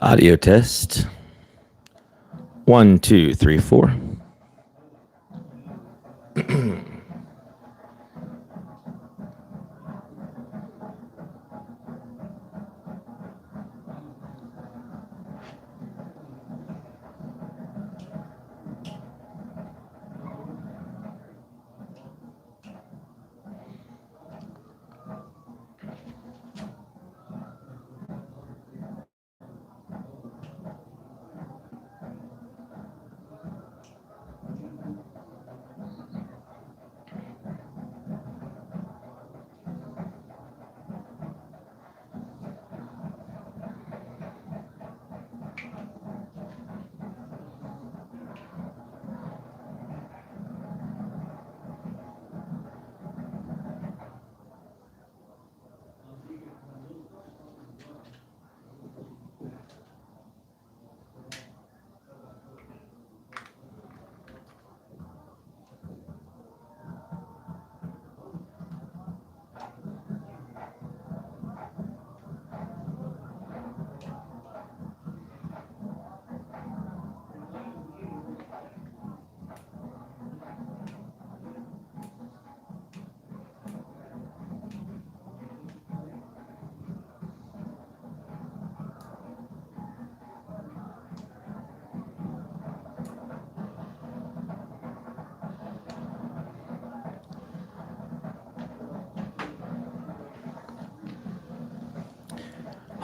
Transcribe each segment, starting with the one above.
Audio test. 1, 2, 3, 4.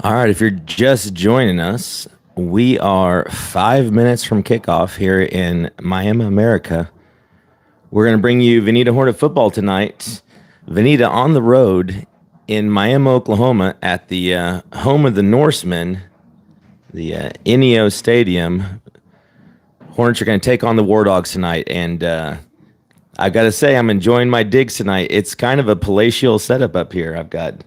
All right, if you're just joining us, we are 5 minutes from kickoff here in Miami, America. We're going to bring you Veneta Hornet football tonight. Veneta on the road in Miami, Oklahoma at the home of the Norsemen, the Ineo Stadium. Hornets are going to take on the War Dogs tonight, and I've got to say I'm enjoying my digs tonight. It's kind of a palatial setup up here. I've got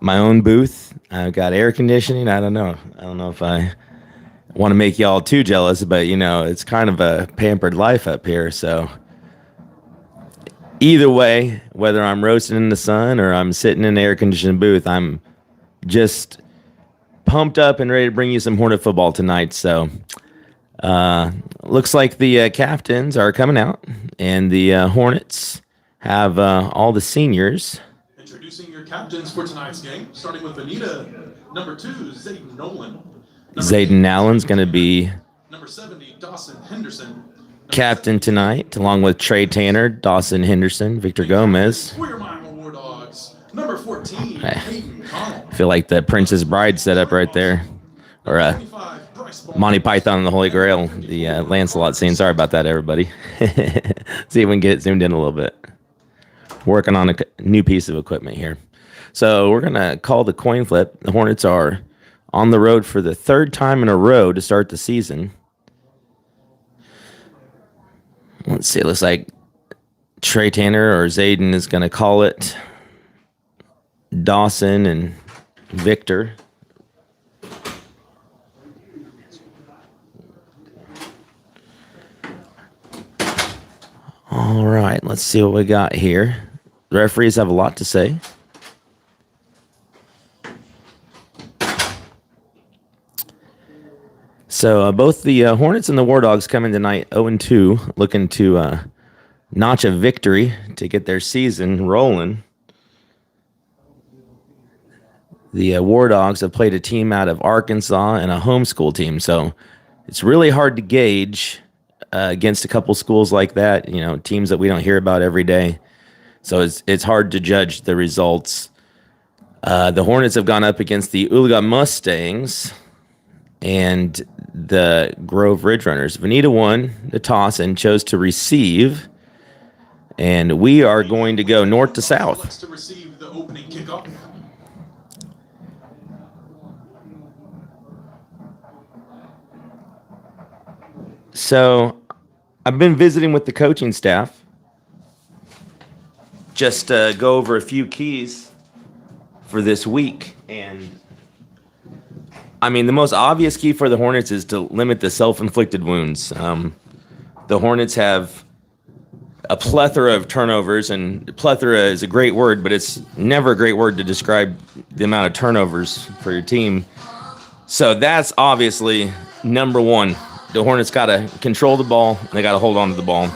my own booth. I've got air conditioning. I don't know if I want to make y'all too jealous, but it's kind of a pampered life up here. So either way, whether I'm roasting in the sun or I'm sitting in an air conditioned booth, I'm just pumped up and ready to bring you some Hornet football tonight. So looks like the captains are coming out, and the Hornets have all the seniors. Introducing your captains for tonight's game, starting with Veneta, number 2, Zayden Nolan. Zayden Allen's going to be number 70, Dawson Henderson. Captain tonight, along with Trey Tanner, Dawson Henderson, Victor Gomez. We're Miami War Dogs. Number 14, Hayden Connell. I feel like the Princess Bride setup right there. Or Monty Python and the Holy Grail, the Lancelot scene. Sorry about that, everybody. See if we can get it zoomed in a little bit. Working on a new piece of equipment here. So we're going to call the coin flip. The Hornets are on the road for the third time in a row to start the season. Let's see. It looks like Trey Tanner or Zayden is going to call it. Dawson and Victor. All right. Let's see what we got here. The referees have a lot to say. So both the Hornets and the War Dogs come in tonight 0-2, looking to notch a victory to get their season rolling. The War Dogs have played a team out of Arkansas and a homeschool team, so it's really hard to gauge against a couple schools like that, teams that we don't hear about every day. So it's hard to judge the results. The Hornets have gone up against the Oolga Mustangs and the Grove Ridge Runners. Veneta won the toss and chose to receive. And we are going to go north to south. To receive the opening kickoff. So I've been visiting with the coaching staff. Just go over a few keys for this week. And I mean, the most obvious key for the Hornets is to limit the self-inflicted wounds. The Hornets have a plethora of turnovers, and plethora is a great word, but it's never a great word to describe the amount of turnovers for your team. So that's obviously number one. The Hornets got to control the ball. They got to hold on to the ball.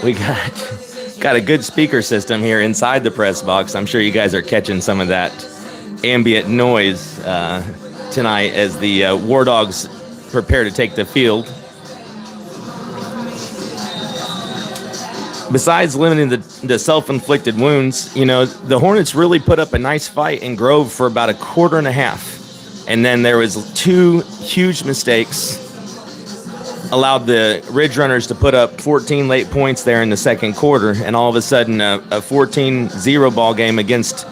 We got a good speaker system here inside the press box. I'm sure you guys are catching some of that ambient noise tonight as the War Dogs prepare to take the field. Besides limiting the self-inflicted wounds, the Hornets really put up a nice fight in Grove for about a quarter and a half. And then there was 2 huge mistakes, allowed the Ridge Runners to put up 14 late points there in the second quarter, and all of a sudden a 14-0 ball game against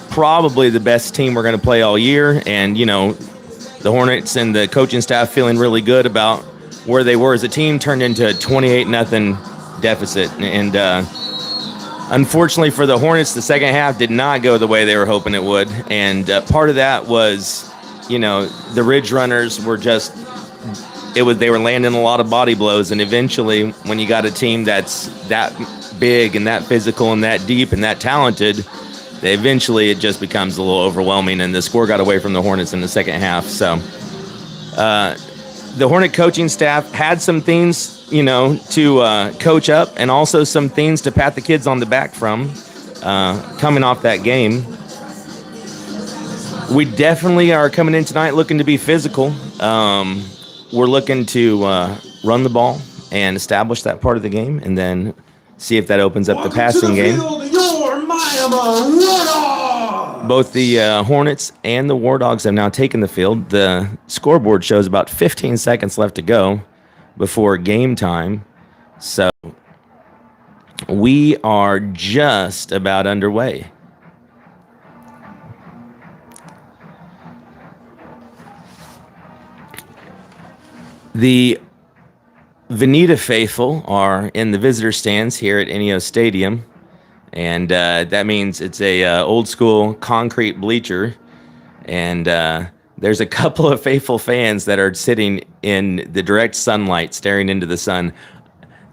probably the best team we're going to play all year. And, the Hornets and the coaching staff feeling really good about where they were as a team turned into a 28-0 deficit. And unfortunately for the Hornets, the second half did not go the way they were hoping it would. And part of that was, the Ridge Runners were they were landing a lot of body blows. And eventually, when you got a team that's that big and that physical and that deep and that talented, eventually it just becomes a little overwhelming. And the score got away from the Hornets in the second half. So the Hornet coaching staff had some things to coach up, and also some things to pat the kids on the back from coming off that game. We definitely are coming in tonight looking to be physical. We're looking to run the ball and establish that part of the game, and then see if that opens up the passing game. Both the Hornets and the War Dogs have now taken the field. The scoreboard shows about 15 seconds left to go before game time. So we are just about underway. The Veneta faithful are in the visitor stands here at Ineos Stadium, and that means it's a old school concrete bleacher, and there's a couple of faithful fans that are sitting in the direct sunlight staring into the sun.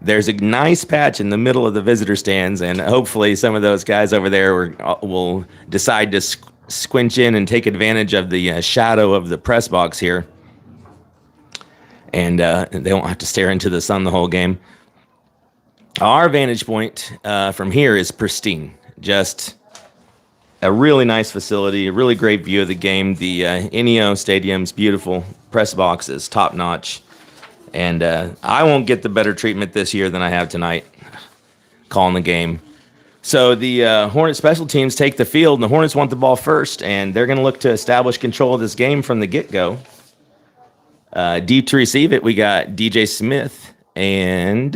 There's a nice patch in the middle of the visitor stands, and hopefully some of those guys over there will decide to squinch in and take advantage of the shadow of the press box here. And they won't have to stare into the sun the whole game. Our vantage point from here is pristine. Just a really nice facility, a really great view of the game. The Ineos Stadium's beautiful. Press box is top notch. And I won't get the better treatment this year than I have tonight calling the game. So the Hornet special teams take the field, and the Hornets want the ball first, and they're going to look to establish control of this game from the get-go. Deep to receive it, we got DJ Smith, and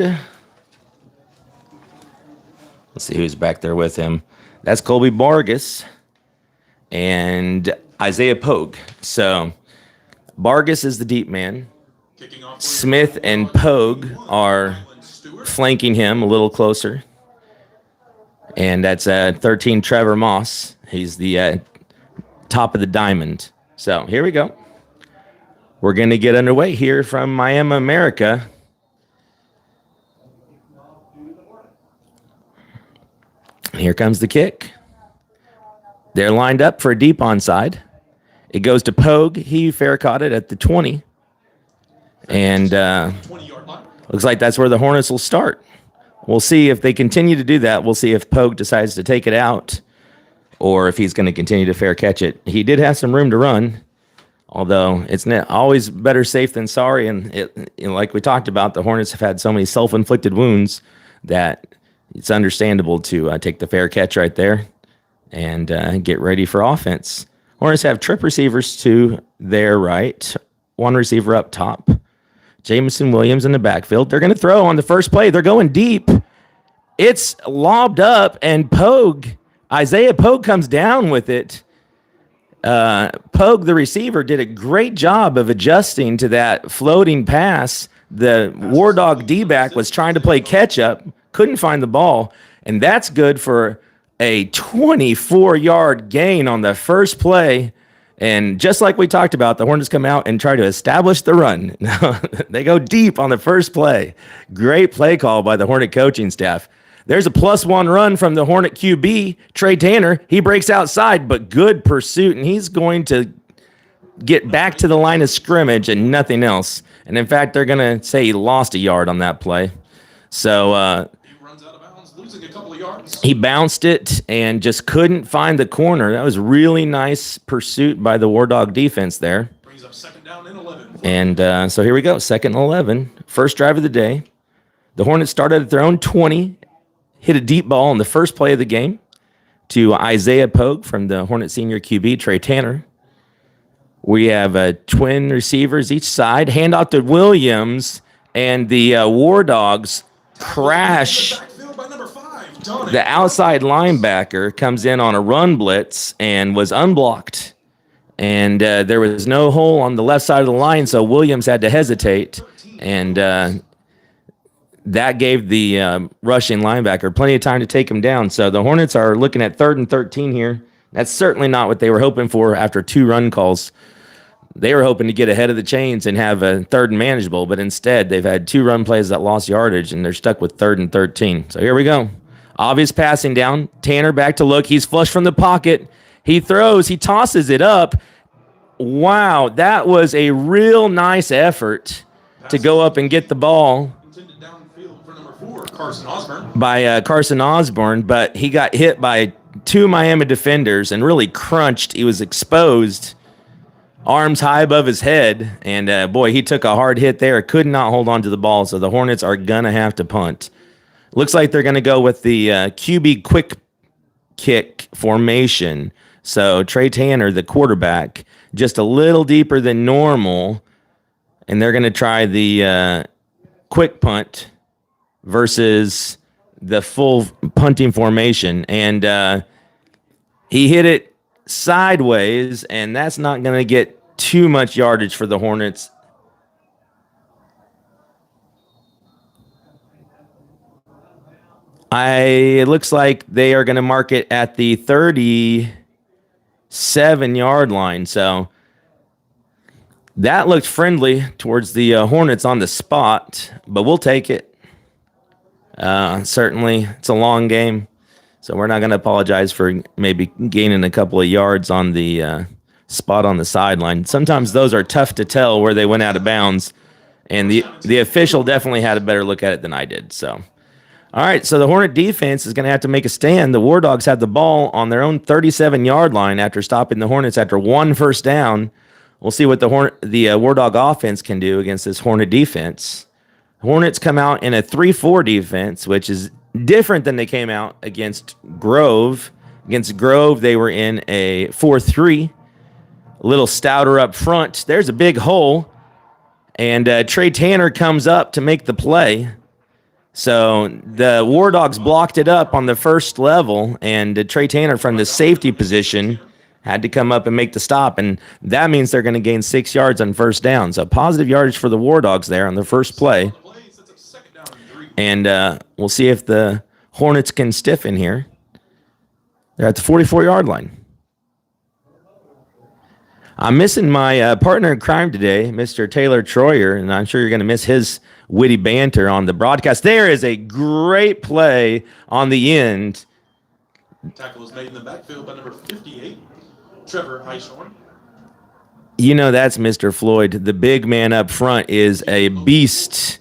let's see who's back there with him. That's Colby Vargas and Isaiah Pogue. So Vargas is the deep man. Smith and Pogue are flanking him a little closer. And that's 13 Trevor Moss. He's the top of the diamond. So here we go. We're going to get underway here from Miami, America. Here comes the kick. They're lined up for a deep onside. It goes to Pogue. He fair caught it at the 20. And looks like that's where the Hornets will start. We'll see if they continue to do that. We'll see if Pogue decides to take it out or if he's going to continue to fair catch it. He did have some room to run, although it's always better safe than sorry. And like we talked about, the Hornets have had so many self-inflicted wounds that it's understandable to take the fair catch right there and get ready for offense. Hornets have trip receivers to their right, one receiver up top. Jameson Williams in the backfield. They're going to throw on the first play. They're going deep. It's lobbed up, and Isaiah Pogue comes down with it. Pogue, the receiver, did a great job of adjusting to that floating pass. The War Dog D-back was trying to play catch-up, couldn't find the ball, and that's good for a 24-yard gain on the first play. And just like we talked about, the Hornets come out and try to establish the run. They go deep on the first play. Great play call by the Hornet coaching staff. There's a +1 run from the Hornet QB, Trey Tanner. He breaks outside, but good pursuit, and he's going to get back to the line of scrimmage and nothing else. And in fact, they're going to say he lost a yard on that play. So He runs out of bounds, losing a couple of yards. he bounced it and just couldn't find the corner. That was really nice pursuit by the War Dog defense there. Brings up 2nd down and 11. And so here we go, 2nd and 11. First drive of the day. The Hornets started at their own 20, hit a deep ball on the first play of the game to Isaiah Pogue from the Hornet senior QB, Trey Tanner. We have twin receivers each side. Hand off to Williams, and the War Dogs crash. Backfield by number 5, Donnie. The outside linebacker comes in on a run blitz and was unblocked. And there was no hole on the left side of the line, so Williams had to hesitate. And that gave the rushing linebacker plenty of time to take him down. So the Hornets are looking at 3rd and 13 here. That's certainly not what they were hoping for after 2 run calls. They were hoping to get ahead of the chains and have a 3rd and manageable, but instead they've had 2 run plays that lost yardage, and they're stuck with 3rd and 13. So here we go. Obvious passing down. Tanner back to look. He's flush from the pocket. He throws. He tosses it up. Wow, that was a real nice effort to go up and get the ball Intended downfield for number 4, Carson Osborne. by Carson Osborne, but he got hit by 2 Miami defenders and really crunched. He was exposed, arms high above his head, and boy, he took a hard hit there. Could not hold on to the ball, so the Hornets are going to have to punt. Looks like they're going to go with the QB quick kick formation. So Trey Tanner, the quarterback, just a little deeper than normal, and they're going to try the quick punt versus the full punting formation. And he hit it sideways, and that's not going to get too much yardage for the Hornets. It looks like they are going to mark it at the 37-yard line. So that looked friendly towards the Hornets on the spot, but we'll take it. Certainly, it's a long game, so we're not going to apologize for maybe gaining a couple of yards on the spot on the sideline. Sometimes those are tough to tell where they went out of bounds, and the official definitely had a better look at it than I did. So, all right, so the Hornet defense is going to have to make a stand. The War Dogs had the ball on their own 37-yard line after stopping the Hornets after 1 first down. We'll see what the War Dog offense can do against this Hornet defense. Hornets come out in a 3-4 defense, which is different than they came out against Grove. Against Grove, they were in a 4-3, a little stouter up front. There's a big hole, and Trey Tanner comes up to make the play. So the War Dogs blocked it up on the first level, and Trey Tanner from the safety position had to come up and make the stop, and that means they're going to gain 6 yards on first down. So positive yardage for the War Dogs there on the first play. And we'll see if the Hornets can stiffen here. They're at the 44-yard line. I'm missing my partner in crime today, Mr. Taylor Troyer, and I'm sure you're going to miss his witty banter on the broadcast. There is a great play on the end. Tackle is made in the backfield by number 58, Trevor Heishorn. You know that's Mr. Floyd. The big man up front is a beast.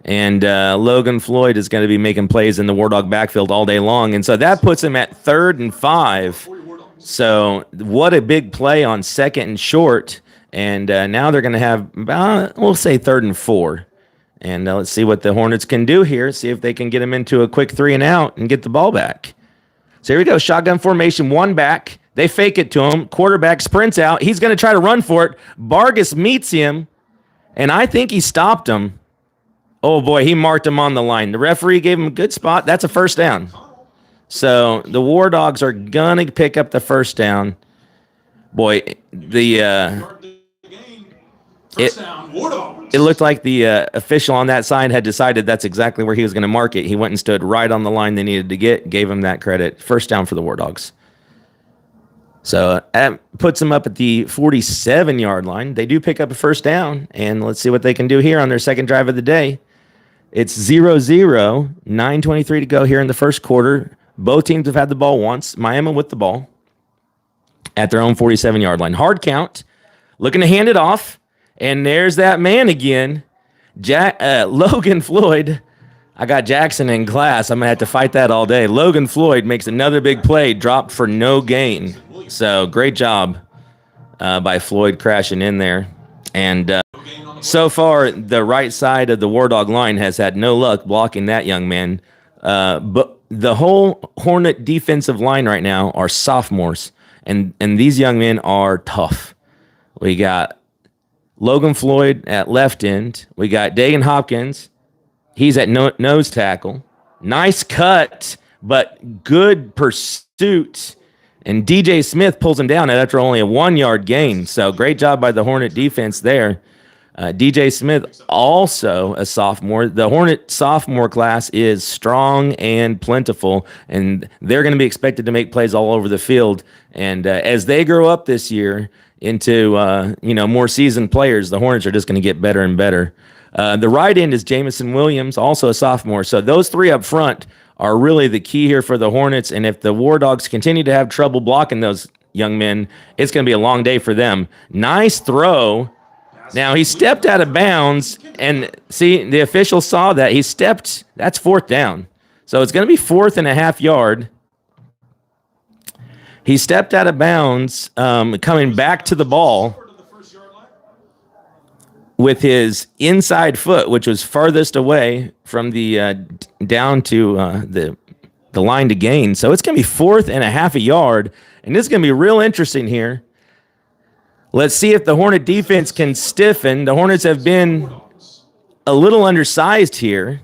And Logan Floyd is going to be making plays in the War Dog backfield all day long. And so that puts him at 3rd and 5. So what a big play on 2nd and short. And now they're going to have, we'll say 3rd and 4. And let's see what the Hornets can do here. See if they can get him into a quick 3 and out and get the ball back. So here we go. Shotgun formation, 1 back. They fake it to him. Quarterback sprints out. He's going to try to run for it. Vargas meets him. And I think he stopped him. Oh, boy, he marked him on the line. The referee gave him a good spot. That's a first down. So the War Dogs are going to pick up the first down. Boy, it looked like the official on that side had decided that's exactly where he was going to mark it. He went and stood right on the line they needed to get, gave him that credit. First down for the War Dogs. So that puts them up at the 47-yard line. They do pick up a first down, and let's see what they can do here on their second drive of the day. It's 0-0, 9:23 to go here in the first quarter. Both teams have had the ball once. Miami with the ball at their own 47-yard line. Hard count, looking to hand it off, and there's that man again, Logan Floyd. I got Jackson in class. I'm going to have to fight that all day. Logan Floyd makes another big play, dropped for no gain. So great job by Floyd crashing in there. And so far, the right side of the War Dog line has had no luck blocking that young man. But the whole Hornet defensive line right now are sophomores, and these young men are tough. We got Logan Floyd at left end. We got Dagan Hopkins. He's at nose tackle. Nice cut, but good pursuit. And DJ Smith pulls him down after only a 1-yard gain. So great job by the Hornet defense there. DJ Smith, also a sophomore. The Hornet sophomore class is strong and plentiful, and they're going to be expected to make plays all over the field. And as they grow up this year into more seasoned players, the Hornets are just going to get better and better. The right end is Jamison Williams, also a sophomore. So those three up front are really the key here for the Hornets. And if the War Dogs continue to have trouble blocking those young men, it's going to be a long day for them. Nice throw. Now, he stepped out of bounds, and see, the official saw that. He stepped. That's 4th down. So it's going to be 4th and a half yard. He stepped out of bounds, coming back to the ball with his inside foot, which was farthest away from the down to the line to gain. So it's going to be 4th and a half a yard, and this is going to be real interesting here. Let's see if the Hornet defense can stiffen. The Hornets have been a little undersized here.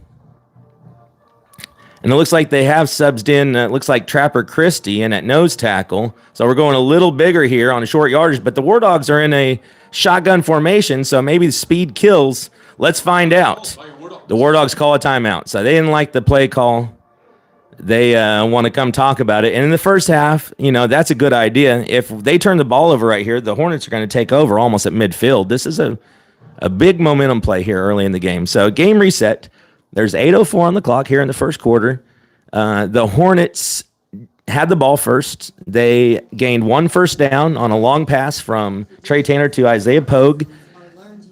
And it looks like they have subbed in, it looks like Trapper Christie in at nose tackle. So we're going a little bigger here on a short yardage, but the War Dogs are in a shotgun formation, so maybe the speed kills. Let's find out. The War Dogs call a timeout. So they didn't like the play call. They want to come talk about it. And in the first half, that's a good idea. If they turn the ball over right here, the Hornets are going to take over almost at midfield. This is a big momentum play here early in the game. So game reset. There's 8:04 on the clock here in the first quarter. The Hornets had the ball first. They gained 1 first down on a long pass from Trey Tanner to Isaiah Pogue.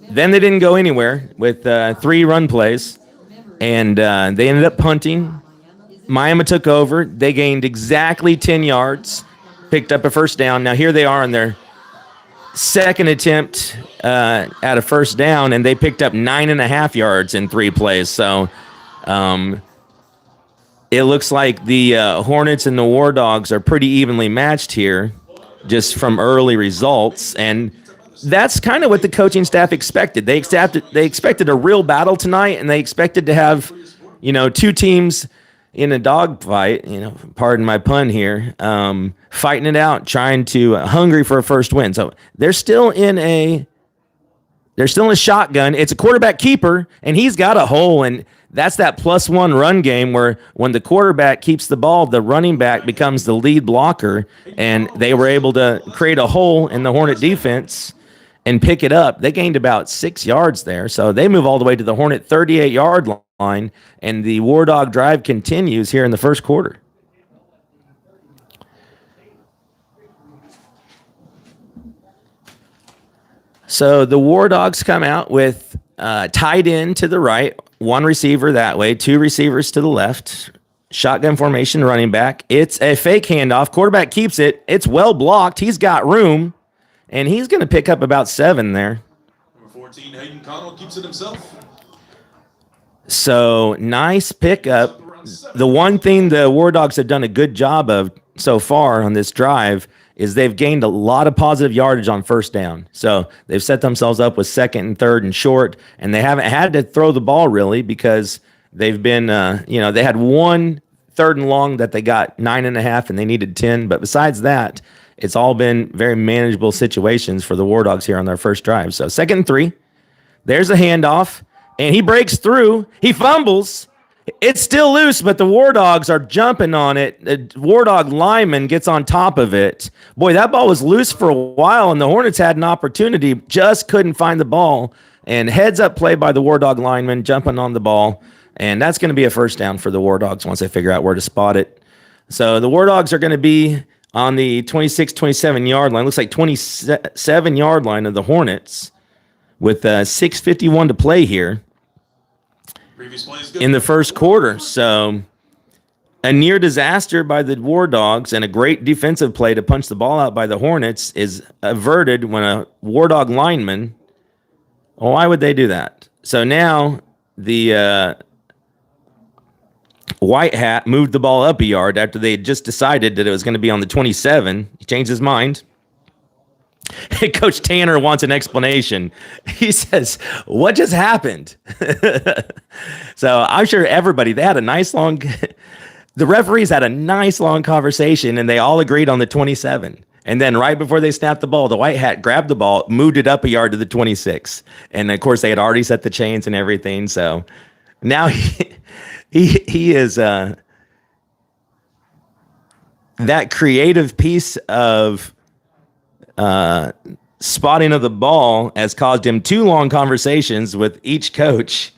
Then they didn't go anywhere with 3 run plays, and they ended up punting. Miami took over. They gained exactly 10 yards, picked up a first down. Now here they are on their second attempt at a first down, and they picked up 9.5 yards in 3 plays. So it looks like the Hornets and the War Dogs are pretty evenly matched here just from early results. And that's kind of what the coaching staff expected. They expected a real battle tonight, and they expected to have, 2 teams in a dogfight, pardon my pun here, fighting it out, hungry for a first win. So they're still in a shotgun. It's a quarterback keeper, and he's got a hole, and that's that +1 run game where when the quarterback keeps the ball, the running back becomes the lead blocker, and they were able to create a hole in the Hornet defense and pick it up. They gained about 6 yards there, so they move all the way to the Hornet 38-yard line, and the War Dog drive continues here in the first quarter. So the War Dogs come out with tight end to the right, 1 receiver that way, 2 receivers to the left, shotgun formation, running back. It's a fake handoff. Quarterback keeps it. It's well blocked. He's got room, and he's going to pick up about 7 there. Number 14, Hayden Connell keeps it himself. So nice pickup. The one thing the War Dogs have done a good job of so far on this drive is they've gained a lot of positive yardage on first down. So they've set themselves up with 2nd and 3rd and short, and they haven't had to throw the ball really because they've been, they had 1 3rd and long that they got 9.5 and they needed 10. But besides that, it's all been very manageable situations for the War Dogs here on their first drive. So 2nd and 3, there's a handoff. And he breaks through. He fumbles. It's still loose, but the War Dogs are jumping on it. The War Dog lineman gets on top of it. Boy, that ball was loose for a while, and the Hornets had an opportunity, just couldn't find the ball. And heads-up play by the War Dog lineman, jumping on the ball. And that's going to be a first down for the War Dogs once they figure out where to spot it. So the War Dogs are going to be on the 26, 27 yard line. Looks like 27 yard line of the Hornets with 6:51 to play here in the first quarter. So a near disaster by the War Dogs and a great defensive play to punch the ball out by the Hornets is averted when a War Dog lineman. Well, why would they do that? So now the White Hat moved the ball up a yard after they had just decided that it was going to be on the 27. He changed his mind. Coach Tanner wants an explanation. He says, what just happened? So I'm sure everybody, they had a nice long, the referees had a nice long conversation and they all agreed on the 27. And then right before they snapped the ball, the White Hat grabbed the ball, moved it up a yard to the 26. And of course they had already set the chains and everything. So now he is that creative piece of spotting of the ball has caused him 2 long conversations with each coach,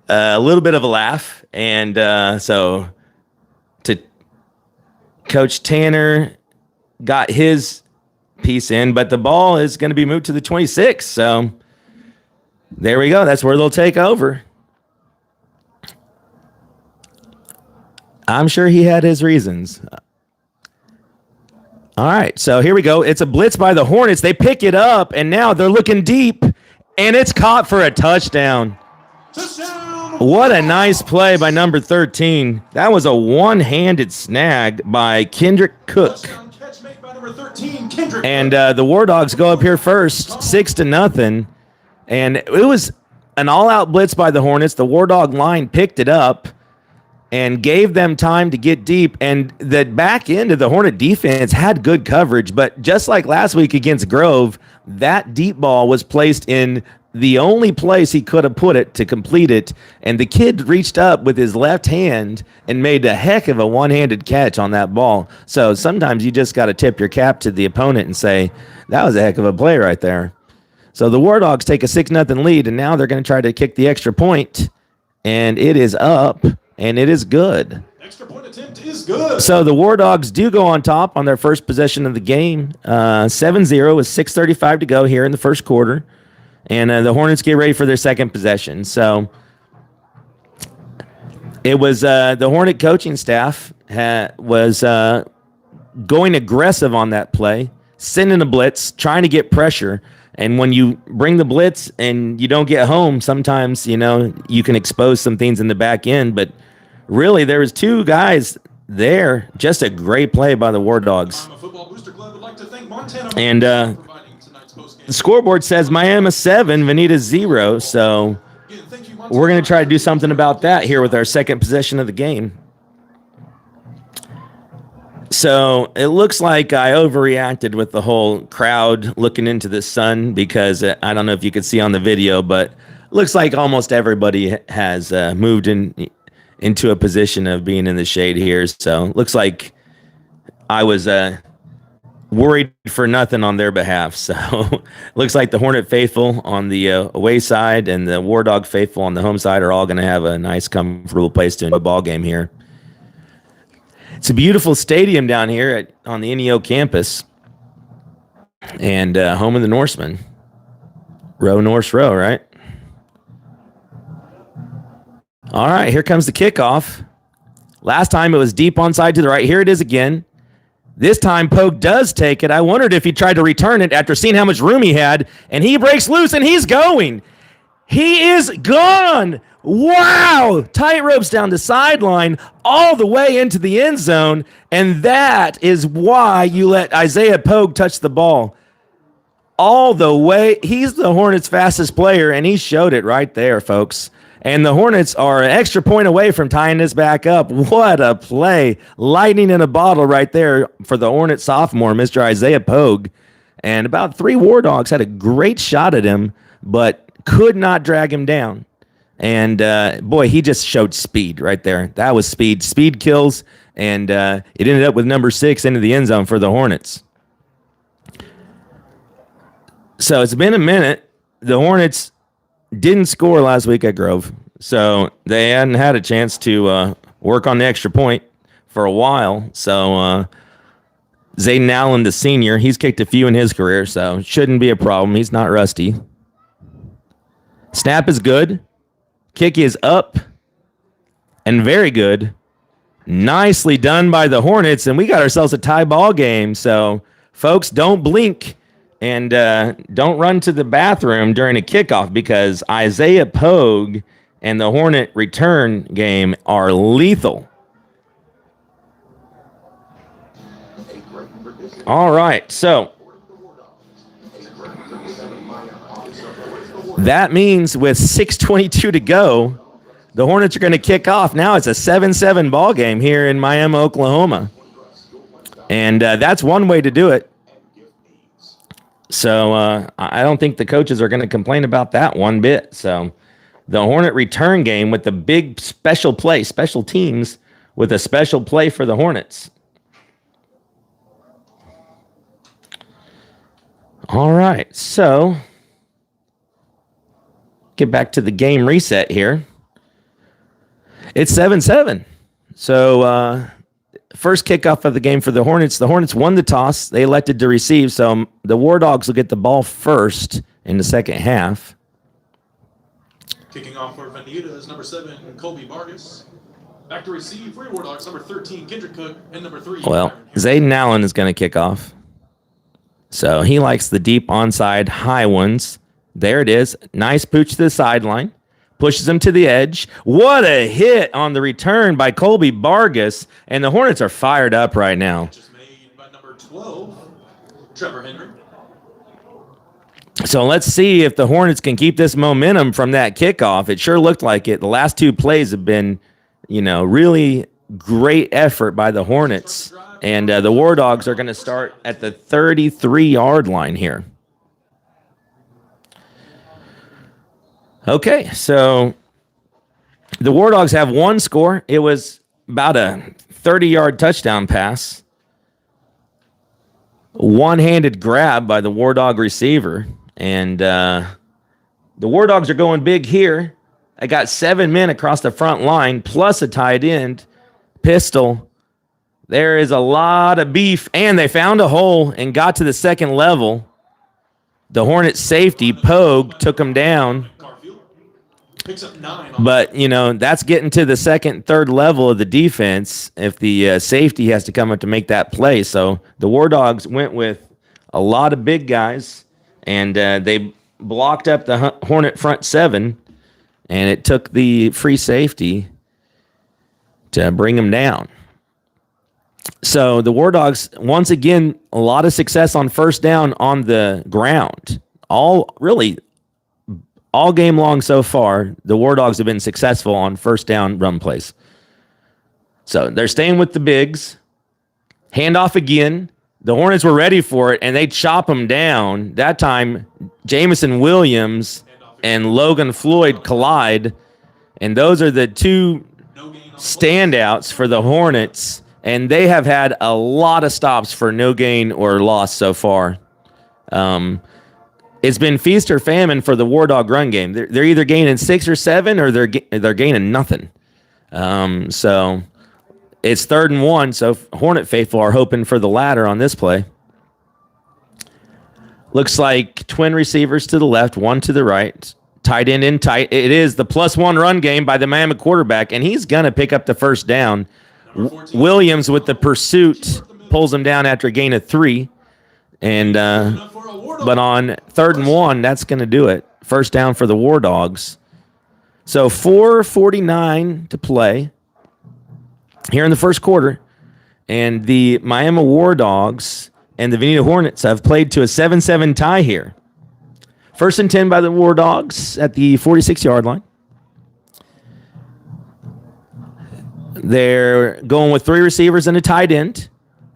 a little bit of a laugh. And so to Coach Tanner got his piece in, but the ball is going to be moved to the 26. So there we go. That's where they'll take over. I'm sure he had his reasons. All right, so here we go. It's a blitz by the Hornets. They pick it up, and now they're looking deep, and it's caught for a touchdown. What a nice play by number 13. That was a one-handed snag by Kendrick Cook. And the War Dogs go up here first, 6-0. And it was an all-out blitz by the Hornets. The War Dog line picked it up and gave them time to get deep. And the back end of the Hornet defense had good coverage. But just like last week against Grove, that deep ball was placed in the only place he could have put it to complete it. And the kid reached up with his left hand and made a heck of a one-handed catch on that ball. So sometimes you just got to tip your cap to the opponent and say, that was a heck of a play right there. So the War Dogs take a 6-0 lead, and now they're going to try to kick the extra point. And it is up, and it is good. Extra point attempt is good. So the War Dogs do go on top on their first possession of the game. 7-0 with 6:35 to go here in the first quarter. And the Hornets get ready for their second possession. So it was the Hornet coaching staff was going aggressive on that play, sending a blitz, trying to get pressure. And when you bring the blitz and you don't get home, sometimes, you know, you can expose some things in the back end. But really, there was 2 guys there. Just a great play by the War Dogs. And the scoreboard says Miami 7, Veneta 0. So we're going to try to do something about that here with our second possession of the game. So it looks like I overreacted with the whole crowd looking into the sun, because I don't know if you could see on the video, but it looks like almost everybody has moved into a position of being in the shade here. So it looks like I was worried for nothing on their behalf. So it looks like the Hornet faithful on the away side and the War Dog faithful on the home side are all going to have a nice, comfortable place to end a ball game here. It's a beautiful stadium down here on the NEO campus, and home of the Norsemen. Row Norse row, right? All right, here comes the kickoff. Last time it was deep onside to the right. Here it is again. This time Pogue does take it. I wondered if he tried to return it after seeing how much room he had, and he breaks loose, and he's going. He is gone. Wow. Tight ropes down the sideline all the way into the end zone, and that is why you let Isaiah Pogue touch the ball all the way. He's the Hornets' fastest player, and he showed it right there, folks. And the Hornets are an extra point away from tying this back up. What a play. Lightning in a bottle right there for the Hornet sophomore, Mr. Isaiah Pogue. And about 3 War Dogs had a great shot at him, but could not drag him down. And, boy, he just showed speed right there. That was speed. Speed kills, and it ended up with number 6 into the end zone for the Hornets. So it's been a minute. The Hornets didn't score last week at Grove. So they hadn't had a chance to work on the extra point for a while. So Zayden Allen, the senior, he's kicked a few in his career, so shouldn't be a problem. He's not rusty. Snap is good. Kick is up and very good. Nicely done by the Hornets, and we got ourselves a tie ball game. So, folks, don't blink and don't run to the bathroom during a kickoff because Isaiah Pogue and the Hornet return game are lethal. All right, so that means with 6:22 to go, the Hornets are going to kick off. Now it's a 7-7 ball game here in Miami, Oklahoma. And that's one way to do it. So I don't think the coaches are going to complain about that one bit. So the Hornet return game with the big special play, special teams with a special play for the Hornets. All right, so get back to the game reset here. It's 7-7. So first kickoff of the game for the Hornets. The Hornets won the toss. They elected to receive, so the War Dogs will get the ball first in the second half. Kicking off for Veneta is number 7, Colby Vargas. Back to receive for War Dogs, number 13, Kendrick Cook, and number 3. Well, Zayden Allen is going to kick off. So he likes the deep onside high ones. There it is. Nice pooch to the sideline. Pushes him to the edge. What a hit on the return by Colby Vargas. And the Hornets are fired up right now. Just made by number 12, Trevor Henry. So let's see if the Hornets can keep this momentum from that kickoff. It sure looked like it. The last two plays have been, really great effort by the Hornets. And the War Dogs are going to start at the 33-yard line here. Okay, so the War Dogs have one score. It was about a 30-yard touchdown pass. One-handed grab by the War Dog receiver. And the War Dogs are going big here. I got 7 men across the front line, plus a tight end, pistol. There is a lot of beef, and they found a hole and got to the second level. The Hornets safety, Pogue, took him down. Picks up 9. But, that's getting to the second, third level of the defense if the safety has to come up to make that play. So the War Dogs went with a lot of big guys, and they blocked up the Hornet front 7, and it took the free safety to bring them down. So the War Dogs, once again, a lot of success on first down on the ground. All game long so far, the War Dogs have been successful on first down run plays. So they're staying with the bigs. Handoff again. The Hornets were ready for it, and they chop them down. That time, Jamison Williams and Logan Floyd collide, and those are the two standouts for the Hornets, and they have had a lot of stops for no gain or loss so far. It's been feast or famine for the War Dog run game. They're either gaining 6 or 7, or they're gaining nothing. So it's 3rd and 1. So Hornet faithful are hoping for the latter on this play. Looks like twin receivers to the left, one to the right. Tight end in tight. It is the +1 run game by the Miami quarterback, and he's going to pick up the first down. Williams with the pursuit pulls him down after a gain of 3. And but on 3rd and 1, that's going to do it. First down for the War Dogs. So 4:49 to play here in the first quarter. And the Miami War Dogs and the Veneta Hornets have played to a 7-7 tie here. 1st and 10 by the War Dogs at the 46-yard line. They're going with 3 receivers and a tight end.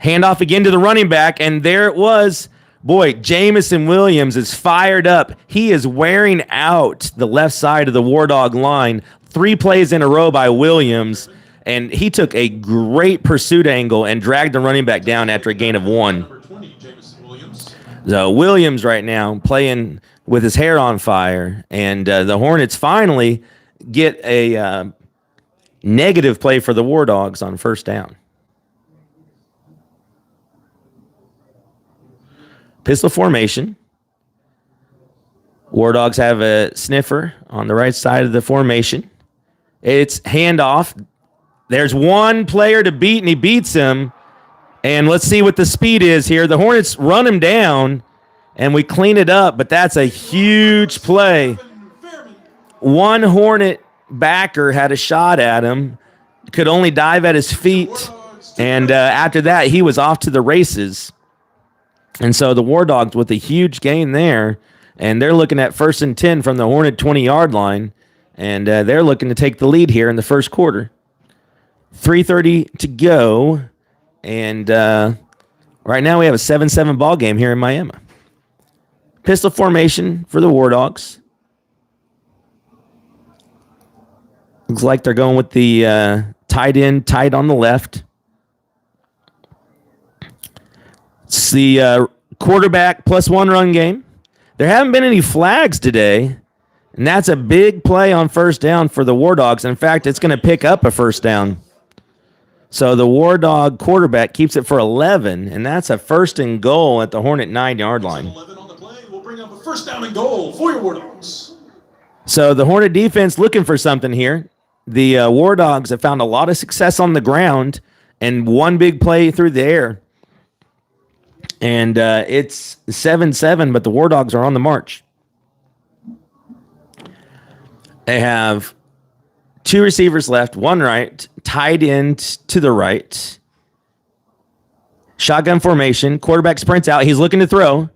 Handoff again to the running back, and there it was. Boy, Jamison Williams is fired up. He is wearing out the left side of the War Dog line. 3 plays in a row by Williams, and he took a great pursuit angle and dragged the running back down after a gain of 1. So Williams right now playing with his hair on fire, and the Hornets finally get a negative play for the War Dogs on first down. Pistol formation. War Dogs have a sniffer on the right side of the formation. It's handoff. There's one player to beat, and he beats him. And let's see what the speed is here. The Hornets run him down, and we clean it up, but that's a huge play. One Hornet backer had a shot at him, could only dive at his feet, and after that, he was off to the races. And so the War Dogs with a huge gain there, and they're looking at 1st and 10 from the Hornet 20-yard line, and they're looking to take the lead here in the first quarter. 3:30 to go, and right now we have a 7-7 ball game here in Miami. Pistol formation for the War Dogs. Looks like they're going with the tight end, tight on the left. It's the quarterback +1 run game. There haven't been any flags today, and that's a big play on first down for the War Dogs. In fact, it's going to pick up a first down. So the War Dog quarterback keeps it for 11, and that's a 1st and goal at the Hornet 9-yard line. 11 on the play will bring up a 1st down and goal for your War Dogs. So the Hornet defense looking for something here. The War Dogs have found a lot of success on the ground and one big play through the air. And it's 7-7, but the War Dogs are on the march. They have 2 receivers left, 1 right, tight end to the right. Shotgun formation. Quarterback sprints out. He's looking to throw.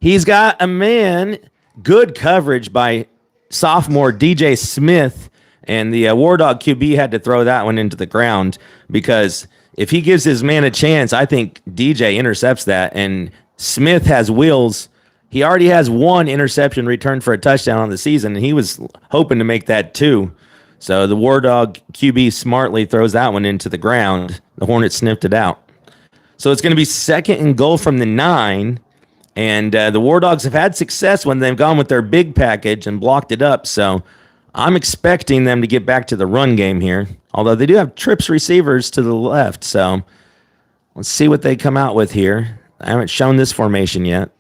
He's got a man. Good coverage by sophomore DJ Smith. And the War Dog QB had to throw that one into the ground because if he gives his man a chance, I think DJ intercepts that. And Smith has wheels. He already has 1 interception returned for a touchdown on the season, and he was hoping to make that 2. So the War Dog QB smartly throws that one into the ground. The Hornets sniffed it out. So it's going to be 2nd and goal from the 9. And the War Dogs have had success when they've gone with their big package and blocked it up. So I'm expecting them to get back to the run game here. Although they do have trips receivers to the left. So let's see what they come out with here. I haven't shown this formation yet.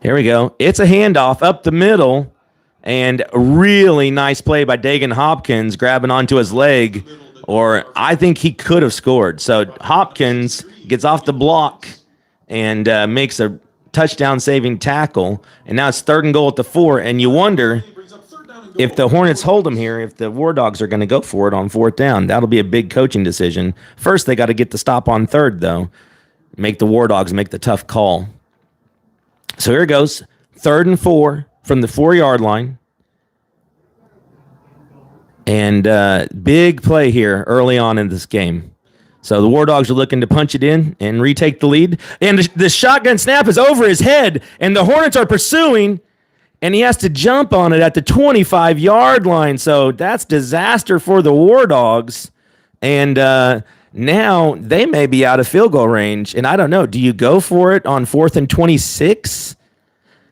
Here we go. It's a handoff up the middle. And a really nice play by Dagan Hopkins grabbing onto his leg, or I think he could have scored. So Hopkins gets off the block and makes a touchdown-saving tackle. And now it's 3rd and goal at the 4. And you wonder if the Hornets hold him here, if the War Dogs are going to go for it on 4th down. That'll be a big coaching decision. First, they got to get the stop on 3rd, though. Make the War Dogs make the tough call. So here it goes. 3rd and 4. From the 4-yard line. And big play here early on in this game. So the War Dogs are looking to punch it in and retake the lead. And the shotgun snap is over his head, and the Hornets are pursuing, and he has to jump on it at the 25-yard line. So that's disaster for the War Dogs. And now they may be out of field goal range. And I don't know, do you go for it on 4th and 26?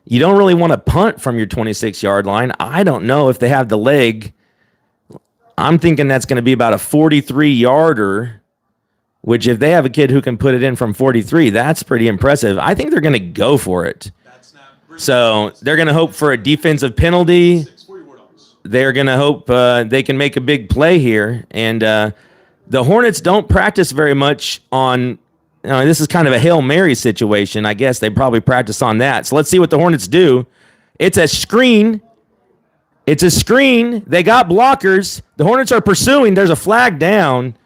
You don't really want to punt from your 26-yard line. I don't know if they have the leg. I'm thinking that's going to be about a 43-yarder, which if they have a kid who can put it in from 43, that's pretty impressive. I think they're going to go for it. So they're going to hope for a defensive penalty. They're going to hope they can make a big play here. And the Hornets don't practice very much on this is kind of a Hail Mary situation. I guess they probably practice on that. So let's see what the Hornets do. It's a screen. It's a screen. They got blockers. The Hornets are pursuing. There's a flag down.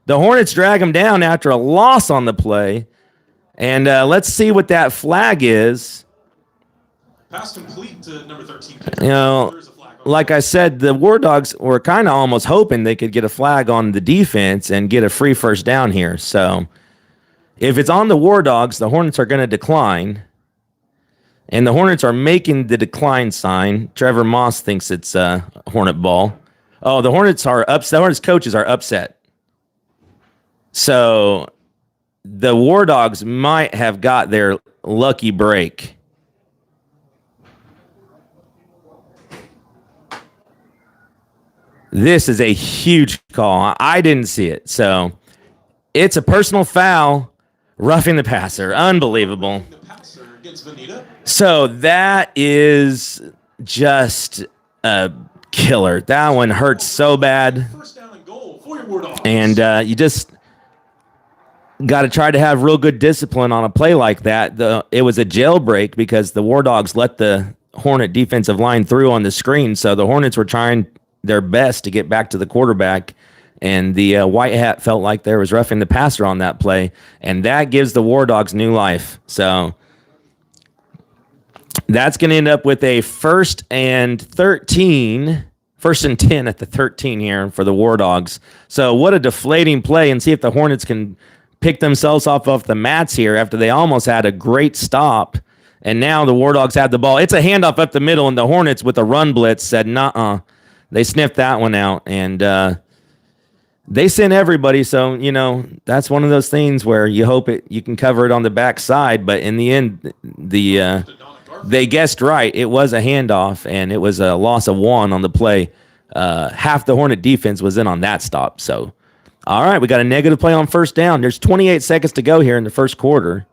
The Hornets drag them down after a loss on the play. And let's see what that flag is. Pass complete to number 13. Like I said, the War Dogs were kind of almost hoping they could get a flag on the defense and get a free first down here. So if it's on the War Dogs, the Hornets are going to decline. And the Hornets are making the decline sign. Trevor Moss thinks it's a Hornet ball. Oh, the Hornets are upset. The Hornets coaches are upset. So the War Dogs might have got their lucky break. This is a huge call. I didn't see it. So it's a personal foul, roughing the passer. Unbelievable. The passer against Veneta. So that is just a killer. That one hurts so bad. First down and goal for your War Dogs. And you just got to try to have real good discipline on a play like that. It was a jailbreak because the War Dogs let the Hornet defensive line through on the screen. So the Hornets were trying their best to get back to the quarterback. And the White Hat felt like there was roughing the passer on that play. And that gives the War Dogs new life. So that's going to end up with a 1st and 10 at the 13 here for the War Dogs. So what a deflating play, and see if the Hornets can pick themselves off the mats here after they almost had a great stop. And now the War Dogs have the ball. It's a handoff up the middle, and the Hornets with a run blitz said, nuh-uh. They sniffed that one out, and they sent everybody. So, that's one of those things where you hope you can cover it on the backside. But in the end, they guessed right. It was a handoff, and it was a loss of 1 on the play. Half the Hornet defense was in on that stop. So, all right, we got a negative play on first down. There's 28 seconds to go here in the first quarter.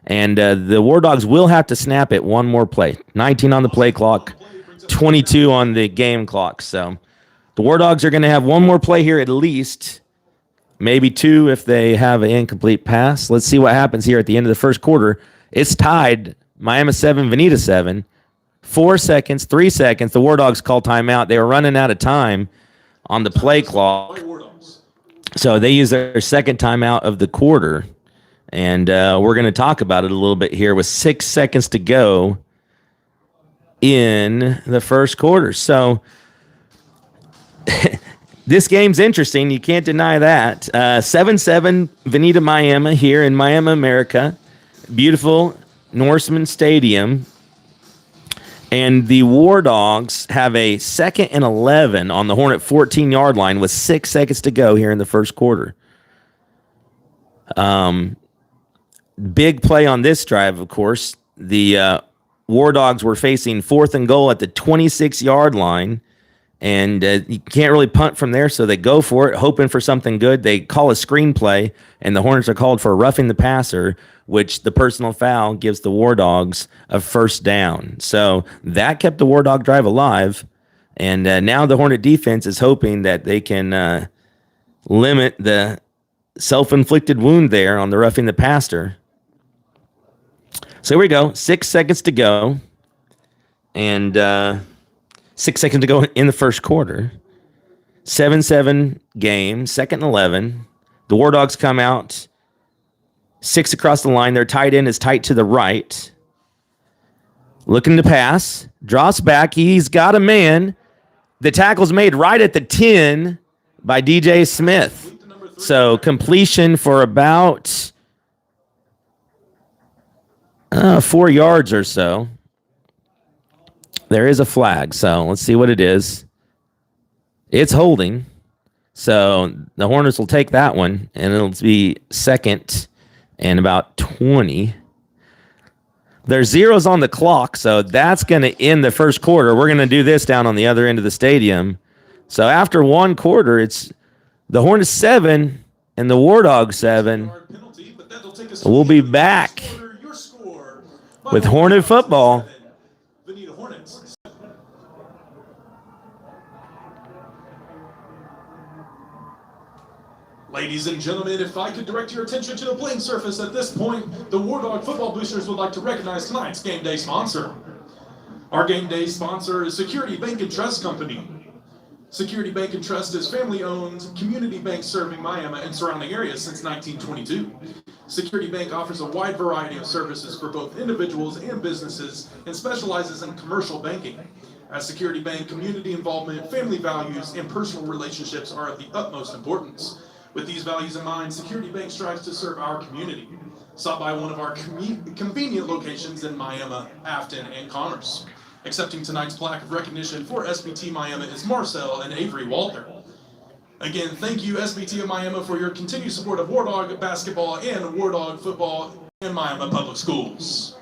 And the War Dogs will have to snap it one more play. 19 on the play clock, 22 on the game clock. So the War Dogs are going to have one more play here at least, maybe 2 if they have an incomplete pass. Let's see what happens here at the end of the first quarter. It's tied, Miami 7, Veneta 7. 4 seconds, 3 seconds. The War Dogs call timeout. They were running out of time on the play clock. So they use their second timeout of the quarter. And we're going to talk about it a little bit here with 6 seconds to go in the first quarter. So this game's interesting. You can't deny that. 7-7 Veneta Miami here in Miami, America. Beautiful Norseman Stadium. And the War Dogs have a 2nd and 11 on the Hornet 14-yard line with 6 seconds to go here in the first quarter. Big play on this drive, of course. The War Dogs were facing 4th and goal at the 26-yard line, and you can't really punt from there, so they go for it, hoping for something good. They call a screenplay, and the Hornets are called for roughing the passer, which the personal foul gives the War Dogs a first down. So that kept the War Dog drive alive, and now the Hornet defense is hoping that they can limit the self-inflicted wound there on the roughing the passer. So here we go. 6 seconds to go. And 6 seconds to go in the first quarter. 7-7 game, 2nd and 11. The War Dogs come out. 6 across the line. Their tight end is tight to the right. Looking to pass. Drops back. He's got a man. The tackle's made right at the 10 by DJ Smith. So completion for about 4 yards or so. There is a flag, so let's see what it is. It's holding. So the Hornets will take that one, and it'll be 2nd and about 20. There's zeros on the clock, so that's going to end the first quarter. We're going to do this down on the other end of the stadium. So after 1 quarter, it's the Hornets 7 and the War Dogs 7. We'll be back with Hornet football. Ladies and gentlemen, if I could direct your attention to the playing surface at this point, the War Dog Football Boosters would like to recognize tonight's game day sponsor. Our game day sponsor is Security Bank and Trust Company. Security Bank and Trust is family-owned community bank serving Miami and surrounding areas since 1922. Security Bank offers a wide variety of services for both individuals and businesses and specializes in commercial banking. At Security Bank, community involvement, family values, and personal relationships are of the utmost importance. With these values in mind, Security Bank strives to serve our community. Stop by one of our convenient locations in Miami, Afton, and Commerce. Accepting tonight's plaque of recognition for SBT Miami is Marcel and Avery Walter. Again, thank you SBT of Miami for your continued support of War Dog basketball and War Dog football in Miami Public Schools.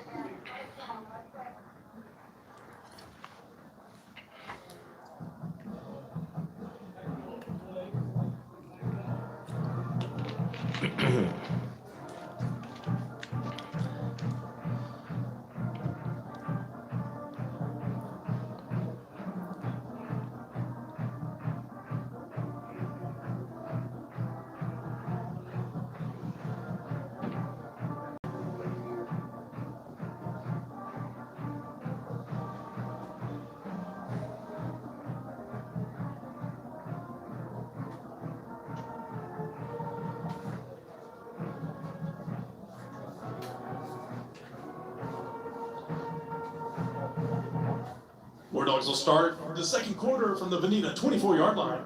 War Dogs will start the second quarter from the Veneta 24-yard line.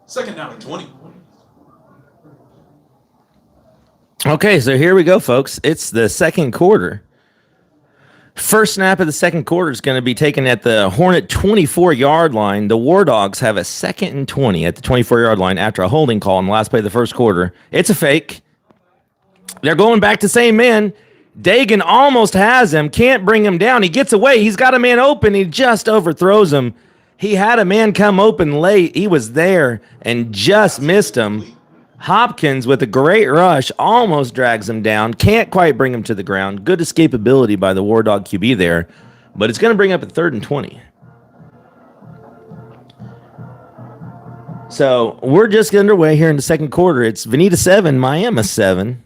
Second down and 20. Okay, so here we go, folks. It's the second quarter. First snap of the second quarter is going to be taken at the Hornet 24-yard line. The War Dogs have a 2nd and 20 at the 24-yard line after a holding call in the last play of the first quarter. It's a fake. They're going back to same man. Dagan almost has him, can't bring him down. He gets away. He's got a man open. He just overthrows him. He had a man come open late. He was there and just missed him. Hopkins, with a great rush, almost drags him down. Can't quite bring him to the ground. Good escapability by the War Dog QB there. But it's going to bring up a 3rd and 20. So we're just underway here in the second quarter. It's Veneta 7, Miami 7.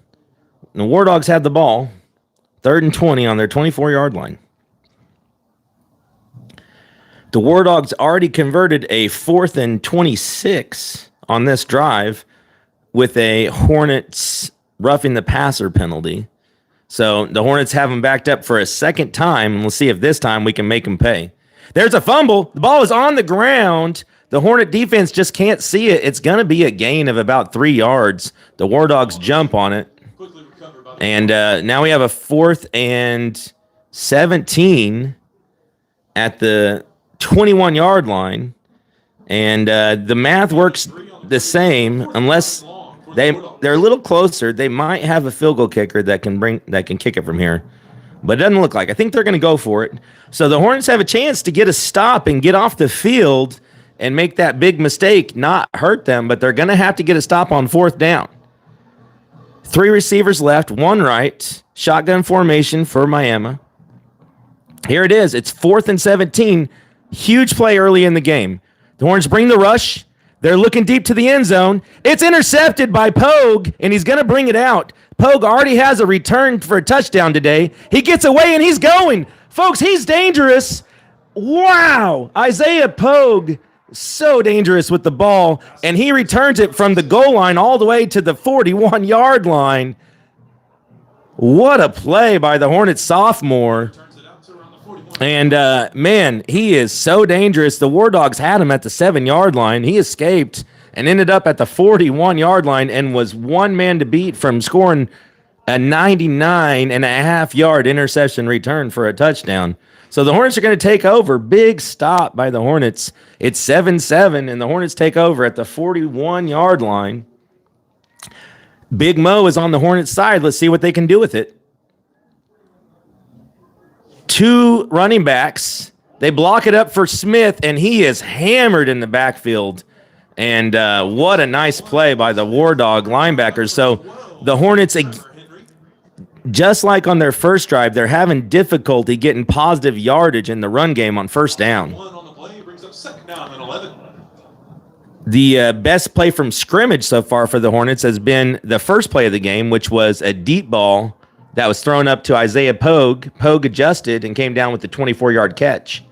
The War Dogs have the ball. 3rd and 20 on their 24-yard line. The War Dogs already converted a 4th and 26 on this drive with a Hornets roughing the passer penalty. So the Hornets have them backed up for a second time, and we'll see if this time we can make them pay. There's a fumble. The ball is on the ground. The Hornet defense just can't see it. It's going to be a gain of about 3 yards. The War Dogs jump on it. And now we have a 4th and 17 at the 21-yard line. And the math works the same unless they're a little closer. They might have a field goal kicker that can kick it from here. But it doesn't look like. I think they're going to go for it. So the Hornets have a chance to get a stop and get off the field and make that big mistake, not hurt them, but they're going to have to get a stop on 4th down. 3 receivers left, 1 right. Shotgun formation for Miami. Here it is. It's 4th and 17. Huge play early in the game. The Hornets bring the rush. They're looking deep to the end zone. It's intercepted by Pogue, and he's going to bring it out. Pogue already has a return for a touchdown today. He gets away, and he's going. Folks, he's dangerous. Wow. Isaiah Pogue, so dangerous with the ball, and he returns it from the goal line all the way to the 41-yard line. What a play by the Hornets sophomore. And, man, he is so dangerous. The War Dogs had him at the 7-yard line. He escaped and ended up at the 41-yard line and was one man to beat from scoring a 99.5-yard interception return for a touchdown. So the Hornets are going to take over. Big stop by the Hornets. It's 7-7, and the Hornets take over at the 41-yard line. Big Mo is on the Hornets side. Let's see what they can do with it. 2 running backs. They block it up for Smith, and he is hammered in the backfield. And what a nice play by the War Dog linebackers. So the Hornets, just like on their first drive, they're having difficulty getting positive yardage in the run game on first down. The best play from scrimmage so far for the Hornets has been the first play of the game, which was a deep ball that was thrown up to Isaiah Pogue. Pogue adjusted and came down with the 24-yard catch.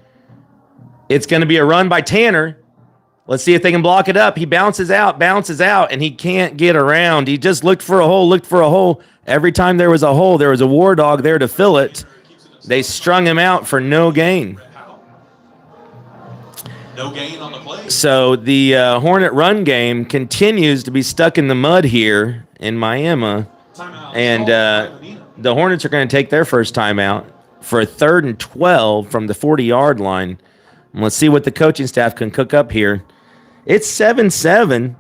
It's going to be a run by Tanner. Let's see if they can block it up. He bounces out, and he can't get around. He just looked for a hole. Every time there was a hole, there was a War Dog there to fill it. They strung him out for no gain. No gain on the play. So the Hornet run game continues to be stuck in the mud here in Miami. And the Hornets are going to take their first timeout for a 3rd and 12 from the 40-yard line. And let's see what the coaching staff can cook up here. It's 7-7.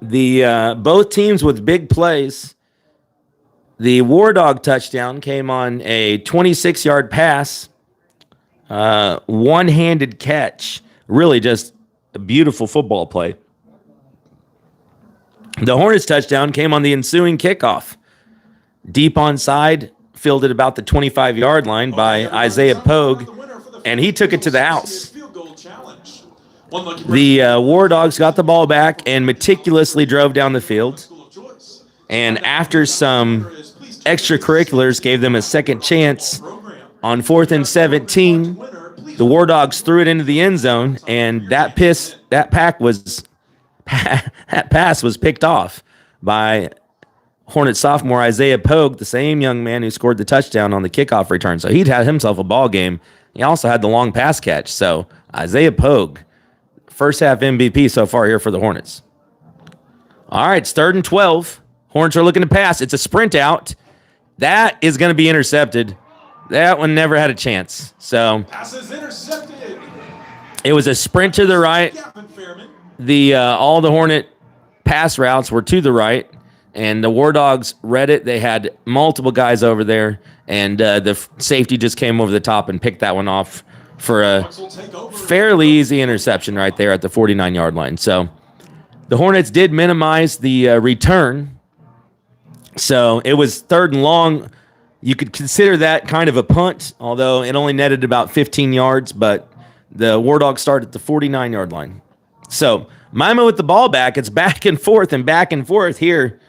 The both teams with big plays. The War Dog touchdown came on a 26-yard pass, one-handed catch. Really just a beautiful football play. The Hornets touchdown came on the ensuing kickoff. Deep onside, fielded about the 25-yard line by Isaiah Pogue, and he took it to the house. The War Dogs got the ball back and meticulously drove down the field. And after some extracurriculars gave them a second chance on 4th and 17, the War Dogs threw it into the end zone, and that pass was picked off by Hornet sophomore Isaiah Pogue, the same young man who scored the touchdown on the kickoff return. So he'd had himself a ball game. He also had the long pass catch. So Isaiah Pogue, first half MVP so far here for the Hornets. All right, it's 3rd and 12. Hornets are looking to pass. It's a sprint out. That is going to be intercepted. That one never had a chance. So Pass is intercepted. it was a sprint to the right. All the Hornet pass routes were to the right, and the War Dogs read it. They had multiple guys over there, and the safety just came over the top and picked that one off for a fairly easy interception right there at the 49-yard line. So the Hornets did minimize the return. So it was 3rd and long. You could consider that kind of a punt, although it only netted about 15 yards, but the War Dogs started at the 49-yard line. So Miami with the ball back. It's back and forth here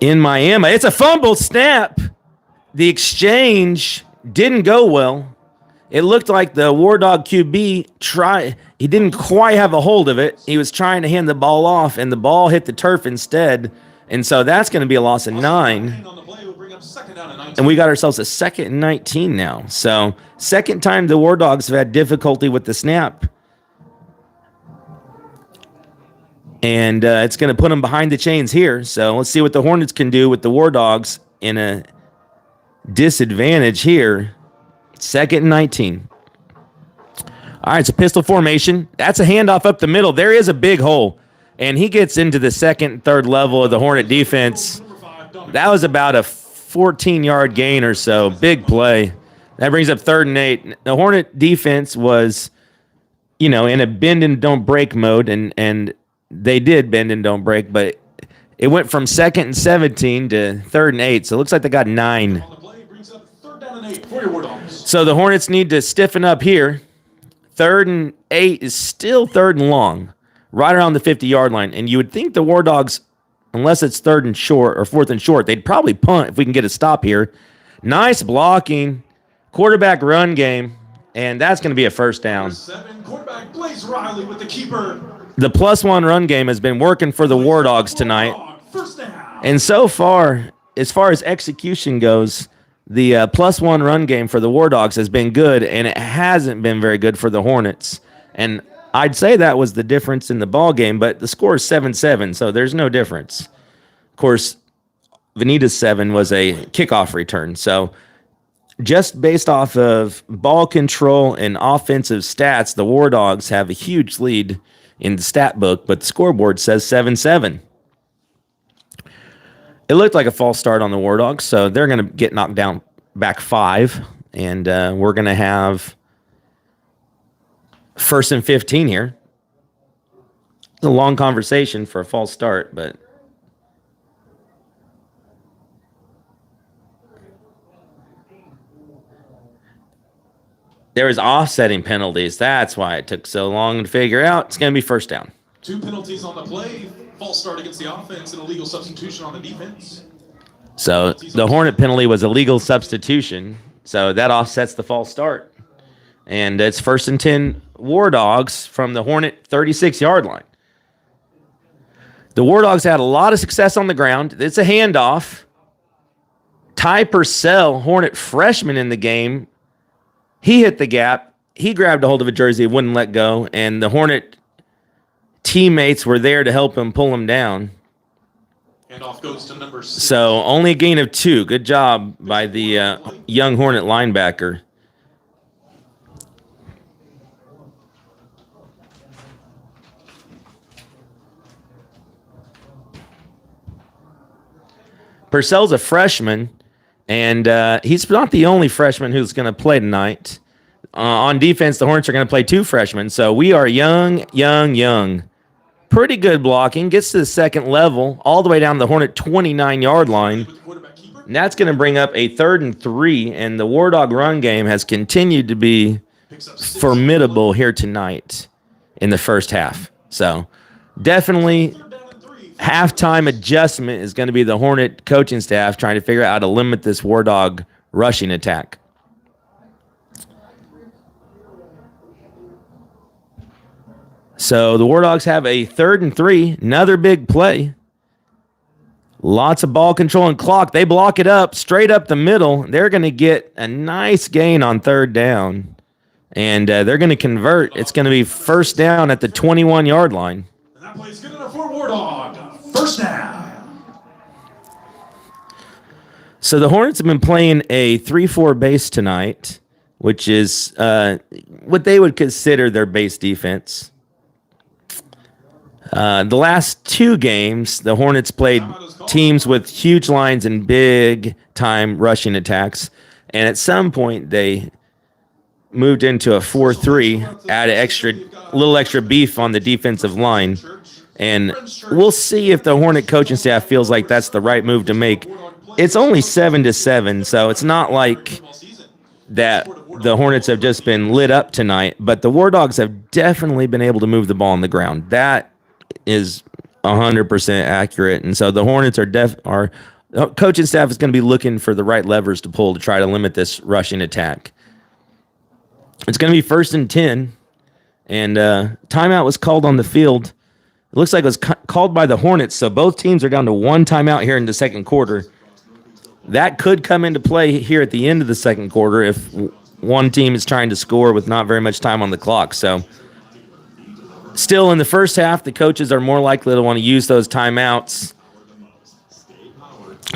in Miami. It's a fumble snap. The exchange didn't go well. It looked like the War Dog QB he didn't quite have a hold of it. He was trying to hand the ball off, and the ball hit the turf instead. And so that's going to be a loss of 9. And we got ourselves a 2nd and 19 now. So second time the War Dogs have had difficulty with the snap. And it's going to put them behind the chains here. So let's see what the Hornets can do with the War Dogs in a disadvantage here. 2nd and 19. All right, it's a pistol formation. That's a handoff up the middle. There is a big hole. And he gets into the 2nd and 3rd level of the Hornet defense. That was about a 14-yard gain or so. Big play. That brings up 3rd and 8. The Hornet defense was, in a bend and don't break mode, and they did bend and don't break, but it went from 2nd and 17 to 3rd and 8. So it looks like they got 9. So the Hornets need to stiffen up here. 3rd and 8 is still 3rd and long, right around the 50-yard line. And you would think the War Dogs, unless it's 3rd and short or 4th and short, they'd probably punt if we can get a stop here. Nice blocking, quarterback run game, and that's going to be a first down. Quarterback Blaze Riley with the keeper. The +1 run game has been working for the War Dogs tonight. First down. And so far as execution goes, the +1 run game for the War Dogs has been good, and it hasn't been very good for the Hornets. And I'd say that was the difference in the ball game, but the score is 7-7, so there's no difference. Of course, Venita's 7 was a kickoff return. So just based off of ball control and offensive stats, the War Dogs have a huge lead in the stat book, but the scoreboard says 7-7. It looked like a false start on the War Dogs, so they're going to get knocked down back 5, and we're going to have 1st and 15 here. It's a long conversation for a false start, but there was offsetting penalties. That's why it took so long to figure out. It's going to be first down. 2 penalties on the play. False start against the offense and illegal substitution on the defense. So the Hornet penalty was a legal substitution. So that offsets the false start. And it's 1st and 10 War Dogs from the Hornet 36-yard line. The War Dogs had a lot of success on the ground. It's a handoff. Ty Purcell, Hornet freshman in the game, he hit the gap. He grabbed a hold of a jersey, wouldn't let go, and the Hornet teammates were there to help him pull him down. And off goes to number 6. So only a gain of 2. Good job by the young Hornet linebacker. Purcell's a freshman, and he's not the only freshman who's going to play tonight. On defense, the Hornets are going to play 2 freshmen, so we are young. Pretty good blocking. Gets to the 2nd level, all the way down the Hornet 29-yard line. And that's going to bring up a 3rd and 3, and the War Dog run game has continued to be formidable here tonight in the first half. So definitely halftime adjustment is going to be the Hornet coaching staff trying to figure out how to limit this War Dog rushing attack. So the War Dogs have a 3rd and 3, another big play. Lots of ball control and clock. They block it up straight up the middle. They're going to get a nice gain on third down, and they're going to convert. It's going to be first down at the 21-yard line. And that play is good enough for War Dog. First down. So the Hornets have been playing a 3-4 base tonight, which is what they would consider their base defense. The last two games, the Hornets played teams with huge lines and big-time rushing attacks, and at some point they moved into a 4-3, added a little extra beef on the defensive line, and we'll see if the Hornet coaching staff feels like that's the right move to make. It's only 7-7, so it's not like that the Hornets have just been lit up tonight, but the War Dogs have definitely been able to move the ball on the ground. That is 100% accurate, and so the Hornets are coaching staff is going to be looking for the right levers to pull to try to limit this rushing attack. It's going to be first and 10, and timeout was called on the field. It looks like it was called by the Hornets, so both teams are down to one timeout here in the second quarter. That could come into play here at the end of the second quarter if one team is trying to score with not very much time on the clock. So still in the first half, the coaches are more likely to want to use those timeouts,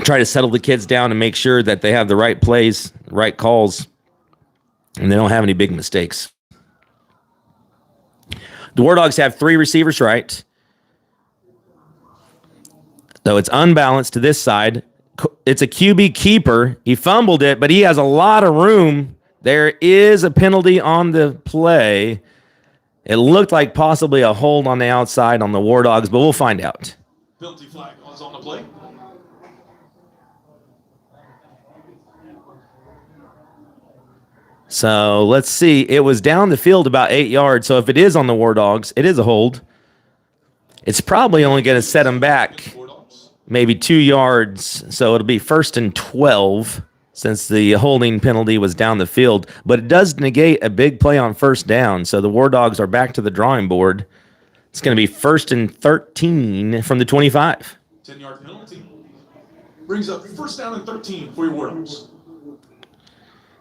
try to settle the kids down and make sure that they have the right plays, right calls, and they don't have any big mistakes. The War Dogs have three receivers right. So it's unbalanced to this side. It's a QB keeper. He fumbled it, but he has a lot of room. There is a penalty on the play. It looked like possibly a hold on the outside on the War Dogs, but we'll find out. Penalty flag is on the play. So let's see. It was down the field about 8 yards. So if it is on the War Dogs, it is a hold. It's probably only going to set them back maybe 2 yards. So it'll be first and 12 since the holding penalty was down the field. But it does negate a big play on first down. So the War Dogs are back to the drawing board. It's going to be first and 13 from the 25. 10-yard penalty. Brings up first down and 13 for your War Dogs.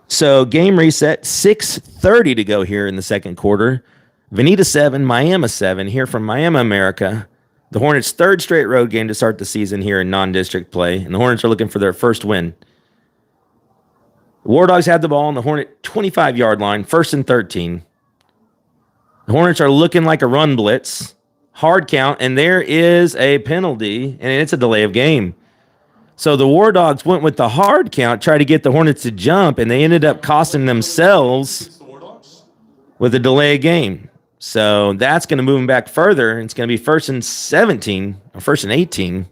So game reset, 6:30 to go here in the second quarter. Veneta 7, Miami 7 here from Miami, America. The Hornets' third straight road game to start the season here in non-district play, and the Hornets are looking for their first win. The War Dogs had the ball on the Hornet 25-yard line, first and 13. The Hornets are looking like a run blitz, hard count, and there is a penalty, and it's a delay of game. So the War Dogs went with the hard count, tried to get the Hornets to jump, and they ended up costing themselves with a delay of game. So that's going to move them back further. It's going to be first and 17, or first and 18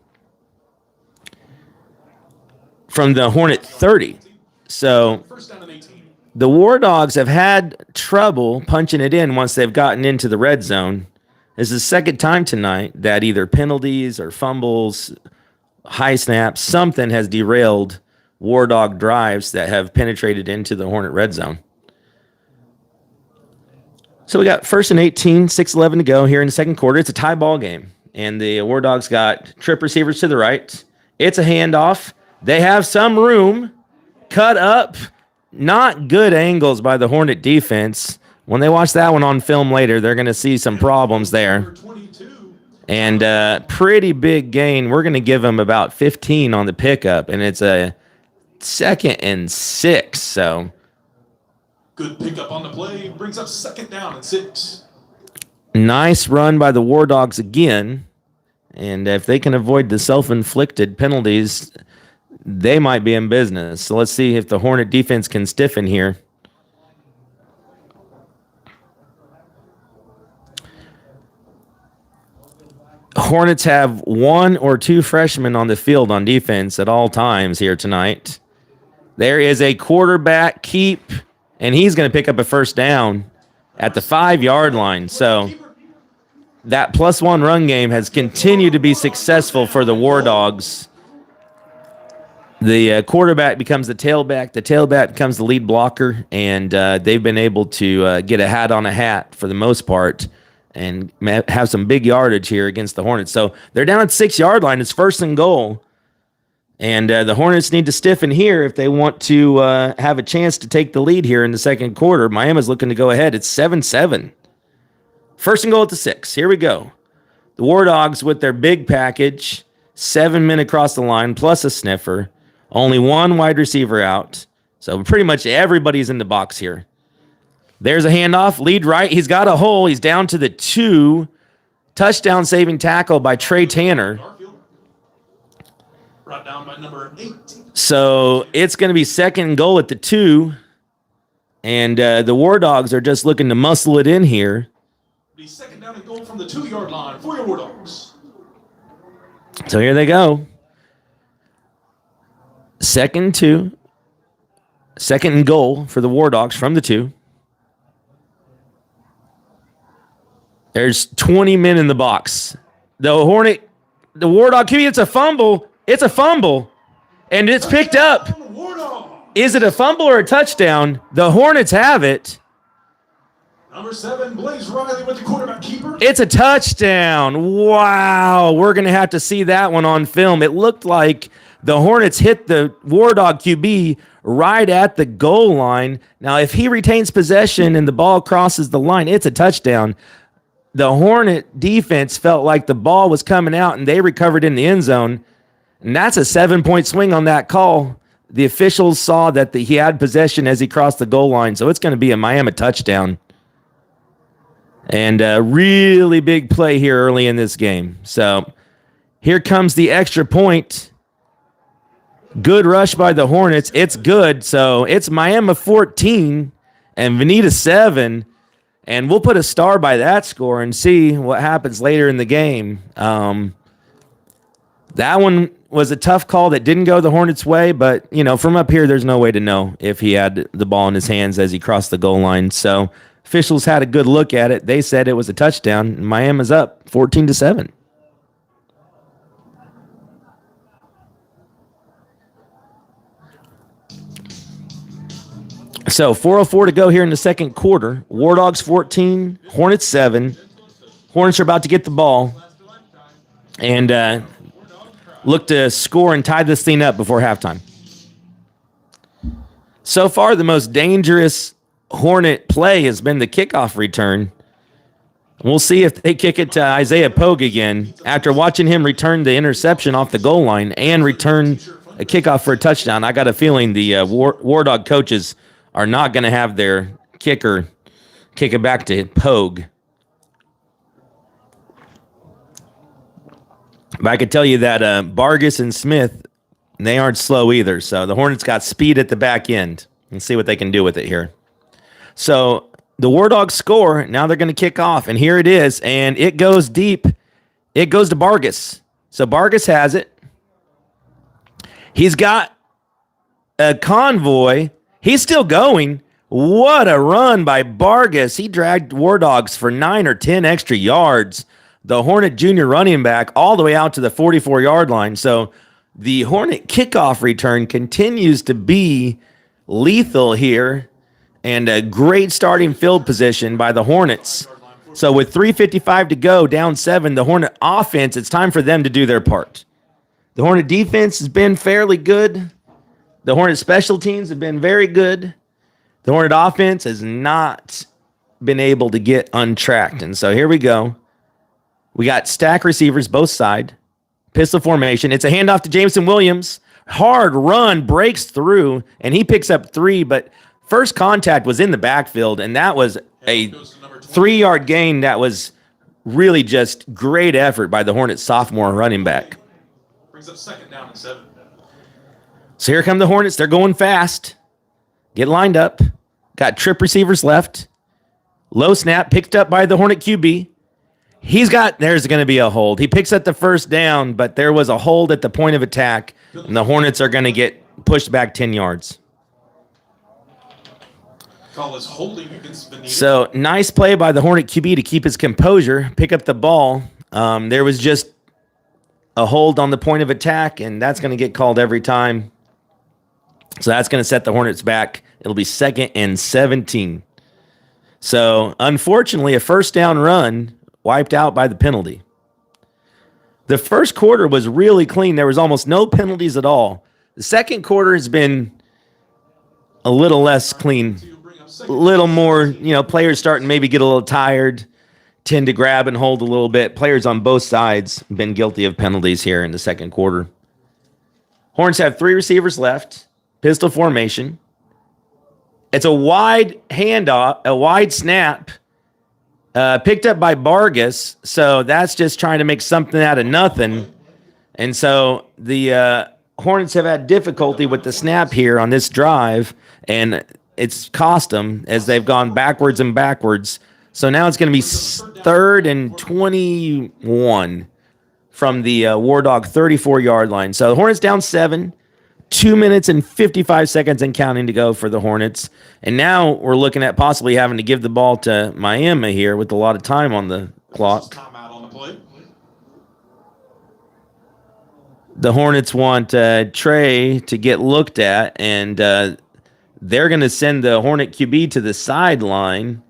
from the Hornet 30. So the War Dogs have had trouble punching it in once they've gotten into the red zone. This is the second time tonight that either penalties or fumbles, high snaps, something has derailed War Dog drives that have penetrated into the Hornet red zone. So we got first and 18, 6:11 to go here in the second quarter. It's a tie ball game, and the War Dogs got trip receivers to the right. It's a handoff. They have some room. Cut up. Not good angles by the Hornet defense. When they watch that one on film later, they're going to see some problems there. And pretty big gain. We're going to give them about 15 on the pickup, and it's a 2nd and 6. So good pickup on the play. Brings up second down and 6. Nice run by the War Dogs again. And if they can avoid the self-inflicted penalties, they might be in business. So let's see if the Hornet defense can stiffen here. Hornets have 1 or 2 freshmen on the field on defense at all times here tonight. There is a quarterback keep, and he's going to pick up a first down at the 5-yard line. So that +1 run game has continued to be successful for the War Dogs. The quarterback becomes the tailback becomes the lead blocker, and they've been able to get a hat on a hat for the most part and have some big yardage here against the Hornets. So they're down at 6-yard line. It's first and goal. And the Hornets need to stiffen here if they want to have a chance to take the lead here in the second quarter. Miami's looking to go ahead. It's 7-7. First and goal at the 6. Here we go. The War Dogs with their big package. 7 men across the line plus a sniffer. Only one wide receiver out. So pretty much everybody's in the box here. There's a handoff. Lead right. He's got a hole. He's down to the 2. Touchdown saving tackle by Trey Tanner. Brought down by number 8. So it's going to be second and goal at the 2. And the War Dogs are just looking to muscle it in here. The second down and goal from the 2-yard line for your War Dogs. So here they go. Second and goal for the War Dogs from the 2. There's 20 men in the box. The War Dog QB, it's a fumble. It's a fumble. And it's picked up. Is it a fumble or a touchdown? The Hornets have it. Number 7, Blaze Riley with the quarterback keeper. It's a touchdown. Wow. We're going to have to see that one on film. It looked like the Hornets hit the War Dog QB right at the goal line. Now, if he retains possession and the ball crosses the line, it's a touchdown. The Hornet defense felt like the ball was coming out and they recovered in the end zone. And that's a 7-point swing on that call. The officials saw that he had possession as he crossed the goal line. So it's going to be a Miami touchdown. And a really big play here early in this game. So here comes the extra point. Good rush by the Hornets. It's good. So it's Miami 14 and Veneta 7. And we'll put a star by that score and see what happens later in the game. That one was a tough call that didn't go the Hornets' way, but, from up here, there's no way to know if he had the ball in his hands as he crossed the goal line. So officials had a good look at it. They said it was a touchdown. Miami's up 14-7. So 4:04 to go here in the second quarter. War Dogs 14, Hornets 7. Hornets are about to get the ball and look to score and tie this thing up before halftime. So far, the most dangerous Hornet play has been the kickoff return. We'll see if they kick it to Isaiah Pogue again after watching him return the interception off the goal line and return a kickoff for a touchdown. I got a feeling the War Dog coaches are not going to have their kicker kick it back to Pogue. But I could tell you that Vargas and Smith, they aren't slow either. So the Hornets got speed at the back end. Let's see what they can do with it here. So the War Dogs score. Now they're going to kick off. And here it is. And it goes deep. It goes to Vargas. So Vargas has it. He's got a convoy. He's still going. What a run by Vargas. He dragged War Dogs for 9 or 10 extra yards. The Hornet junior running back all the way out to the 44-yard line. So the Hornet kickoff return continues to be lethal here and a great starting field position by the Hornets. So with 3:55 to go, down 7, the Hornet offense, it's time for them to do their part. The Hornet defense has been fairly good. The Hornet special teams have been very good. The Hornet offense has not been able to get untracked. And so here we go. We got stack receivers both side. Pistol formation. It's a handoff to Jameson Williams. Hard run, breaks through, and he picks up 3. But first contact was in the backfield, and that was a 3-yard gain that was really just great effort by the Hornets sophomore running back. Brings up second down and 7. So here come the Hornets. They're going fast. Get lined up. Got trip receivers left. Low snap picked up by the Hornet QB. There's going to be a hold. He picks up the first down, but there was a hold at the point of attack, and the Hornets are going to get pushed back 10 yards. Call is holding against Veneta. So nice play by the Hornet QB to keep his composure, pick up the ball. There was just a hold on the point of attack, and that's going to get called every time. So that's going to set the Hornets back. It'll be 2nd and 17. So unfortunately, a first down run wiped out by the penalty. The first quarter was really clean. There was almost no penalties at all. The second quarter has been a little less clean, a little more, players starting to maybe get a little tired, tend to grab and hold a little bit. Players on both sides been guilty of penalties here in the second quarter. Hornets have 3 receivers left, pistol formation. It's a wide handoff, a wide snap, picked up by Vargas. So that's just trying to make something out of nothing. And so the Hornets have had difficulty with the snap here on this drive, and it's cost them as they've gone backwards and backwards. So now it's going to be 3rd and 21 from the War Dog 34-yard line. So the Hornets down 7, 2 minutes and 55 seconds and counting to go for the Hornets. And now we're looking at possibly having to give the ball to Miami here with a lot of time on the clock. Timeout on the play. The Hornets want Trey to get looked at, and they're going to send the Hornet QB to the sideline,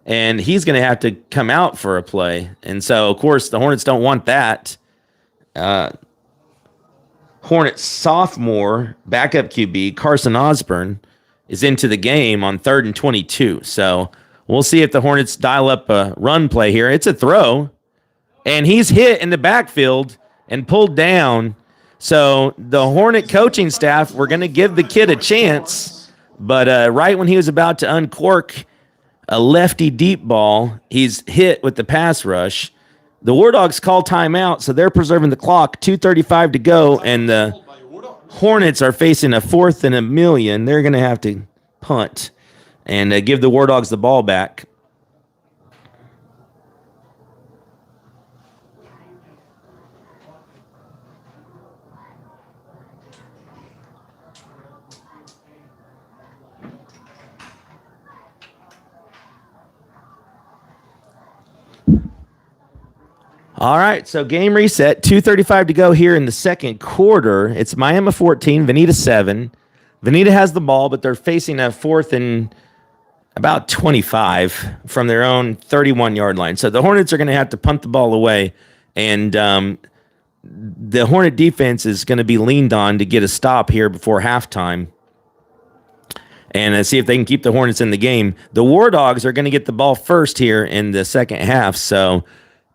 and he's going to have to come out for a play. And so, of course, the Hornets don't want that. Hornets sophomore backup QB, Carson Osborne, is into the game on 3rd and 22. So we'll see if the Hornets dial up a run play here. It's a throw, and he's hit in the backfield and pulled down. So the Hornet coaching staff were going to give the kid a chance, but right when he was about to uncork a lefty deep ball, he's hit with the pass rush. The War Dogs call timeout, so they're preserving the clock. 2:35 to go, and the Hornets are facing a 4th and 1,000,000. They're going to have to punt and give the War Dogs the ball back. All right, so game reset. 2:35 to go here in the second quarter. It's Miami 14, Veneta 7. Veneta has the ball, but they're facing a 4th and about 25 from their own 31-yard line. So the Hornets are going to have to punt the ball away, and the Hornet defense is going to be leaned on to get a stop here before halftime and see if they can keep the Hornets in the game. The War Dogs are going to get the ball first here in the second half, so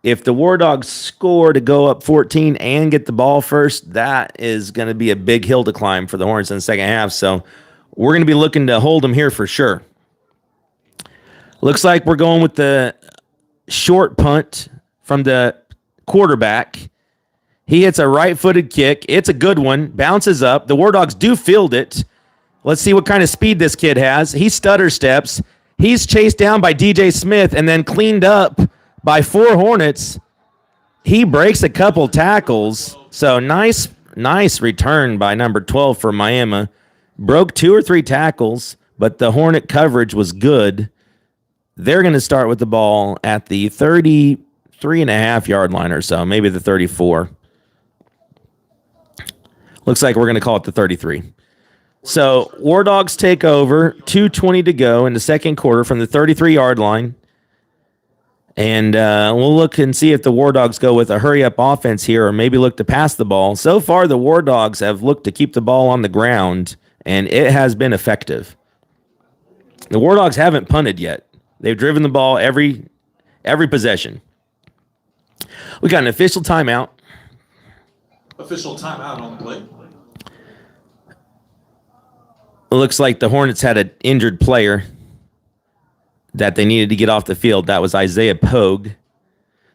if the War Dogs score to go up 14 and get the ball first, that is going to be a big hill to climb for the Hornets in the second half. So we're going to be looking to hold them here for sure. Looks like we're going with the short punt from the quarterback. He hits a right-footed kick. It's a good one. Bounces up. The War Dogs do field it. Let's see what kind of speed this kid has. He stutter steps. He's chased down by DJ Smith and then cleaned up by 4 Hornets. He breaks a couple tackles. So nice return by number 12 for Miami. Broke 2 or 3 tackles, but the Hornet coverage was good. They're going to start with the ball at the 33.5-yard line or so, maybe the 34. Looks like we're going to call it the 33. So War Dogs take over, 2:20 to go in the second quarter from the 33-yard line. And we'll look and see if the War Dogs go with a hurry-up offense here or maybe look to pass the ball. So far, the War Dogs have looked to keep the ball on the ground, and it has been effective. The War Dogs haven't punted yet. They've driven the ball every possession. We got an official timeout. Official timeout on the play. It looks like the Hornets had an injured player that they needed to get off the field. That was Isaiah Pogue.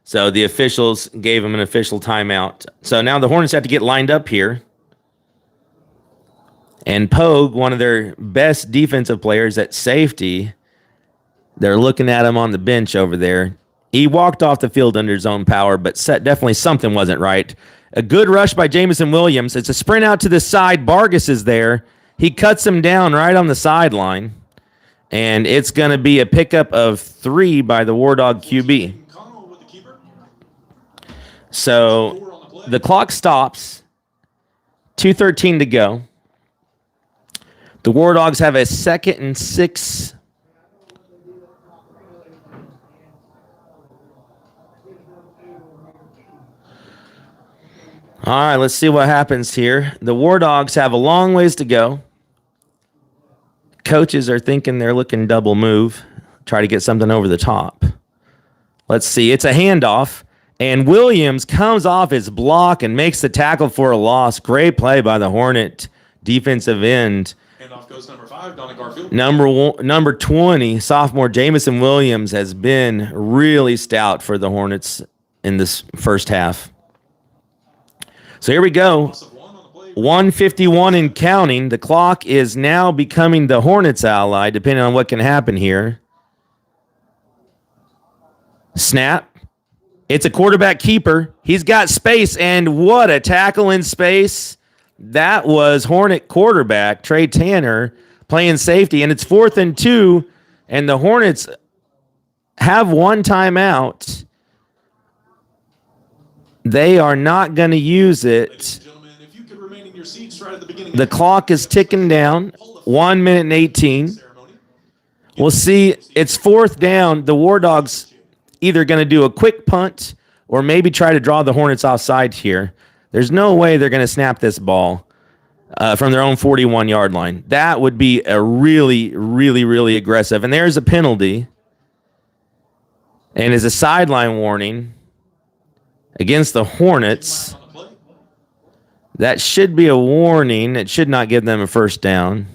So the officials gave him an official timeout. So now the Hornets have to get lined up here. And Pogue, one of their best defensive players at safety, they're looking at him on the bench over there. He walked off the field under his own power, but definitely something wasn't right. A good rush by Jameson Williams. It's a sprint out to the side. Vargas is there. He cuts him down right on the sideline. And it's going to be a pickup of 3 by the War Dog QB. So the clock stops. 2:13 to go. The War Dogs have a 2nd and 6. All right, let's see what happens here. The War Dogs have a long ways to go. Coaches are thinking they're looking double move, try to get something over the top. Let's see. It's a handoff, and Williams comes off his block and makes the tackle for a loss. Great play by the Hornet defensive end. Handoff goes number 5, Donna Garfield. Number 20, sophomore Jamison Williams has been really stout for the Hornets in this first half. So here we go. 151 and counting. The clock is now becoming the Hornets' ally, depending on what can happen here. Snap. It's a quarterback keeper. He's got space, and what a tackle in space. That was Hornet quarterback Trey Tanner playing safety, and it's 4th and 2, and the Hornets have one timeout. They are not going to use it. The clock is ticking down. 1 minute and 18. We'll see. It's 4th down. The War Dogs either going to do a quick punt or maybe try to draw the Hornets offside here. There's no way they're going to snap this ball from their own 41-yard line. That would be a really, really, really aggressive. And there's a penalty. And as a sideline warning against the Hornets, that should be a warning. It should not give them a first down.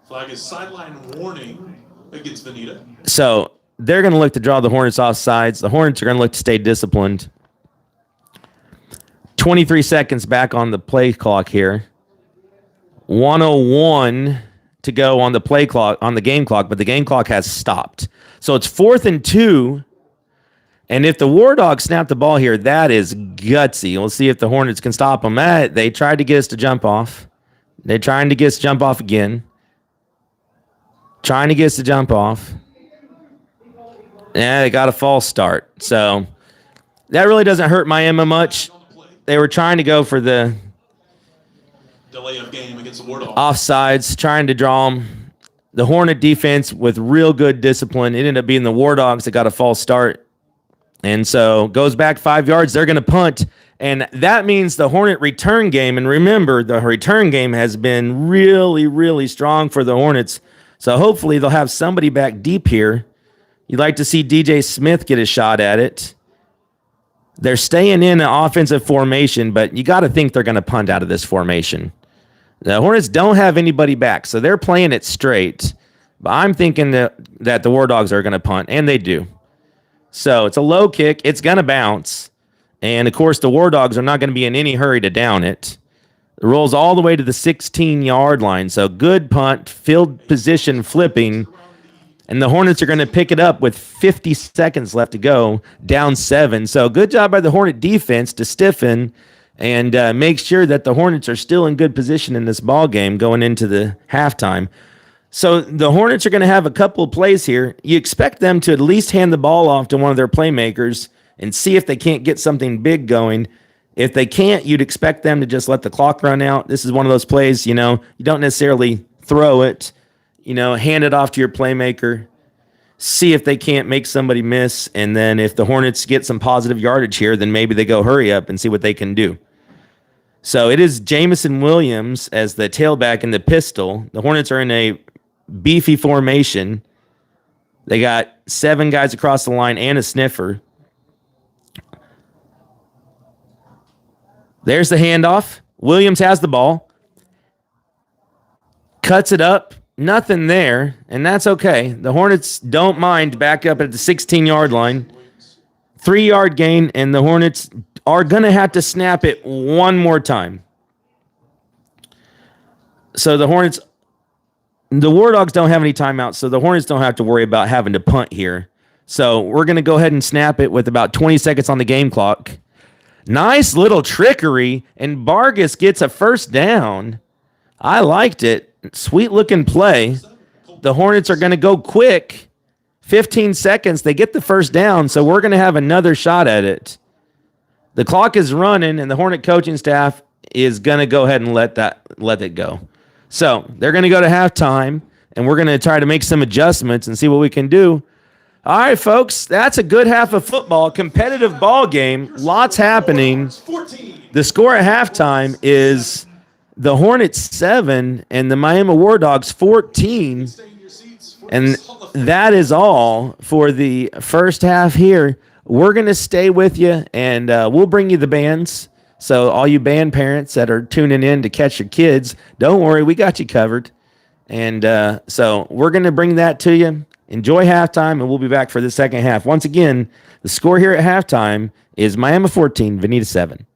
Flag is sideline warning against Veneta. So they're going to look to draw the Hornets off sides. The Hornets are going to look to stay disciplined. 23 seconds back on the play clock here. 101 to go on the play clock, on the game clock, but the game clock has stopped. So it's 4th and 2. And if the War Dogs snap the ball here, that is gutsy. We'll see if the Hornets can stop them. They tried to get us to jump off. They're trying to get us to jump off again. Trying to get us to jump off. Yeah, they got a false start. So that really doesn't hurt Miami much. They were trying to go for the delay of game against the War Dogs. Offsides, trying to draw them. The Hornet defense with real good discipline. It ended up being the War Dogs that got a false start. And so goes back 5 yards. They're going to punt. And that means the Hornet return game. And remember, the return game has been really, really strong for the Hornets. So hopefully they'll have somebody back deep here. You'd like to see DJ Smith get a shot at it. They're staying in an offensive formation, but you got to think they're going to punt out of this formation. The Hornets don't have anybody back, so they're playing it straight. But I'm thinking that the War Dogs are going to punt, and they do. So it's a low kick. It's going to bounce. And, of course, the War Dogs are not going to be in any hurry to down it. It rolls all the way to the 16-yard line. So good punt, field position flipping. And the Hornets are going to pick it up with 50 seconds left to go, down 7. So good job by the Hornet defense to stiffen and make sure that the Hornets are still in good position in this ball game going into the halftime. So the Hornets are going to have a couple of plays here. You expect them to at least hand the ball off to one of their playmakers and see if they can't get something big going. If they can't, you'd expect them to just let the clock run out. This is one of those plays, you don't necessarily throw it. Hand it off to your playmaker, see if they can't make somebody miss, and then if the Hornets get some positive yardage here, then maybe they go hurry up and see what they can do. So it is Jamison Williams as the tailback in the pistol. The Hornets are in a beefy formation. They got 7 guys across the line and a sniffer. There's the handoff. Williams has the ball. Cuts it up. Nothing there, and that's okay. The Hornets don't mind back up at the 16-yard line. 3-yard gain, and the Hornets are going to have to snap it one more time. So the War Dogs don't have any timeouts, so the Hornets don't have to worry about having to punt here. So we're going to go ahead and snap it with about 20 seconds on the game clock. Nice little trickery, and Vargas gets a first down. I liked it. Sweet looking play. The Hornets are going to go quick. 15 seconds. They get the first down, so we're going to have another shot at it. The clock is running, and the Hornet coaching staff is going to go ahead and let it go. So they're going to go to halftime, and we're going to try to make some adjustments and see what we can do. All right, folks, that's a good half of football. Competitive ball game. Lots happening. 14. The score at halftime is the Hornets 7 and the Miami War Dogs 14. Stay in your seats for And this Hall of Fame. that is all for the first half here. We're going to stay with you, and we'll bring you the bands. So all you band parents that are tuning in to catch your kids, don't worry, we got you covered. And so we're going to bring that to you. Enjoy halftime, and we'll be back for the second half. Once again, the score here at halftime is Miami 14, Veneta 7.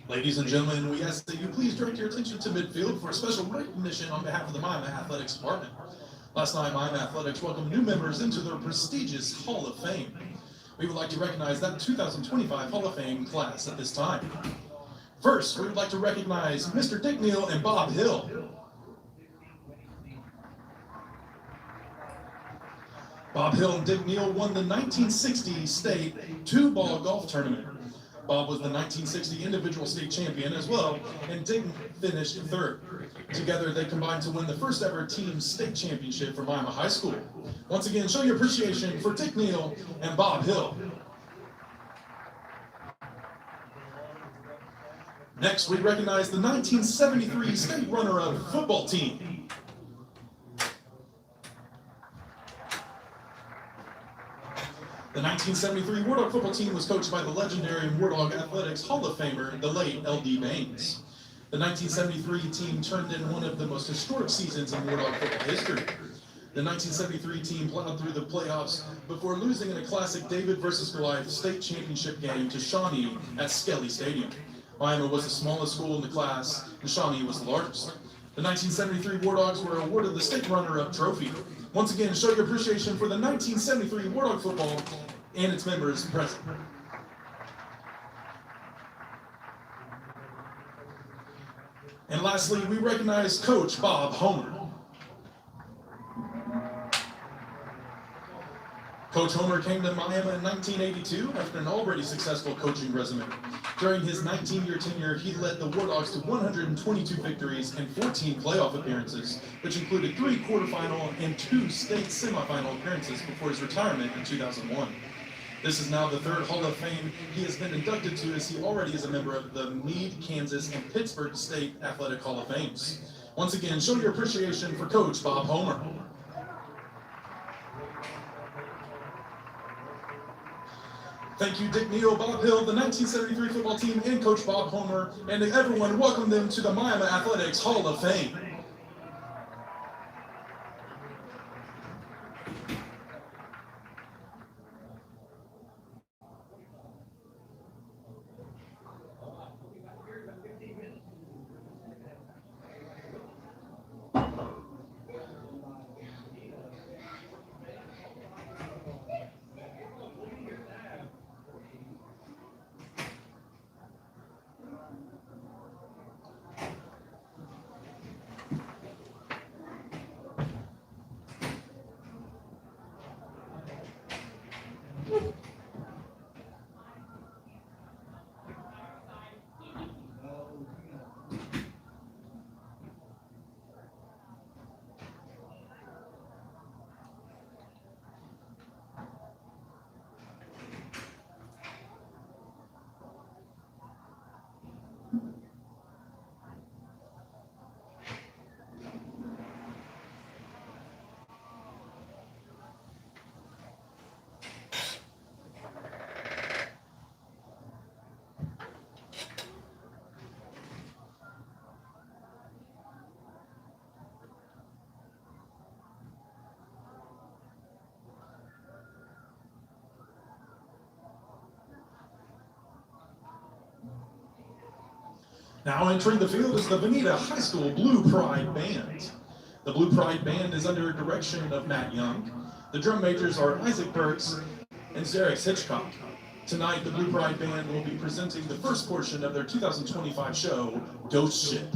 Ladies and gentlemen, we ask that you please direct your attention to midfield for a special recognition on behalf of the Miami Athletics Department. Last night, Miami Athletics welcomed new members into their prestigious Hall of Fame. We would like to recognize that 2025 Hall of Fame class at this time. First, we would like to recognize Mr. Dick Neal and Bob Hill. Bob Hill and Dick Neal won the 1960 state two-ball golf tournament. Bob was the 1960 individual state champion as well, and Dick finished third. Together, they combined to win the first ever team state championship for Miami High School. Once again, show your appreciation for Dick Neal and Bob Hill. Next, we recognize the 1973 state runner-up football team. The 1973 War Dog football team was coached by the legendary War Dog Athletics Hall of Famer, the late L.D. Baines. The 1973 team turned in one of the most historic seasons in War Dog football history. The 1973 team plowed through the playoffs before losing in a classic David versus Goliath state championship game to Shawnee at Skelly Stadium. Miami was the smallest school in the class, and Shawnee was the largest. The 1973 War Dogs were awarded the state runner-up trophy. Once again, show your appreciation for the 1973 War Dog football and its members present. And lastly, we recognize Coach Bob Homer. Coach Homer came to Miami in 1982 after an already successful coaching resume. During his 19-year tenure, he led the War Dogs to 122 victories and 14 playoff appearances, which included 3 quarterfinal and 2 state semifinal appearances before his retirement in 2001. This is now the 3rd Hall of Fame he has been inducted to, as he already is a member of the Meade, Kansas, and Pittsburgh State Athletic Hall of Fames. Once again, show your appreciation for Coach Bob Homer. Thank you, Dick Neal, Bob Hill, the 1973 football team, and Coach Bob Homer, and to everyone, welcome them to the Miami Athletics Hall of Fame. Now entering the field is the Veneta High School Blue Pride Band. The Blue Pride Band is under direction of Matt Young. The drum majors are Isaac Burks and Xerix Hitchcock. Tonight, the Blue Pride Band will be presenting the first portion of their 2025 show, Ghost Ship.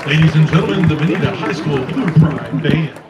Ladies and gentlemen, the Veneta High School Blue Pride Band.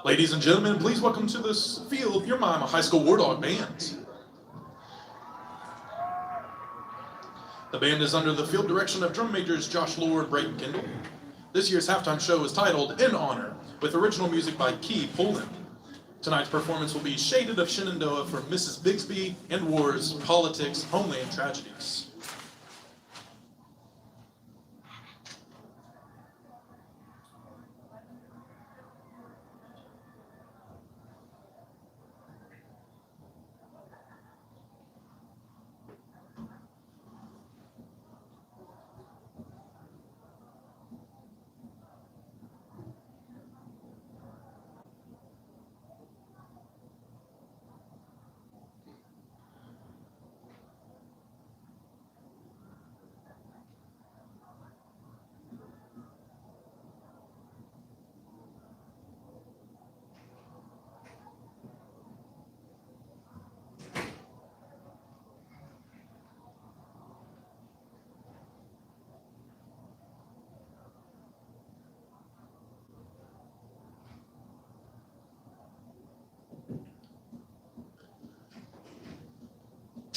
Ladies and gentlemen, please welcome to this field your Miami High School War Dog Band. The band is under the field direction of drum majors Josh Lord, Brayton Kendall. This year's halftime show is titled In Honor, with original music by Key Poland. Tonight's performance will be Shaded of Shenandoah from Mrs. Bigsby and Wars, Politics, Homeland Tragedies.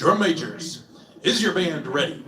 Drum majors, is your band ready?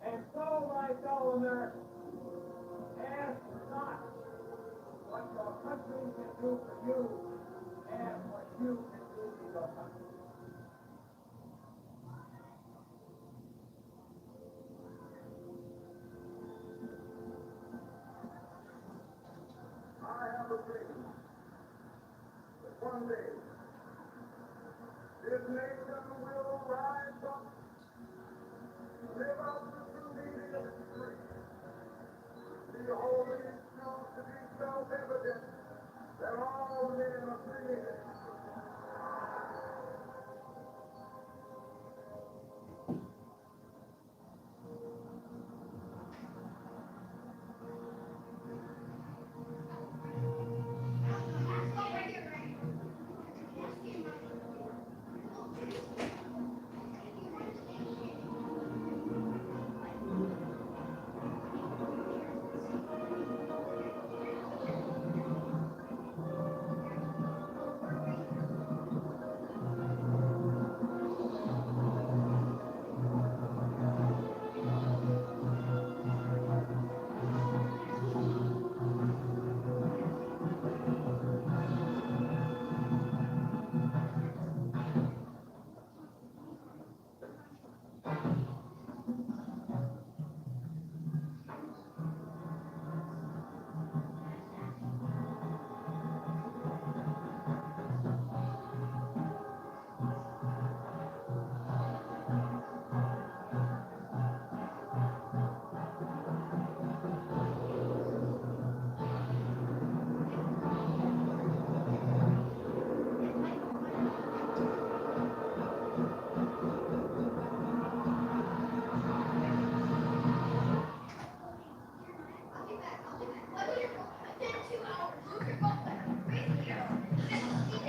And so, my fellow Americans, ask not what your country can do for you, ask what you can do for your country. I have a dream that one day this nation will rise up, live out the true meaning of its creed. The holy truth to be self-evident that all men are created.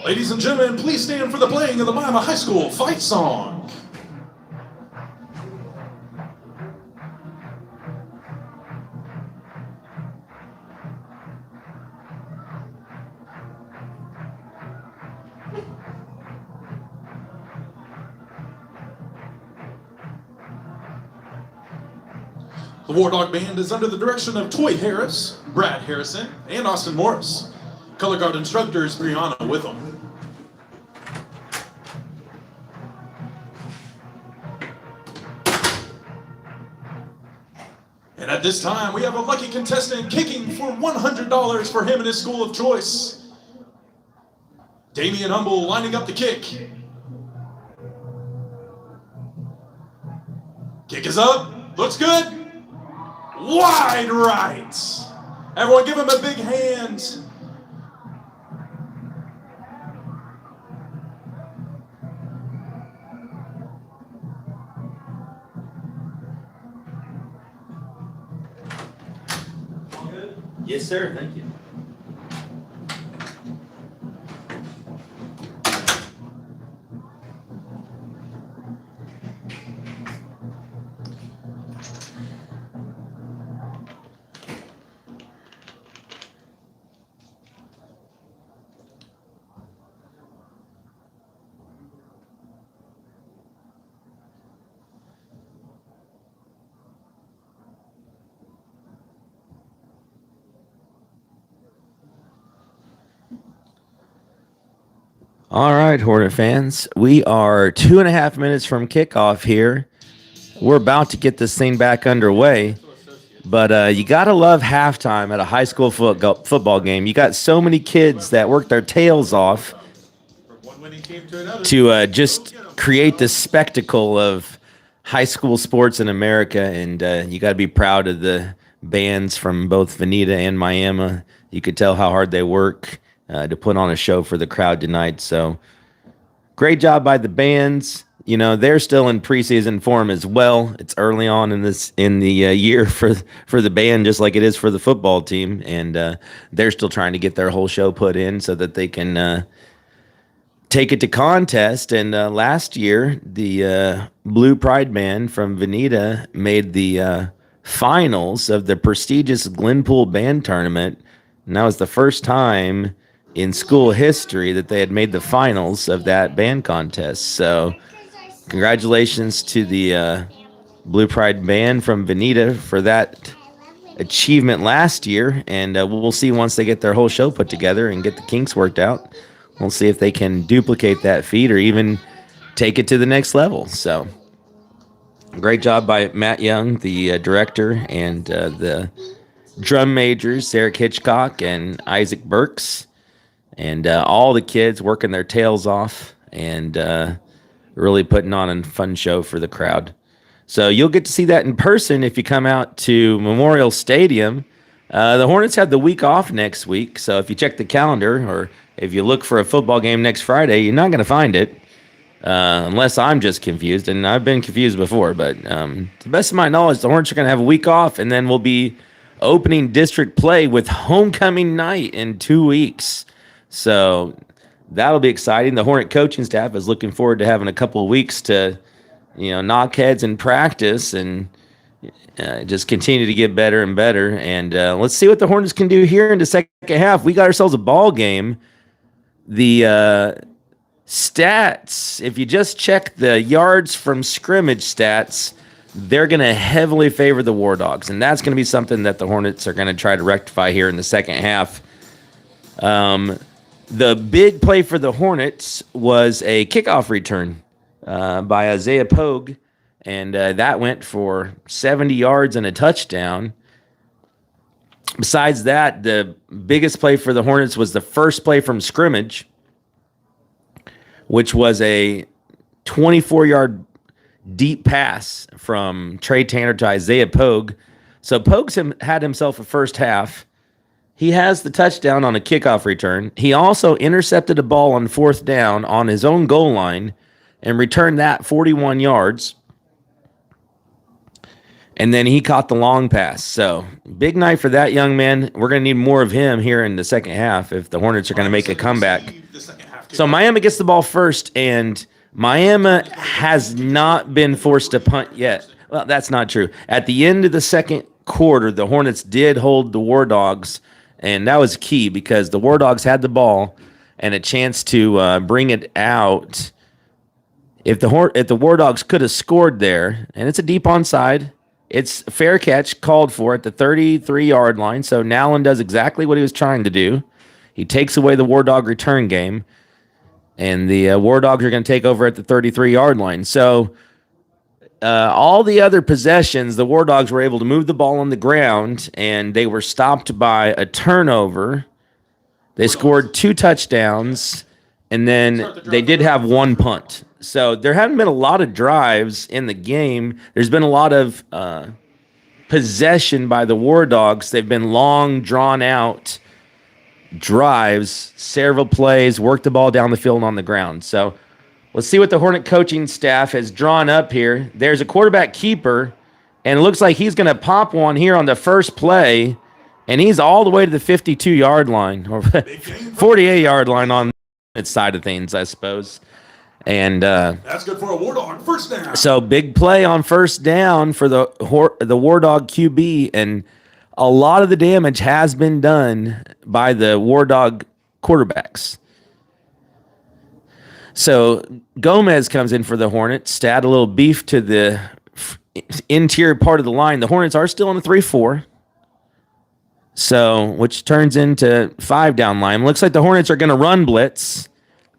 Ladies and gentlemen, please stand for the playing of the Miami High School fight song. The War Dog Band is under the direction of Toy Harris, Brad Harrison, and Austin Morris. Color Guard instructors Brianna Witham. And at this time, we have a lucky contestant kicking for $100 for him and his school of choice. Damian Humble lining up the kick. Kick is up, looks good. Wide right. Everyone give him a big hand. Yes, sir. Thank you. All right, Hornet fans. We are 2.5 minutes from kickoff here. We're about to get this thing back underway. But you got to love halftime at a high school football game. You got so many kids that work their tails off to just create this spectacle of high school sports in America. And you got to be proud of the bands from both Veneta and Miami. You could tell how hard they work to put on a show for the crowd tonight. So great job by the bands. You know, they're still in preseason form as well. It's early on in the year for the band, just like it is for the football team, and they're still trying to get their whole show put in so that they can take it to contest. And last year, the Blue Pride Band from Veneta made the finals of the prestigious Glenpool Band Tournament, and that was the first time in school history that they had made the finals of that band contest. So congratulations to the Blue Pride Band from Veneta for that achievement last year. And we'll see once they get their whole show put together and get the kinks worked out. We'll see if they can duplicate that feat or even take it to the next level. So great job by Matt Young, the director, and the drum majors, Eric Hitchcock and Isaac Burks, and all the kids working their tails off and really putting on a fun show for the crowd. So you'll get to see that in person if you come out to Memorial Stadium. The Hornets have the week off next week, so if you check the calendar or if you look for a football game next Friday, you're not going to find it unless I'm just confused, and I've been confused before. But to the best of my knowledge, the Hornets are going to have a week off, and then we'll be opening district play with homecoming night in 2 weeks. So that'll be exciting. The Hornet coaching staff is looking forward to having a couple of weeks to, knock heads in practice and just continue to get better and better. And let's see what the Hornets can do here in the second half. We got ourselves a ball game. The stats, if you just check the yards from scrimmage stats, they're going to heavily favor the War Dogs. And that's going to be something that the Hornets are going to try to rectify here in the second half. The big play for the Hornets was a kickoff return by Isaiah Pogue, and that went for 70 yards and a touchdown. Besides that, the biggest play for the Hornets was the first play from scrimmage, which was a 24-yard deep pass from Trey Tanner to Isaiah Pogue. So Pogue's had himself a first half. He has the touchdown on a kickoff return. He also intercepted a ball on fourth down on his own goal line and returned that 41 yards. And then he caught the long pass. So big night for that young man. We're going to need more of him here in the second half if the Hornets are going to make a comeback. So Miami gets the ball first, and Miami has not been forced to punt yet. Well, that's not true. At the end of the second quarter, the Hornets did hold the War Dogs, and that was key because the War Dogs had the ball and a chance to bring it out. If the War Dogs could have scored there, and it's a deep onside, it's a fair catch called for at the 33-yard line. So Nallen does exactly what he was trying to do. He takes away the War Dog return game, and the War Dogs are going to take over at the 33-yard line. So all the other possessions, the War Dogs were able to move the ball on the ground, and they were stopped by a turnover. They scored 2 touchdowns, and then they did have 1 punt. So there haven't been a lot of drives in the game. There's been a lot of possession by the War Dogs. They've been long, drawn-out drives, several plays, work the ball down the field and on the ground. So let's see what the Hornet coaching staff has drawn up here. There's a quarterback keeper, and it looks like he's going to pop one here on the first play, and he's all the way to the 52-yard line, or 48-yard line on its side of things, I suppose. And that's good for a War Dog first down. So big play on first down for the War Dog QB, and a lot of the damage has been done by the War Dog quarterbacks. So Gomez comes in for the Hornets to add a little beef to the interior part of the line. The Hornets are still in a 3-4. So, which turns into 5 down line. Looks like the Hornets are going to run blitz.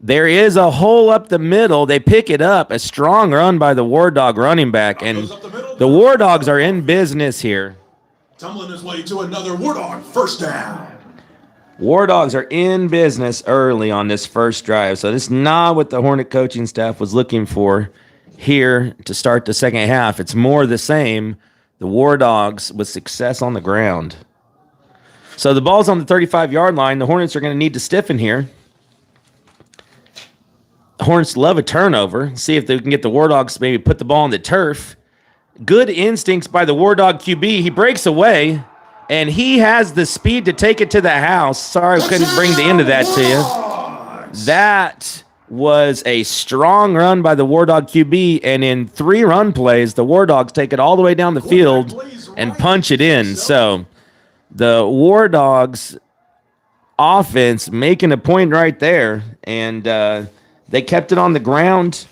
There is a hole up the middle. They pick it up. A strong run by the War Dog running back. And the War Dogs are in business here. Tumbling his way to another War Dog first down. War Dogs are in business early on this first drive. So this is not what the Hornet coaching staff was looking for here to start the second half. It's more the same. The War Dogs with success on the ground. So the ball's on the 35-yard line. The Hornets are going to need to stiffen here. The Hornets love a turnover. See if they can get the War Dogs to maybe put the ball on the turf. Good instincts by the War Dog QB. He breaks away, and he has the speed to take it to the house. Sorry, I couldn't bring the end of that to you. That was a strong run by the War Dog QB, and in 3 run plays, the War Dogs take it all the way down the field and punch it in. So the War Dogs offense making a point right there, and they kept it on the ground.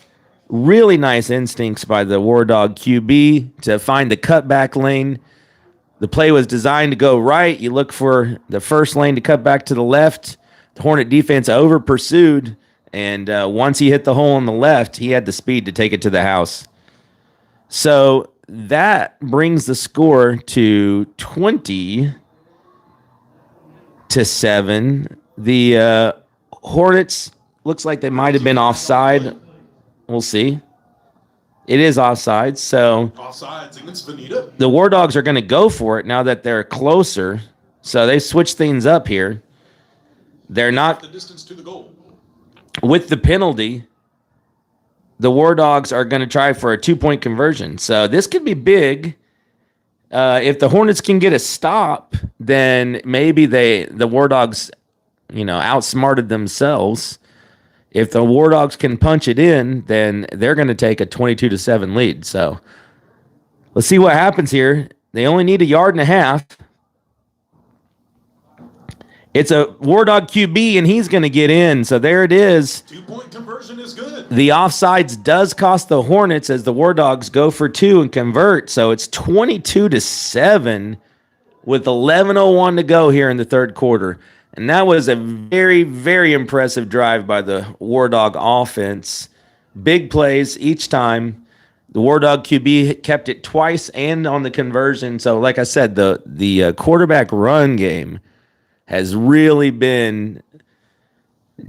Really nice instincts by the War Dog QB to find the cutback lane. The play was designed to go right. You look for the first lane to cut back to the left. The Hornet defense over pursued, and once he hit the hole on the left, he had the speed to take it to the house. So that brings the score to 20-7. The Hornets looks like they might have been offside. We'll see. It is offside, so Offsides against Veneta. the War Dogs are going to go for it now that they're closer. So they switch things up here. They're not The distance to the goal. with the penalty. The War Dogs are going to try for a 2-point conversion. So this could be big. If the Hornets can get a stop, then maybe the War Dogs, outsmarted themselves. If the War Dogs can punch it in, then they're going to take a 22-7 lead. So let's see what happens here. They only need 1.5 yards. It's a War Dog QB, and he's going to get in. So there it is. 2-point conversion is good. The offsides does cost the Hornets as the War Dogs go for 2 and convert. So it's 22-7 with 11:01 to go here in the third quarter. And that was a very, very impressive drive by the War Dog offense. Big plays each time. The War Dog QB kept it twice and on the conversion. So like I said, the quarterback run game has really been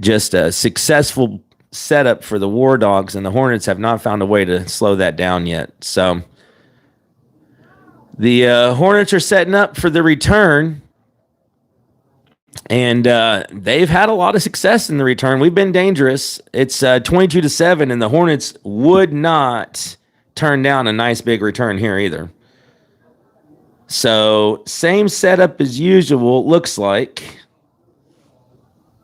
just a successful setup for the War Dogs, and the Hornets have not found a way to slow that down yet. So the Hornets are setting up for the return, and they've had a lot of success in the return. We've been dangerous. It's 22-7, and the Hornets would not turn down a nice big return here either. So same setup as usual, looks like.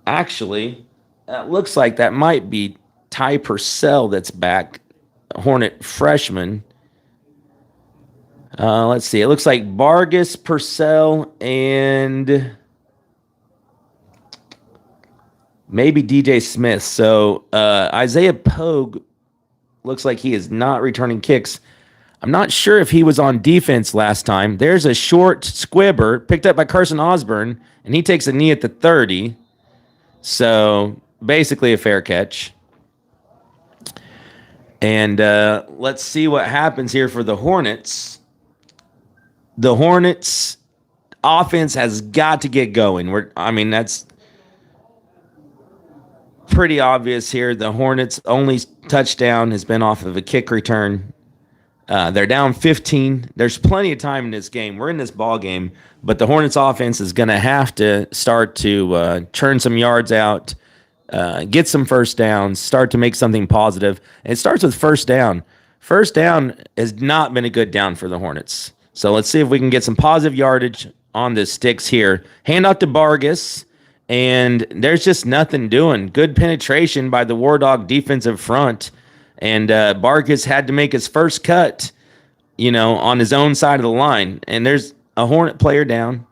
Actually, it looks like that might be Ty Purcell that's back, Hornet freshman. Let's see. It looks like Vargas, Purcell, and maybe DJ Smith. So Isaiah Pogue looks like he is not returning kicks. I'm not sure if he was on defense last time. There's a short squibber picked up by Carson Osborne, and he takes a knee at the 30. So basically a fair catch. And let's see what happens here for the Hornets. The Hornets offense has got to get going. That's pretty obvious here. The Hornets' only touchdown has been off of a kick return. They're down 15. There's plenty of time in this game. We're in this ball game, but the Hornets offense is going to have to start to churn some yards out, get some first downs, start to make something positive. And it starts with first down. First down has not been a good down for the Hornets. So let's see if we can get some positive yardage on the sticks here. Hand off to Vargas, and there's just nothing doing. Good penetration by the War Dog defensive front. And Vargas had to make his first cut, on his own side of the line. And there's a Hornet player down.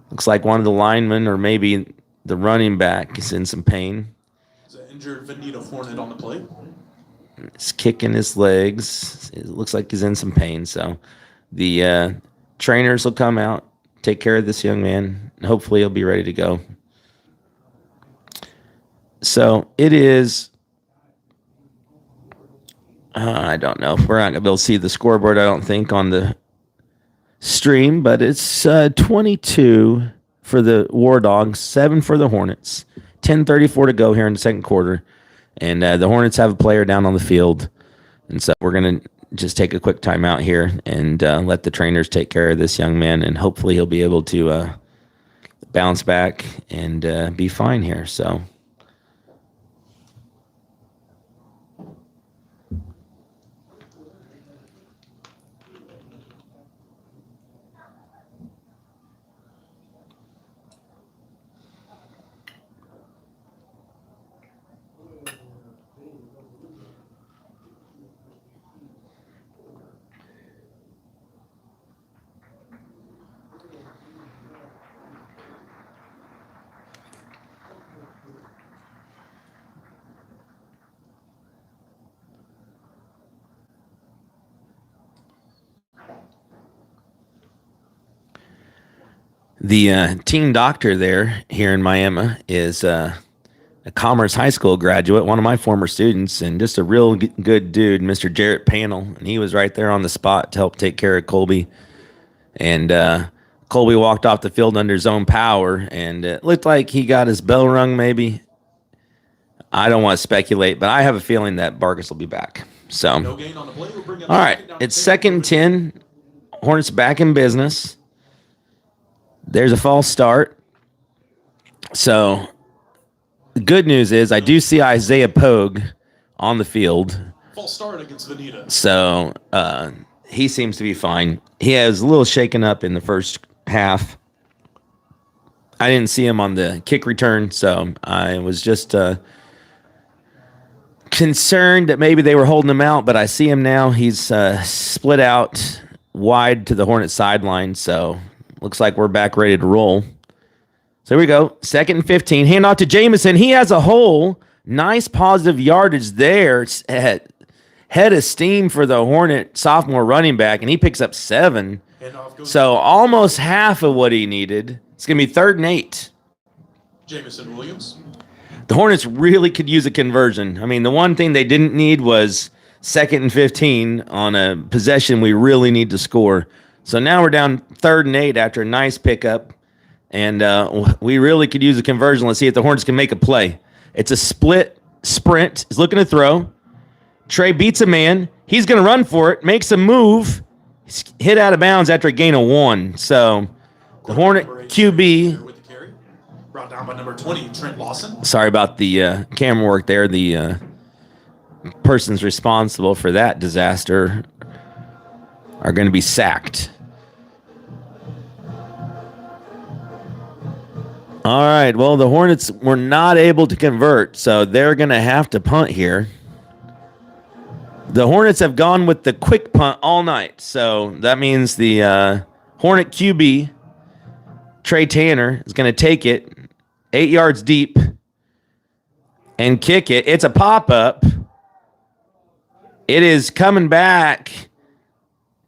Looks like one of the linemen or maybe the running back is in some pain. Is an injured Veneta Hornet on the play? He's kicking his legs. It looks like he's in some pain. So the trainers will come out, take care of this young man, and hopefully he'll be ready to go. So it is. I don't know. We're not going to be able to see the scoreboard, I don't think, on the stream, but it's 22 for the War Dogs, 7 for the Hornets. 10:34 to go here in the second quarter. And the Hornets have a player down on the field. And so we're going to just take a quick timeout here and let the trainers take care of this young man. And hopefully he'll be able to bounce back and be fine here. So. The team doctor there here in Miami is a Commerce High School graduate, one of my former students, and just a real good dude, Mr. Jarrett Panel. And he was right there on the spot to help take care of Colby. And Colby walked off the field under his own power, and it looked like he got his bell rung maybe. I don't want to speculate, but I have a feeling that Vargas will be back. So, No gain on the play. We'll bring up all right, second down to it's 2nd and 10. Hornets back in business. There's a false start. So the good news is I do see Isaiah Pogue on the field. False start against Veneta. So he seems to be fine. He was a little shaken up in the first half. I didn't see him on the kick return, so I was just concerned that maybe they were holding him out, but I see him now. He's split out wide to the Hornet sideline, so looks like we're back ready to roll. So here we go. 2nd and 15. Hand off to Jamison. He has a hole. Nice positive yardage there. Head of steam for the Hornet sophomore running back, and he picks up 7. So almost half of what he needed. It's going to be 3rd and 8. Jamison Williams. The Hornets really could use a conversion. I mean, the one thing they didn't need was 2nd and 15 on a possession we really need to score. So now we're down 3rd and 8 after a nice pickup, and we really could use a conversion. Let's see if the Hornets can make a play. It's a split sprint. He's looking to throw. Trey beats a man. He's going to run for it, makes a move. He's hit out of bounds after a gain of 1. So the Hornet QB. With the carry. Brought down by number 20, Trent Lawson. Sorry about the camera work there. The persons responsible for that disaster are going to be sacked. All right. Well, the Hornets were not able to convert, so they're going to have to punt here. The Hornets have gone with the quick punt all night, so that means the Hornet QB, Trey Tanner, is going to take it 8 yards deep and kick it. It's a pop-up. It is coming back.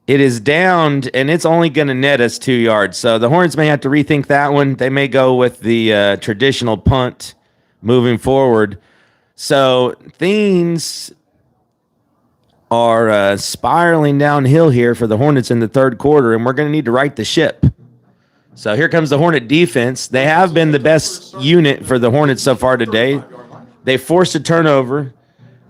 It is downed, and it's only going to net us 2 yards. So the Hornets may have to rethink that one. They may go with the traditional punt moving forward. So things are spiraling downhill here for the Hornets in the third quarter, and we're going to need to right the ship. So here comes the Hornet defense. They have been the best unit for the Hornets so far today. They forced a turnover.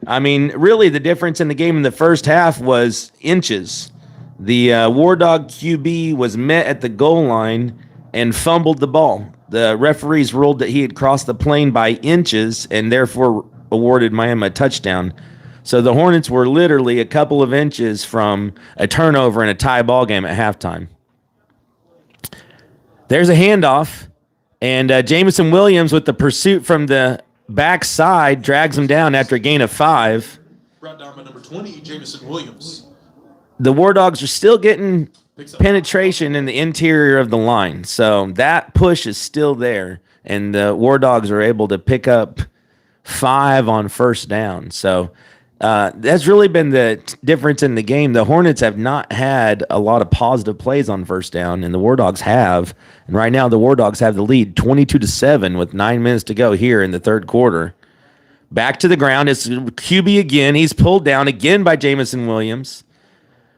I mean, really the difference in the game in the first half was inches. The War Dog QB was met at the goal line and fumbled the ball. The referees ruled that he had crossed the plane by inches and therefore awarded Miami a touchdown. So the Hornets were literally a couple of inches from a turnover and a tie ball game at halftime. There's a handoff, and Jamison Williams with the pursuit from the backside drags him down after a gain of 5. Brought down by number 20, Jamison Williams. The War Dogs are still getting penetration in the interior of the line, so that push is still there, and the War Dogs are able to pick up 5 on first down. So that's really been the difference in the game. The Hornets have not had a lot of positive plays on first down, and the War Dogs have. And right now, the War Dogs have the lead 22-7 with 9 minutes to go here in the third quarter. Back to the ground. It's QB again. He's pulled down again by Jamison Williams.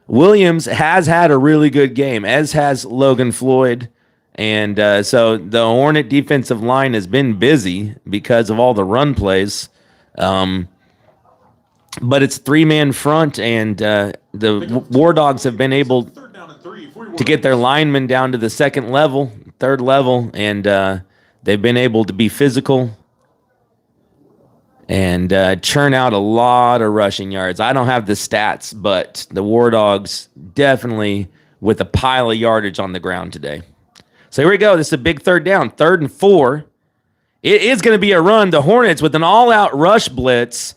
Williams has had a really good game, as has Logan Floyd. And so the Hornet defensive line has been busy because of all the run plays. But it's three-man front, and the War Dogs have been able to get their linemen down to the third level, and they've been able to be physical and churn out a lot of rushing yards. I don't have the stats, but the War Dogs definitely with a pile of yardage on the ground today. So here we go. This is a big third down, 3rd and 4. It is going to be a run. The Hornets with an all-out rush blitz,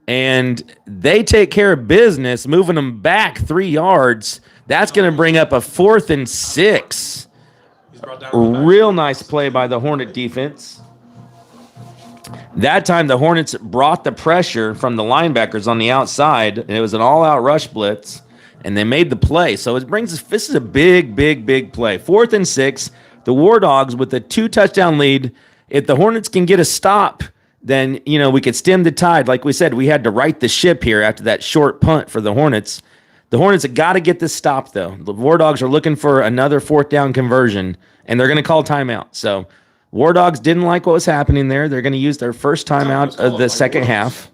and they take care of business, moving them back 3 yards. That's going to bring up a 4th and 6. Real nice play by the Hornet defense. That time the Hornets brought the pressure from the linebackers on the outside, and it was an all-out rush blitz, and they made the play. So it brings us, this is a big, big, big play. 4th and 6, the War Dogs with a 2-touchdown lead. If the Hornets can get a stop, then, we could stem the tide. Like we said, we had to right the ship here after that short punt for the Hornets. The Hornets have got to get this stop, though. The War Dogs are looking for another 4th down conversion, and they're going to call timeout. So War Dogs didn't like what was happening there. They're going to use their first timeout of the second half.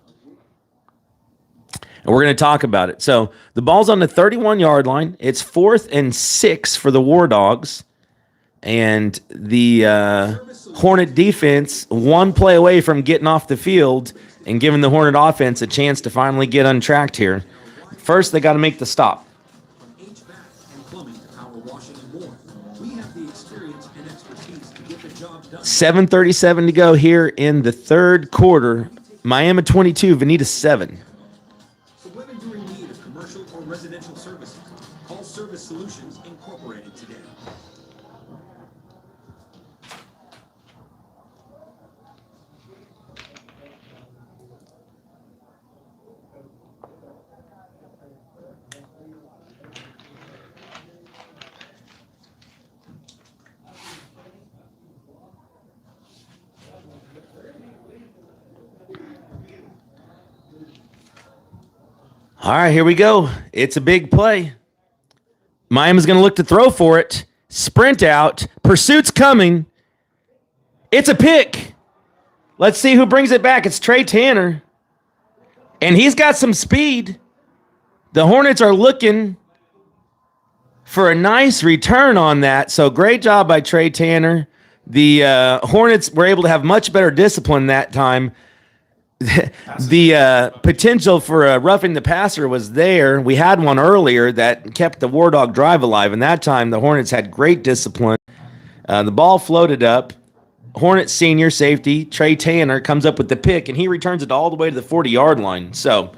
And we're going to talk about it. So the ball's on the 31-yard line. It's 4th and 6 for the War Dogs. And the Hornet defense, one play away from getting off the field and giving the Hornet offense a chance to finally get untracked here. First, they got to make the stop. HVAC and plumbing to power washing and more. We have the experience and expertise to get the job done. 7:37 to go here in the third quarter. Miami 22, Veneta 7. So whether you're in need of commercial or residential services, call Service Solutions Incorporated today. All right, here we go. It's a big play. Miami's going to look to throw for it. Sprint out. Pursuit's coming. It's a pick. Let's see who brings it back. It's Trey Tanner. And he's got some speed. The Hornets are looking for a nice return on that. So great job by Trey Tanner. The Hornets were able to have much better discipline that time. The potential for a roughing the passer was there. We had one earlier that kept the War Dog drive alive, and that time the Hornets had great discipline. The ball floated up. Hornets senior safety, Trey Tanner, comes up with the pick, and he returns it all the way to the 40-yard line. So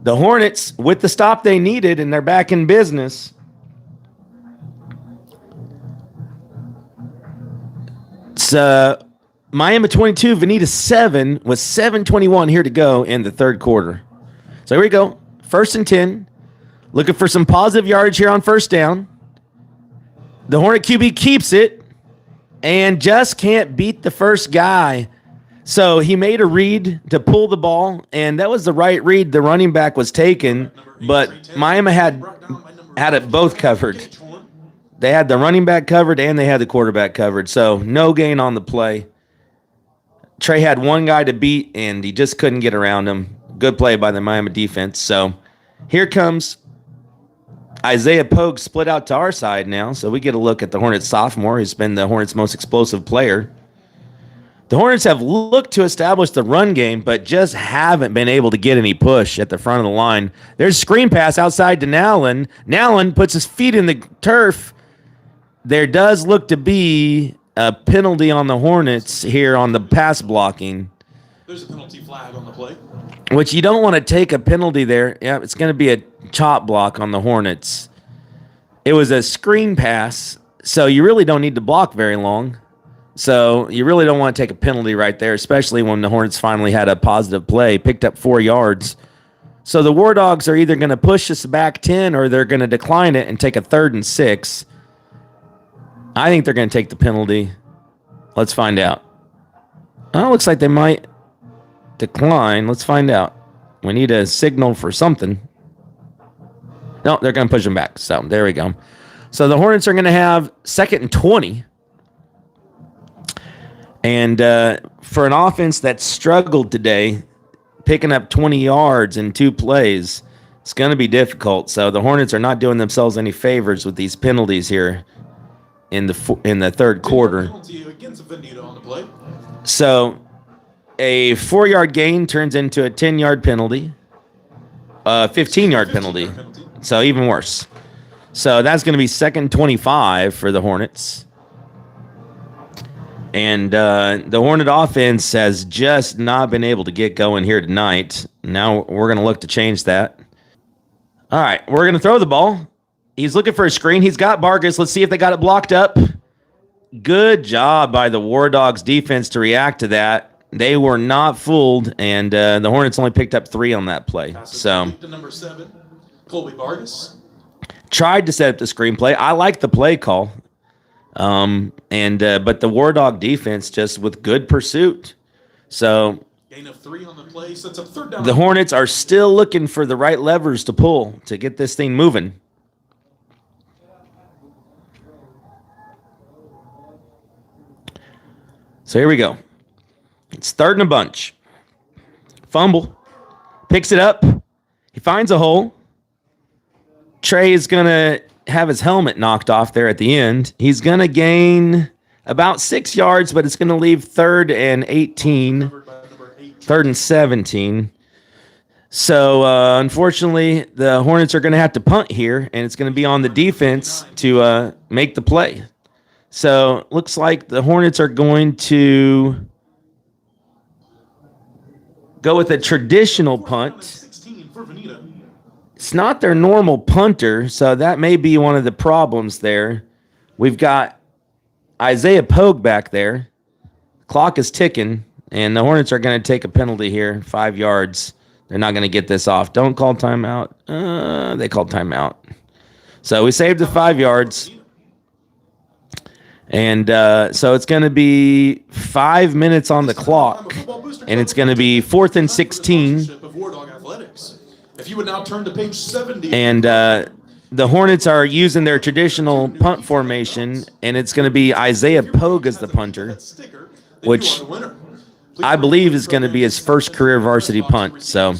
the Hornets, with the stop they needed, and they're back in business. It's Miami 22, Veneta 7 with 7:21 here to go in the third quarter. So here we go. 1st and 10. Looking for some positive yardage here on first down. The Hornet QB keeps it and just can't beat the first guy. So he made a read to pull the ball, and that was the right read. The running back was taken, but Miami had it both covered. They had the running back covered and they had the quarterback covered. So no gain on the play. Trey had one guy to beat, and he just couldn't get around him. Good play by the Miami defense. So here comes Isaiah Pogue split out to our side now. So we get a look at the Hornets sophomore, who's been the Hornets' most explosive player. The Hornets have looked to establish the run game, but just haven't been able to get any push at the front of the line. There's a screen pass outside to Nowlin. Nowlin puts his feet in the turf. There does look to be a penalty on the Hornets here on the pass blocking. There's a penalty flag on the play. Which you don't want to take a penalty there. Yeah, it's going to be a chop block on the Hornets. It was a screen pass, so you really don't need to block very long. So you really don't want to take a penalty right there, especially when the Hornets finally had a positive play, picked up 4 yards. So the War Dogs are either going to push this back 10 or they're going to decline it and take a 3rd and 6. I think they're going to take the penalty. Let's find out. Oh, it looks like they might. decline? Let's find out. We need a signal for something. No, they're going to push them back. So there we go. So the Hornets are going to have 2nd and 20. And for an offense that struggled today, picking up 20 yards in 2 plays, it's going to be difficult. So the Hornets are not doing themselves any favors with these penalties here in the 3rd quarter. Penalty against Veneta on the play. So a 4-yard gain turns into a 10-yard penalty, a 15-yard penalty. So even worse. So that's going to be 2nd and 25 for the Hornets. And the Hornet offense has just not been able to get going here tonight. Now we're going to look to change that. All right, we're going to throw the ball. He's looking for a screen. He's got Vargas. Let's see if they got it blocked up. Good job by the War Dogs defense to react to that. They were not fooled, and the Hornets only picked up 3 on that play. So To number 7, Colby Vargas. tried to set up the screenplay. I like the play call. But the War Dog defense just with good pursuit. So Gain of 3 on the play. Sets up 3rd down. the Hornets are still looking for the right levers to pull to get this thing moving. So here we go. It's 3rd and a bunch. Fumble. Picks it up. He finds a hole. Trey is going to have his helmet knocked off there at the end. He's going to gain about 6 yards, but it's going to leave 3rd and 18, Covered by number 18. 3rd and 17. So, unfortunately, the Hornets are going to have to punt here, and it's going to be on the defense to make the play. So, looks like the Hornets are going to go with a traditional punt. 16 for Veneta. It's not their normal punter, so that may be one of the problems there. We've got Isaiah Pogue back there. Clock is ticking, and the Hornets are going to take a penalty here, 5 yards. They're not going to get this off. Don't call timeout. They called timeout. So we saved the 5 yards. And so it's going to be 5 minutes on the clock, and it's going to be 4th and 16. Of War Dog Athletics. If you would now turn to page 70. And the Hornets are using their traditional punt formation, and it's going to be Isaiah Pogue as the punter, which I believe is going to be his first career varsity punt. So,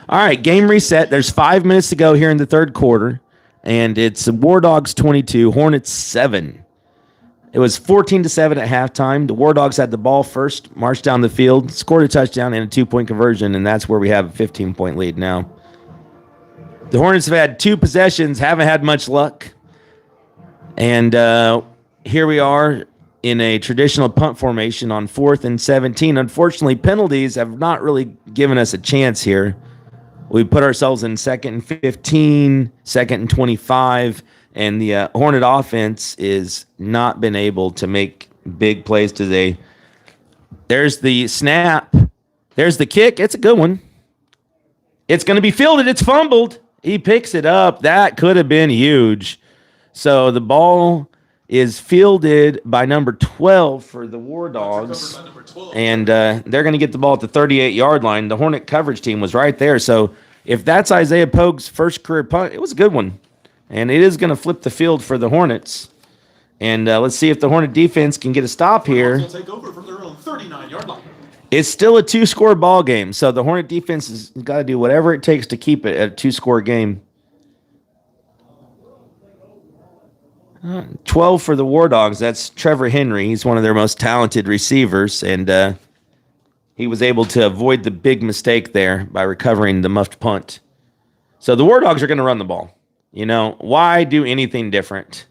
all right, game reset. There's 5 minutes to go here in the 3rd quarter, and it's War Dogs 22, Hornets 7. It was 14-7 at halftime. The War Dogs had the ball first, marched down the field, scored a touchdown and a 2-point conversion, and that's where we have a 15-point lead now. The Hornets have had 2 possessions, haven't had much luck. And here we are in a traditional punt formation on 4th and 17. Unfortunately, penalties have not really given us a chance here. We put ourselves in 2nd and 15, 2nd and 25, and the Hornet offense is not been able to make big plays today. There's the snap. There's the kick. It's a good one. It's going to be fielded. It's fumbled. He picks it up. That could have been huge. So the ball is fielded by number 12 for the War Dogs. And they're going to get the ball at the 38-yard line. The Hornet coverage team was right there. So if that's Isaiah Pogue's first career punt, it was a good one. And it is going to flip the field for the Hornets. And let's see if the Hornet defense can get a stop here. Will take over from their own 39-yard line. It's still a 2-score ball game, so the Hornet defense has got to do whatever it takes to keep it at a 2-score game. 12 for the War Dogs. That's Trevor Henry. He's one of their most talented receivers, and he was able to avoid the big mistake there by recovering the muffed punt. So the War Dogs are going to run the ball. You know, why do anything different?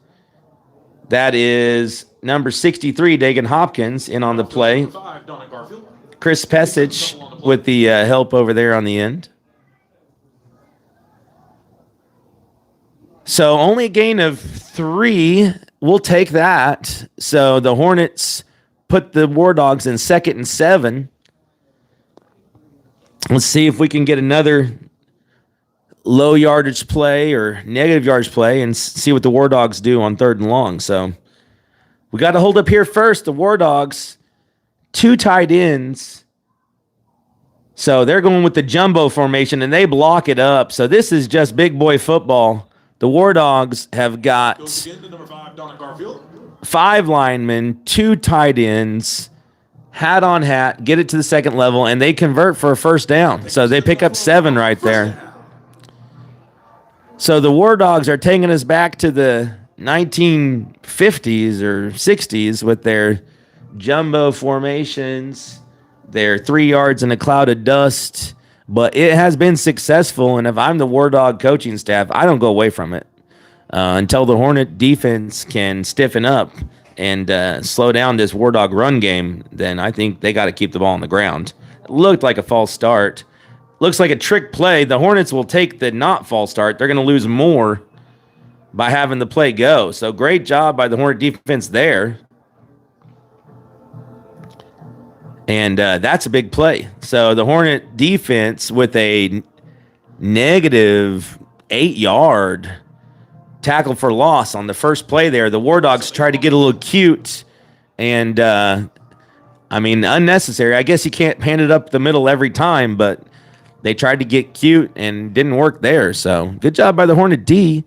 That is number 63, Dagan Hopkins, in on the play. 5, Donna Garfield. Chris Pesich with the help over there on the end. So only a gain of 3. We'll take that. So the Hornets put the War Dogs in 2nd and 7. Let's see if we can get another low yardage play or negative yardage play and see what the War Dogs do on 3rd and long. So we got to hold up here first. The War Dogs, 2 tight ends, So they're going with the jumbo formation, and they block it up. So this is just big boy football. The War Dogs have got Goes again to number 5, Donna Garfield. 5 linemen, 2 tight ends, hat on hat, get it to the second level, and they convert for a first down. So they pick up 7 right there. So the War Dogs are taking us back to the 1950s or 60s with their jumbo formations, their 3 yards in a cloud of dust. But it has been successful, and if I'm the War Dog coaching staff, I don't go away from it until the Hornet defense can stiffen up and slow down this War Dog run game. Then I think they got to keep the ball on the ground. It looked like a false start. Looks like a trick play. The Hornets will take the not false start. They're going to lose more by having the play go. So great job by the Hornet defense there. And that's a big play. So the Hornet defense with a negative 8-yard tackle for loss on the first play there. The War Dogs tried to get a little cute and, unnecessary. I guess you can't hand it up the middle every time, but they tried to get cute and didn't work there. So good job by the Hornet D.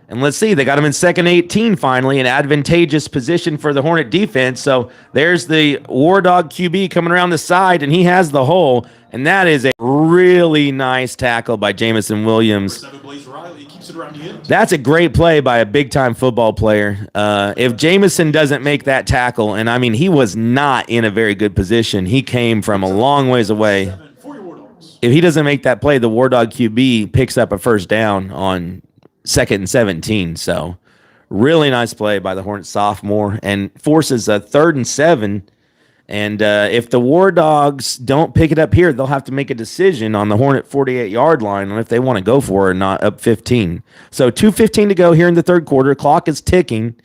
And let's see, they got him in 2nd 18 finally, an advantageous position for the Hornet defense. So there's the War Dog QB coming around the side, and he has the hole. And that is a really nice tackle by Jamison Williams. Blaze Riley keeps it around the end. That's a great play by a big-time football player. If Jamison doesn't make that tackle, and he was not in a very good position. He came from a long ways away. 7 for your War Dogs. If he doesn't make that play, the War Dog QB picks up a first down on 2nd and 17. So really nice play by the Hornet sophomore and forces a 3rd and 7. And if the War Dogs don't pick it up here, they'll have to make a decision on the Hornet 48-yard line on if they want to go for it or not, up 15. So 2:15 to go here in the third quarter. Clock is ticking.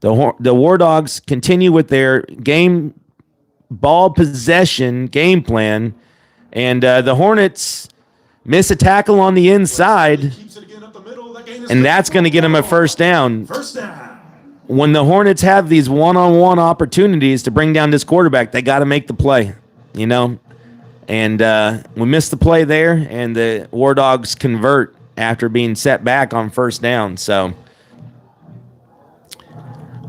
The War Dogs continue with their game ball possession game plan. And the Hornets miss a tackle on the inside. Keeps it again up the middle. That gain is And that's going to get them a first down. First down. When the Hornets have these one-on-one opportunities to bring down this quarterback, they got to make the play, And we missed the play there, and the War Dogs convert after being set back on first down. So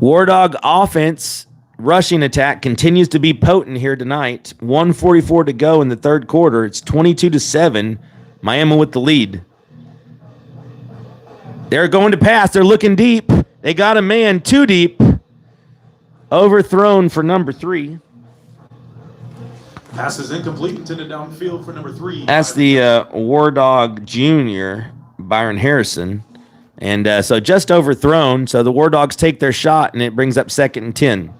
War Dog offense rushing attack continues to be potent here tonight. 1:44 to go in the third quarter. It's 22-7. Miami with the lead. They're going to pass. They're looking deep. They got a man too deep. Overthrown for number 3. Pass is incomplete. Intended downfield for number 3. That's the War Dog Jr., Byron Harrison. And so just overthrown. So the War Dogs take their shot, and it brings up 2nd and 10.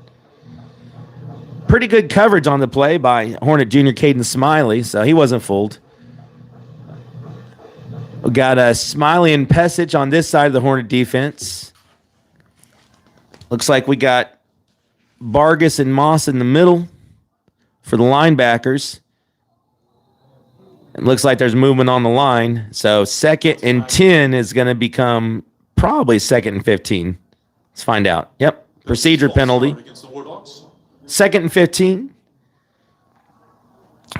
Pretty good coverage on the play by Hornet Jr. Caden Smiley, so he wasn't fooled. We got Smiley and Pesic on this side of the Hornet defense. Looks like we got Vargas and Moss in the middle for the linebackers. It looks like there's movement on the line. So 2nd and 10 is going to become probably 2nd and 15. Let's find out. Yep. Procedure penalty. Against the War Dogs. 2nd and 15.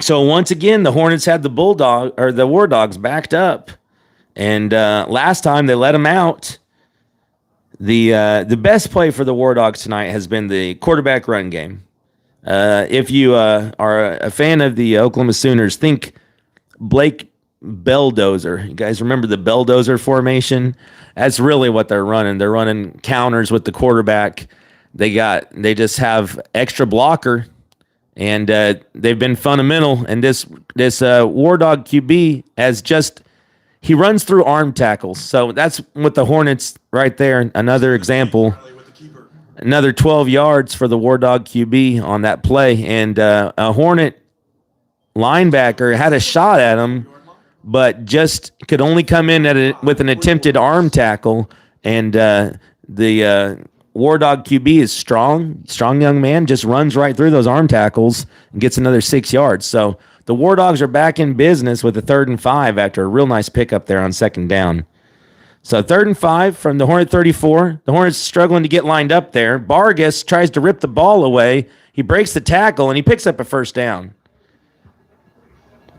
So once again, the Hornets had the War Dogs backed up. And last time they let them out. The best play for the War Dogs tonight has been the quarterback run game. If you are a fan of the Oklahoma Sooners, think Blake Belldozer. You guys remember the Belldozer formation? That's really what they're running. They're running counters with the quarterback. They just have extra blocker, and they've been fundamental. And this War Dog QB has just. He runs through arm tackles. So that's what the Hornets right there. Another example. Another 12 yards for the War Dog QB on that play. And a Hornet linebacker had a shot at him, but just could only come in with an attempted arm tackle. And the War Dog QB is strong young man, just runs right through those arm tackles and gets another 6 yards. So the War Dogs are back in business with a 3rd and 5 after a real nice pickup there on 2nd down. So 3rd and 5 from the Hornet 34. The Hornets struggling to get lined up there. Vargas tries to rip the ball away. He breaks the tackle, and he picks up a first down.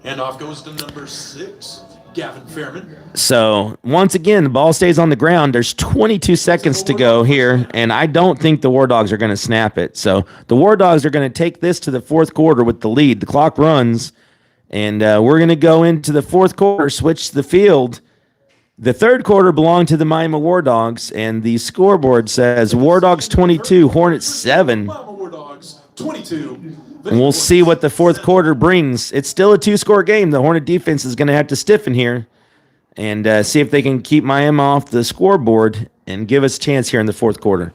Handoff goes to number 6, Gavin Fairman. So once again, the ball stays on the ground. There's 22 seconds to go here, and I don't think the War Dogs are going to snap it. So the War Dogs are going to take this to the fourth quarter with the lead. The clock runs, and we're going to go into the fourth quarter, switch the field. The third quarter belonged to the Miami War Dogs, and the scoreboard says War Dogs 22, Hornets 7. Miami War Dogs 22. And we'll see what the fourth quarter brings. It's still a 2-score game. The Hornet defense is going to have to stiffen here and see if they can keep Miami off the scoreboard and give us a chance here in the fourth quarter.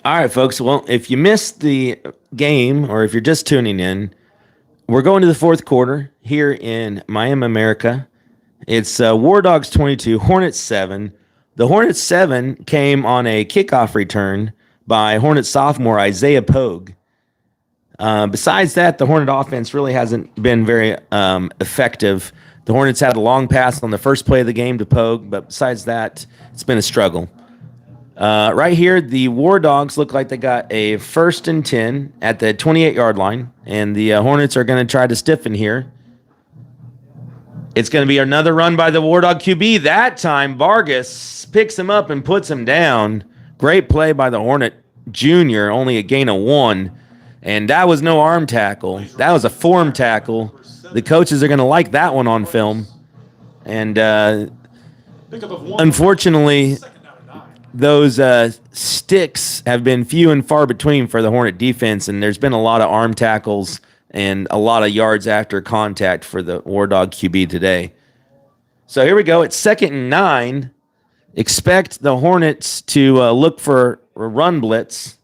All right, folks. Well, if you missed the game or if you're just tuning in, we're going to the fourth quarter here in Miami, America. It's War Dogs 22, Hornets 7. The Hornets 7 came on a kickoff return by Hornets sophomore Isaiah Pogue. Besides that, the Hornet offense really hasn't been very effective. The Hornets had a long pass on the first play of the game to Pogue, but besides that, it's been a struggle. Right here, the War Dogs look like they got a 1st and 10 at the 28-yard line, and the Hornets are going to try to stiffen here. It's going to be another run by the War Dog QB. That time, Vargas picks him up and puts him down. Great play by the Hornet Jr., only a gain of 1. And that was no arm tackle. That was a form tackle. The coaches are going to like that one on film. And unfortunately, those sticks have been few and far between for the Hornet defense, and there's been a lot of arm tackles and a lot of yards after contact for the War Dog QB today. So here we go. It's 2nd and 9. Expect the Hornets to look for a run blitz.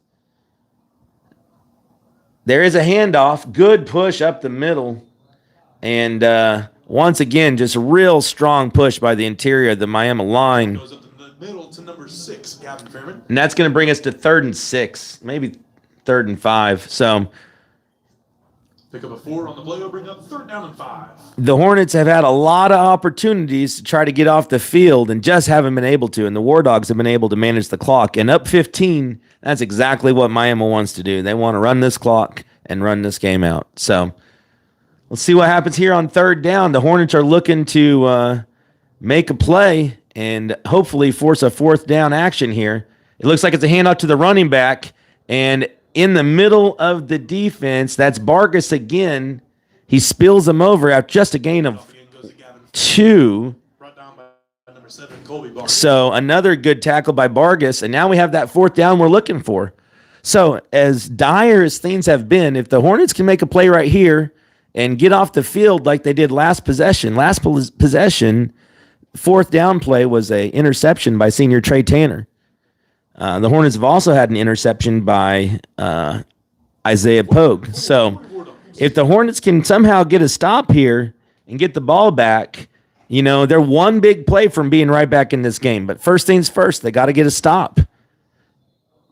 There is a handoff. Good push up the middle. And once again, just a real strong push by the interior of the Miami line. Goes up the middle to number 6, Gavin Fairman. And that's going to bring us to 3rd and 6, maybe 3rd and 5. So Pick up a 4 on the play. Will bring up 3rd down and 5. the Hornets have had a lot of opportunities to try to get off the field and just haven't been able to. And the War Dogs have been able to manage the clock. And up 15, that's exactly what Miami wants to do. They want to run this clock and run this game out. So let's see what happens here on 3rd down. The Hornets are looking to make a play and hopefully force a 4th down action here. It looks like it's a handoff to the running back. And in the middle of the defense, that's Vargas again. He spills him over after just a gain of 2. Brought down by number 7, Colby Barnes. So another good tackle by Vargas. And now we have that 4th down we're looking for. So as dire as things have been, if the Hornets can make a play right here and get off the field like they did last possession, 4th down play was a interception by senior Trey Tanner. The Hornets have also had an interception by Isaiah Pogue. So if the Hornets can somehow get a stop here and get the ball back, you know, they're one big play from being right back in this game. But first things first, they got to get a stop.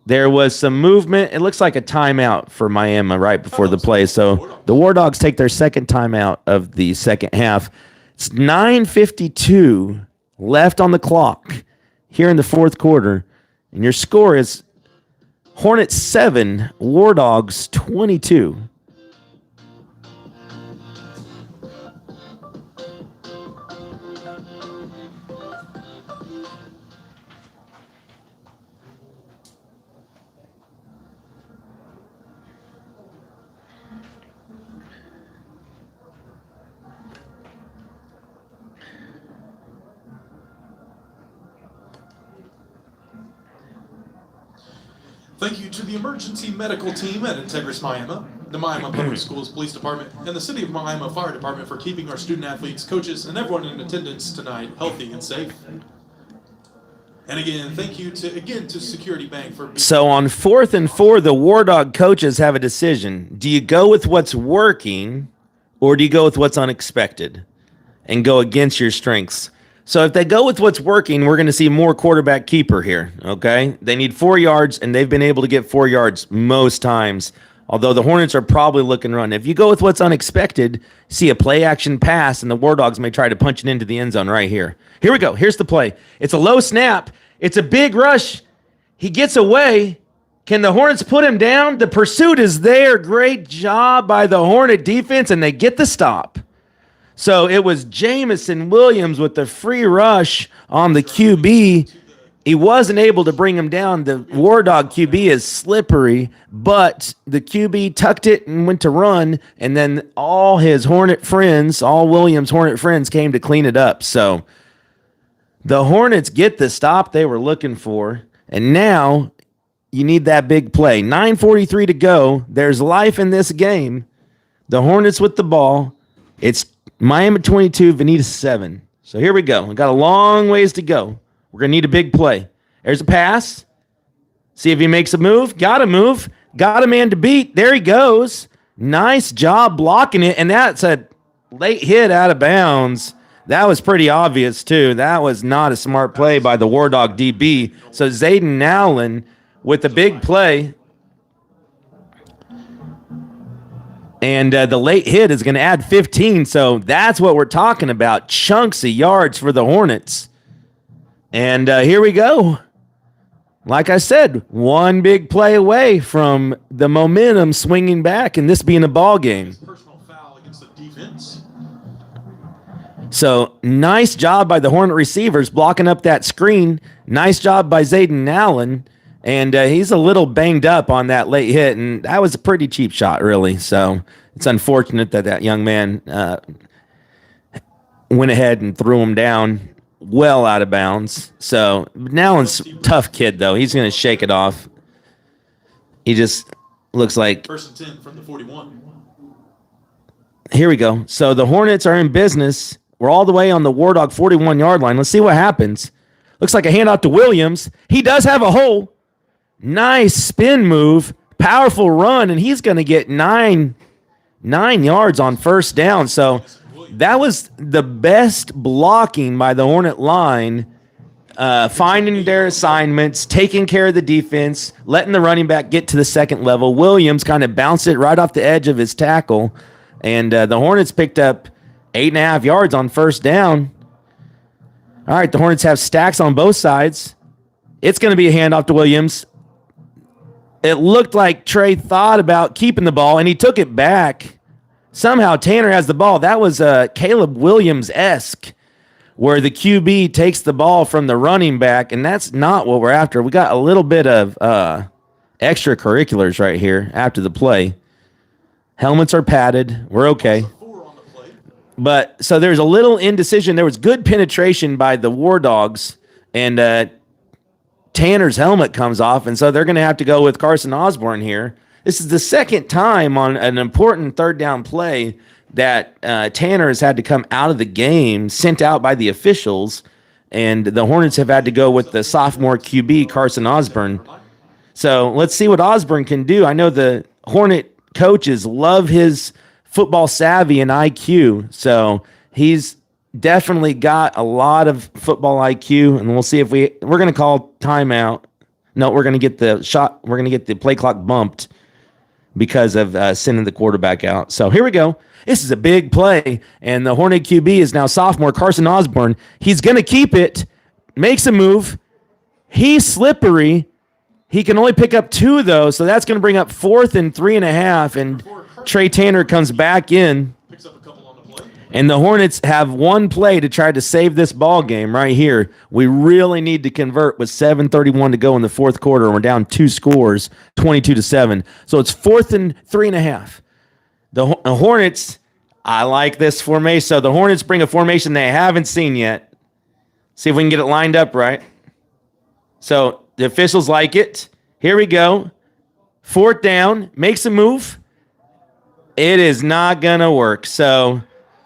There was some movement. It looks like a timeout for Miami right before the play. So the War Dogs take their second timeout of the second half. It's 9:52 left on the clock here in the fourth quarter. And your score is Hornets 7, War Dogs 22. Thank you to the emergency medical team at Integris Miami, the Miami Public Schools Police Department, and the City of Miami Fire Department for keeping our student athletes, coaches, and everyone in attendance tonight healthy and safe. And again, thank you to Security Bank for being So on 4th and 4, the War Dog coaches have a decision. Do you go with what's working or do you go with what's unexpected and go against your strengths? So if they go with what's working, we're going to see more quarterback keeper here, okay? They need 4 yards, and they've been able to get 4 yards most times, although the Hornets are probably looking to run. If you go with what's unexpected, see a play-action pass, and the War Dogs may try to punch it into the end zone right here. Here we go. Here's the play. It's a low snap. It's a big rush. He gets away. Can the Hornets put him down? The pursuit is there. Great job by the Hornet defense, and they get the stop. So it was Jamison Williams with the free rush on the QB. He wasn't able to bring him down. The War Dog QB is slippery, but the QB tucked it and went to run, and then all his Hornet friends, all Williams' Hornet friends came to clean it up. So the Hornets get the stop they were looking for, and now you need that big play. 9:43 to go. There's life in this game. The Hornets with the ball. It's Miami 22, Veneta 7. So here we go. We got a long ways to go. We're going to need a big play. There's a pass. See if he makes a move. Got a move. Got a man to beat. There he goes. Nice job blocking it. And that's a late hit out of bounds. That was pretty obvious, too. That was not a smart play by the War Dog DB. So Zayden Allen with a big play. And the late hit is going to add 15. So that's what we're talking about. Chunks of yards for the Hornets. And here we go. Like I said, one big play away from the momentum swinging back and this being a ball game. personal foul against the defense. So nice job by the Hornet receivers blocking up that screen. Nice job by Zayden Allen. And he's a little banged up on that late hit, and that was a pretty cheap shot, really. So it's unfortunate that that young man went ahead and threw him down well out of bounds. So Allen's a tough kid, though. He's going to shake it off. He just looks like... First and 10 from the 41. Here we go. So the Hornets are in business. We're all the way on the War Dog 41-yard line. Let's see what happens. Looks like a handoff to Williams. He does have a hole. Nice spin move, powerful run, and he's going to get nine yards on first down. So that was the best blocking by the Hornet line, finding their assignments, taking care of the defense, letting the running back get to the second level. Williams kind of bounced it right off the edge of his tackle, and the Hornets picked up 8.5 yards on first down. All right, the Hornets have stacks on both sides. It's going to be a handoff to Williams. It looked like Trey thought about keeping the ball, and he took it back. Somehow Tanner has the ball. That was Caleb Williams-esque, where the QB takes the ball from the running back, and that's not what we're after. We got a little bit of extracurriculars right here after the play. Helmets are padded. We're okay. But so there's a little indecision. There was good penetration by the War Dogs, and Tanner's helmet comes off, and so they're going to have to go with Carson Osborne here. This is the second time on an important third down play that Tanner has had to come out of the game, sent out by the officials, and the Hornets have had to go with the sophomore QB, Carson Osborne. So let's see what Osborne can do. I know the Hornet coaches love his football savvy and IQ, so he's definitely got a lot of football IQ, and we'll see if we're going to call timeout. No, we're going to get the shot. We're going to get the play clock bumped because of sending the quarterback out. So here we go. This is a big play, and the Hornet QB is now sophomore Carson Osborne. He's going to keep it, makes a move. He's slippery. He can only pick up 2, though, so that's going to bring up 4th and 3.5, and Trey Tanner comes back in. Picks up a couple on the play. And the Hornets have one play to try to save this ball game right here. We really need to convert with 7:31 to go in the fourth quarter. We're down 2 scores, 22-7. So it's 4th and 3.5. The Hornets, I like this formation. So the Hornets bring a formation they haven't seen yet. See if we can get it lined up right. So the officials like it. Here we go. 4th down, makes a move. It is not going to work. So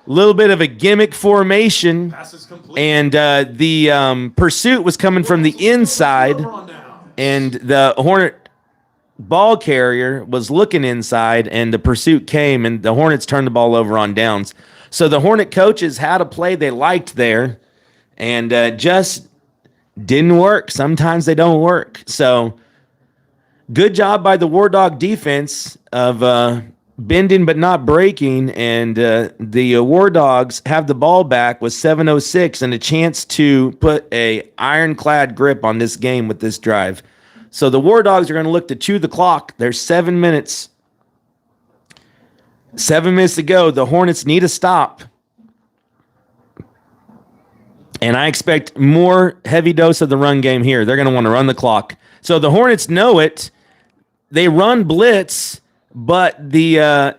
a little bit of a gimmick formation. Pass is complete. And the pursuit was coming from the inside. Over on down. And the Hornet ball carrier was looking inside, and the pursuit came, and the Hornets turned the ball over on downs. So the Hornet coaches had a play they liked there, and just didn't work. Sometimes they don't work. So good job by the War Dog defense of bending but not breaking, and the War Dogs have the ball back with 7:06 and a chance to put a ironclad grip on this game with this drive. So the War Dogs are going to look to chew the clock. There's 7 minutes. 7 minutes to go. The Hornets need a stop. And I expect more heavy dose of the run game here. They're going to want to run the clock. So the Hornets know it. They run blitz, but the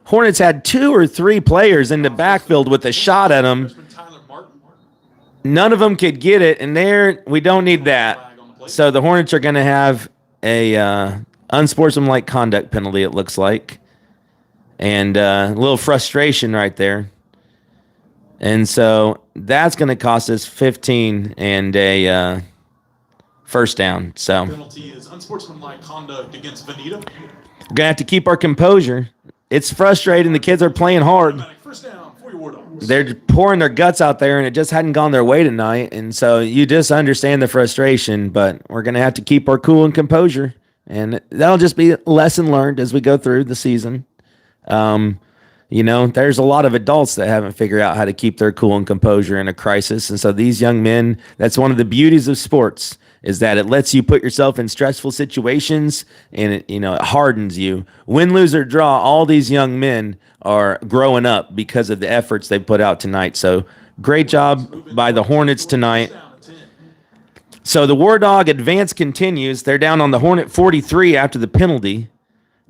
Hornets had 2 or 3 players in the backfield with a shot at them. Freshman Tyler Martin. None of them could get it, and there we don't need that. So the Hornets are going to have a unsportsmanlike conduct penalty, it looks like. And a little frustration right there. And so that's going to cost us 15 and a first down. So we're Penalty is unsportsmanlike conduct against Veneta. going to have to keep our composure. It's frustrating. The kids are playing hard. Automatic first down for your War Dogs. They're pouring their guts out there, and it just hadn't gone their way tonight. And so you just understand the frustration, but we're going to have to keep our cool and composure. And that'll just be a lesson learned as we go through the season. There's a lot of adults that haven't figured out how to keep their cool and composure in a crisis. And so these young men, that's one of the beauties of sports, is that it lets you put yourself in stressful situations, and it hardens you. Win, lose, or draw, all these young men are growing up because of the efforts they put out tonight. So great job by the Hornets tonight. Down at 10. So the War Dog advance continues. They're down on the Hornet 43 after the penalty.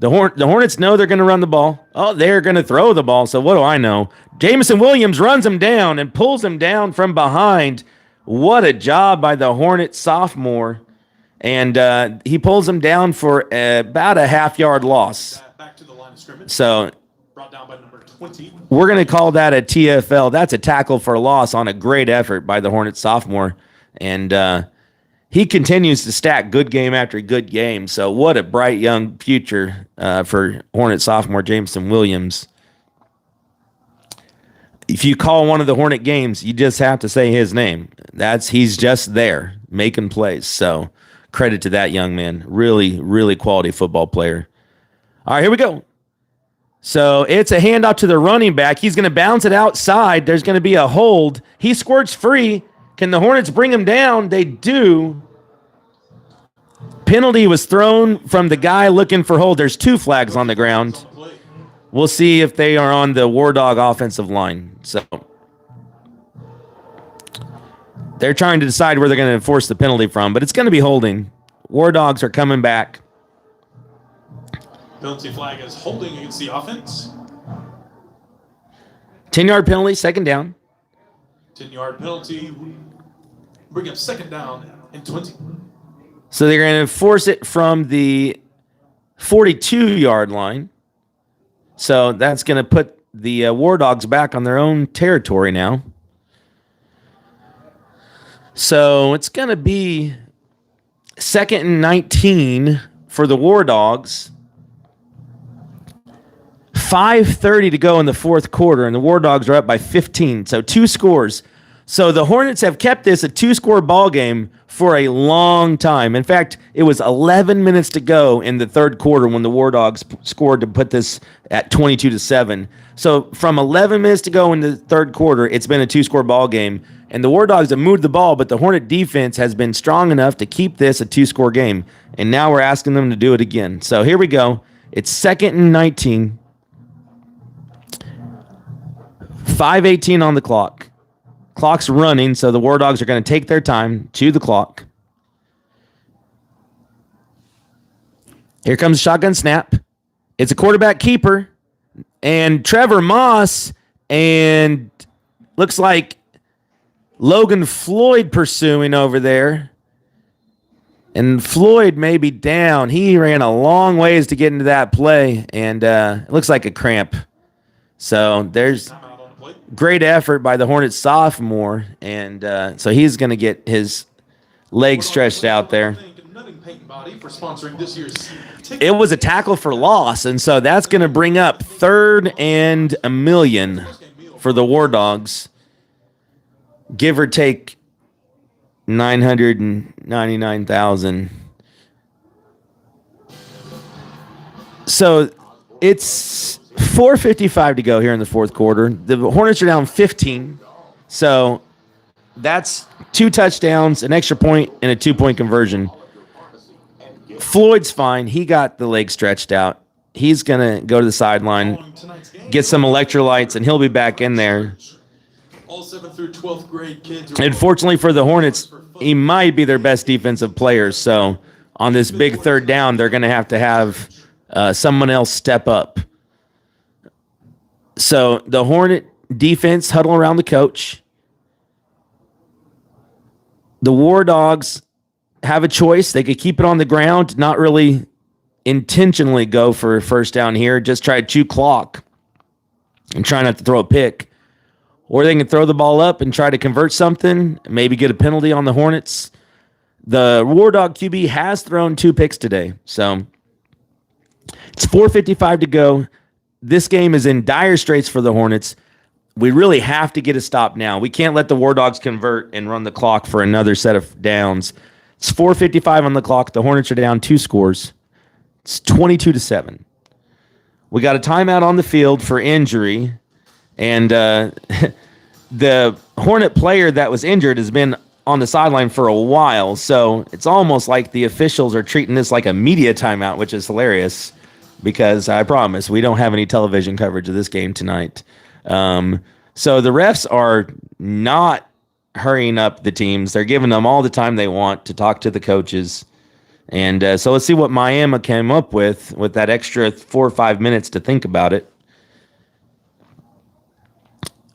The Hornets know they're going to run the ball. Oh, they're going to throw the ball. So what do I know? Jameson Williams runs him down and pulls him down from behind. What a job by the Hornet sophomore. And he pulls him down for about a half-yard loss. Back to the line of scrimmage. So Brought down by number 20. we're going to call that a TFL. That's a tackle for a loss on a great effort by the Hornet sophomore. And he continues to stack good game after good game. So what a bright young future for Hornet sophomore Jameson Williams. If you call one of the Hornet games, you just have to say his name. He's just there making plays. So credit to that young man. Really, really quality football player. All right, here we go. So it's a handoff to the running back. He's going to bounce it outside. There's going to be a hold. He squirts free. Can the Hornets bring him down? They do. Penalty was thrown from the guy looking for hold. There's 2 flags on the ground. Play. We'll see if they are on the War Dog offensive line. So they're trying to decide where they're going to enforce the penalty from, but it's going to be holding. War Dogs are coming back. Penalty flag is holding against the offense. 10-yard penalty, second down. 10-yard penalty. Bring up second down and 20. So they're going to enforce it from the 42-yard line. So that's going to put the War Dogs back on their own territory now. So it's going to be 2nd and 19 for the War Dogs. 5:30 to go in the fourth quarter, and the War Dogs are up by 15. So 2 scores. So the Hornets have kept this a 2-score ball game for a long time. In fact, it was 11 minutes to go in the third quarter when the War Dogs scored to put this at 22-7. So from 11 minutes to go in the third quarter, it's been a 2-score ball game. And the War Dogs have moved the ball, but the Hornet defense has been strong enough to keep this a 2-score game. And now we're asking them to do it again. So here we go. It's 2nd and 19. 5:18 on the clock. Clock's running, so the War Dogs are going to take their time to the clock. Here comes the shotgun snap. It's a quarterback keeper. And Trevor Moss and looks like Logan Floyd pursuing over there. And Floyd may be down. He ran a long ways to get into that play, and it looks like a cramp. So there's Timeout on the play. great effort by the Hornets sophomore, and so he's going to get his legs stretched out there. Nutting Paint Body for sponsoring this year's ticket. It was a tackle for loss, and so that's going to bring up 3rd and a million for the War Dogs. Give or take 999,000. So it's 4:55 to go here in the fourth quarter. The Hornets are down 15. So that's 2 touchdowns, an extra point, and a 2-point conversion. Floyd's fine. He got the leg stretched out. He's going to go to the sideline, Following tonight's game, get some electrolytes, and he'll be back in there. all 7th through 12th grade kids. are- Unfortunately for the Hornets, he might be their best defensive player. So on this big 3rd down, they're going to have someone else step up. So the Hornet defense huddle around the coach. The War Dogs have a choice. They could keep it on the ground, not really intentionally go for a first down here, just try to chew clock and try not to throw a pick. Or they can throw the ball up and try to convert something, maybe get a penalty on the Hornets. The War Dog QB has thrown 2 picks today. So it's 4:55 to go. This game is in dire straits for the Hornets. We really have to get a stop now. We can't let the War Dogs convert and run the clock for another set of downs. It's 4:55 on the clock. The Hornets are down 2 scores. It's 22-7. We got a timeout on the field for injury. And the Hornet player that was injured has been on the sideline for a while. So it's almost like the officials are treating this like a media timeout, which is hilarious because I promise we don't have any television coverage of this game tonight. So the refs are not hurrying up the teams. They're giving them all the time they want to talk to the coaches. And so let's see what Miami came up with that extra 4 or 5 minutes to think about it.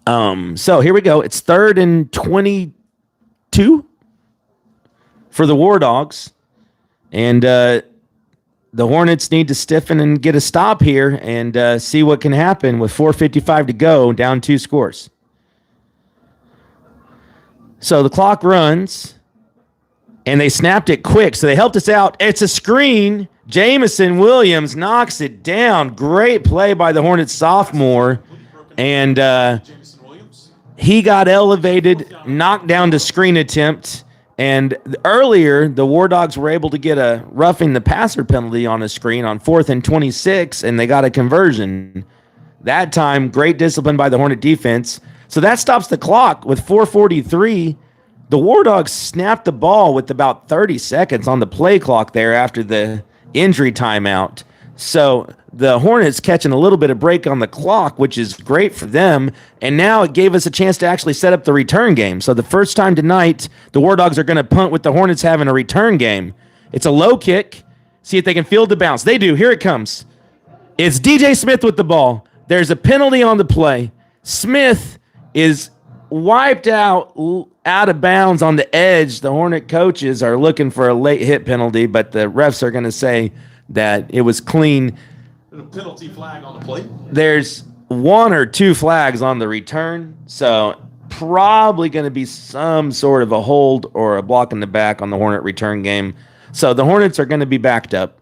So here we go. It's 3rd and 22 for the War Dogs. And the Hornets need to stiffen and get a stop here and see what can happen with 4:55 to go, down 2 scores. So the clock runs, and they snapped it quick, so they helped us out. It's a screen. Jamison Williams knocks it down. Great play by the Hornets sophomore. And Jameson Williams. he got elevated, knocked down to screen attempt. And earlier, the War Dogs were able to get a roughing the passer penalty on a screen on 4th and 26, and they got a conversion. That time, great discipline by the Hornet defense. So that stops the clock with 4:43. The War Dogs snapped the ball with about 30 seconds on the play clock there after the injury timeout. So the Hornets catching a little bit of break on the clock, which is great for them. And now it gave us a chance to actually set up the return game. So the first time tonight, the War Dogs are going to punt with the Hornets having a return game. It's a low kick. See if they can field the bounce. They do. Here it comes. It's DJ Smith with the ball. There's a penalty on the play. Smith is wiped out of bounds on the edge. The Hornet coaches are looking for a late hit penalty, but the refs are going to say that it was clean. A penalty flag on the plate. There's 1 or 2 flags on the return, so probably going to be some sort of a hold or a block in the back on the Hornet return game. So the Hornets are going to be backed up.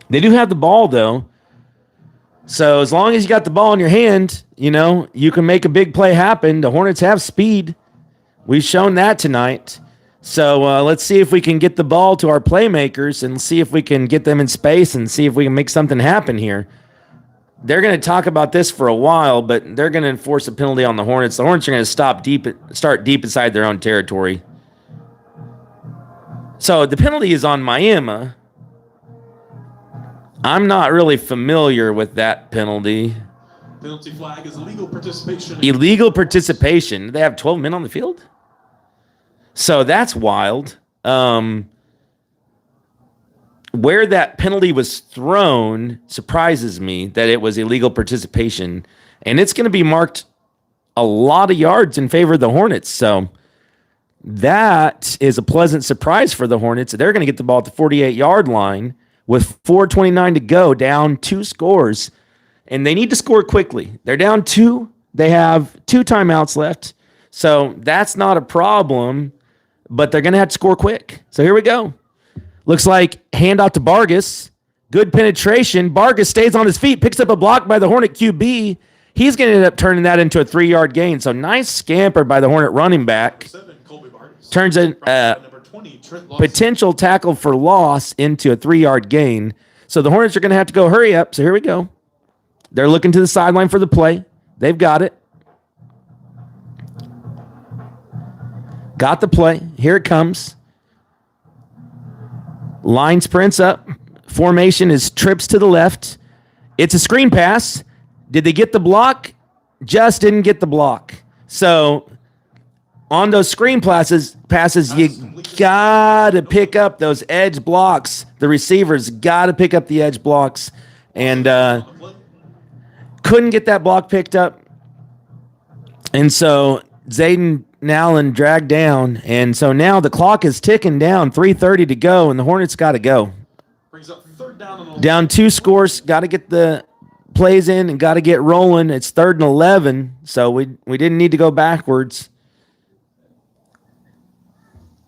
They do have the ball, though. So as long as you got the ball in your hand, you can make a big play happen. The Hornets have speed. We've shown that tonight. So let's see if we can get the ball to our playmakers and see if we can get them in space and see if we can make something happen here. They're going to talk about this for a while, but they're going to enforce a penalty on the Hornets. The Hornets are going to start deep inside their own territory. So the penalty is on Miami. I'm not really familiar with that penalty. Penalty flag is illegal participation. Illegal participation. They have 12 men on the field? So that's wild. Where that penalty was thrown surprises me that it was illegal participation. And it's going to be marked a lot of yards in favor of the Hornets. So that is a pleasant surprise for the Hornets. They're going to get the ball at the 48-yard line with 4:29 to go, down 2 scores. And they need to score quickly. They're down 2. They have 2 timeouts left. So that's not a problem, but they're going to have to score quick. So here we go. Looks like handoff to Vargas. Good penetration. Vargas stays on his feet, picks up a block by the Hornet QB. He's going to end up turning that into a 3-yard gain. So nice scamper by the Hornet running back. 7, Colby Vargas. Turns a Number 20, Trent Lawson. potential tackle for loss into a 3-yard gain. So the Hornets are going to have to go hurry up. So here we go. They're looking to the sideline for the play. They've got it. Got the play. Here it comes. Line sprints up. Formation is trips to the left. It's a screen pass. Did they get the block? Just didn't get the block. So on those screen passes, you got to pick up those edge blocks. The receivers got to pick up the edge blocks. And couldn't get that block picked up. And so Zayden Allen dragged down. And so now the clock is ticking down, 3:30 to go, and the Hornets got to go. Brings up 3rd down and Down 2 scores, got to get the plays in and got to get rolling. It's 3rd and 11, so we didn't need to go backwards.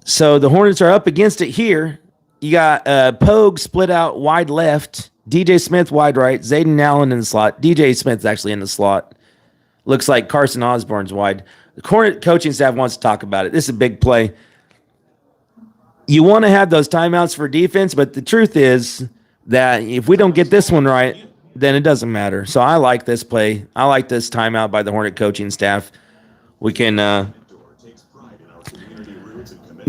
So the Hornets are up against it here. You got Pogue split out wide left, DJ Smith wide right, Zayden Allen in the slot. DJ Smith's actually in the slot. Looks like Carson Osborne's wide. The Hornet coaching staff wants to talk about it. This is a big play. You want to have those timeouts for defense, but the truth is that if we don't get this one right, then it doesn't matter. So I like this play. I like this timeout by the Hornet coaching staff. We can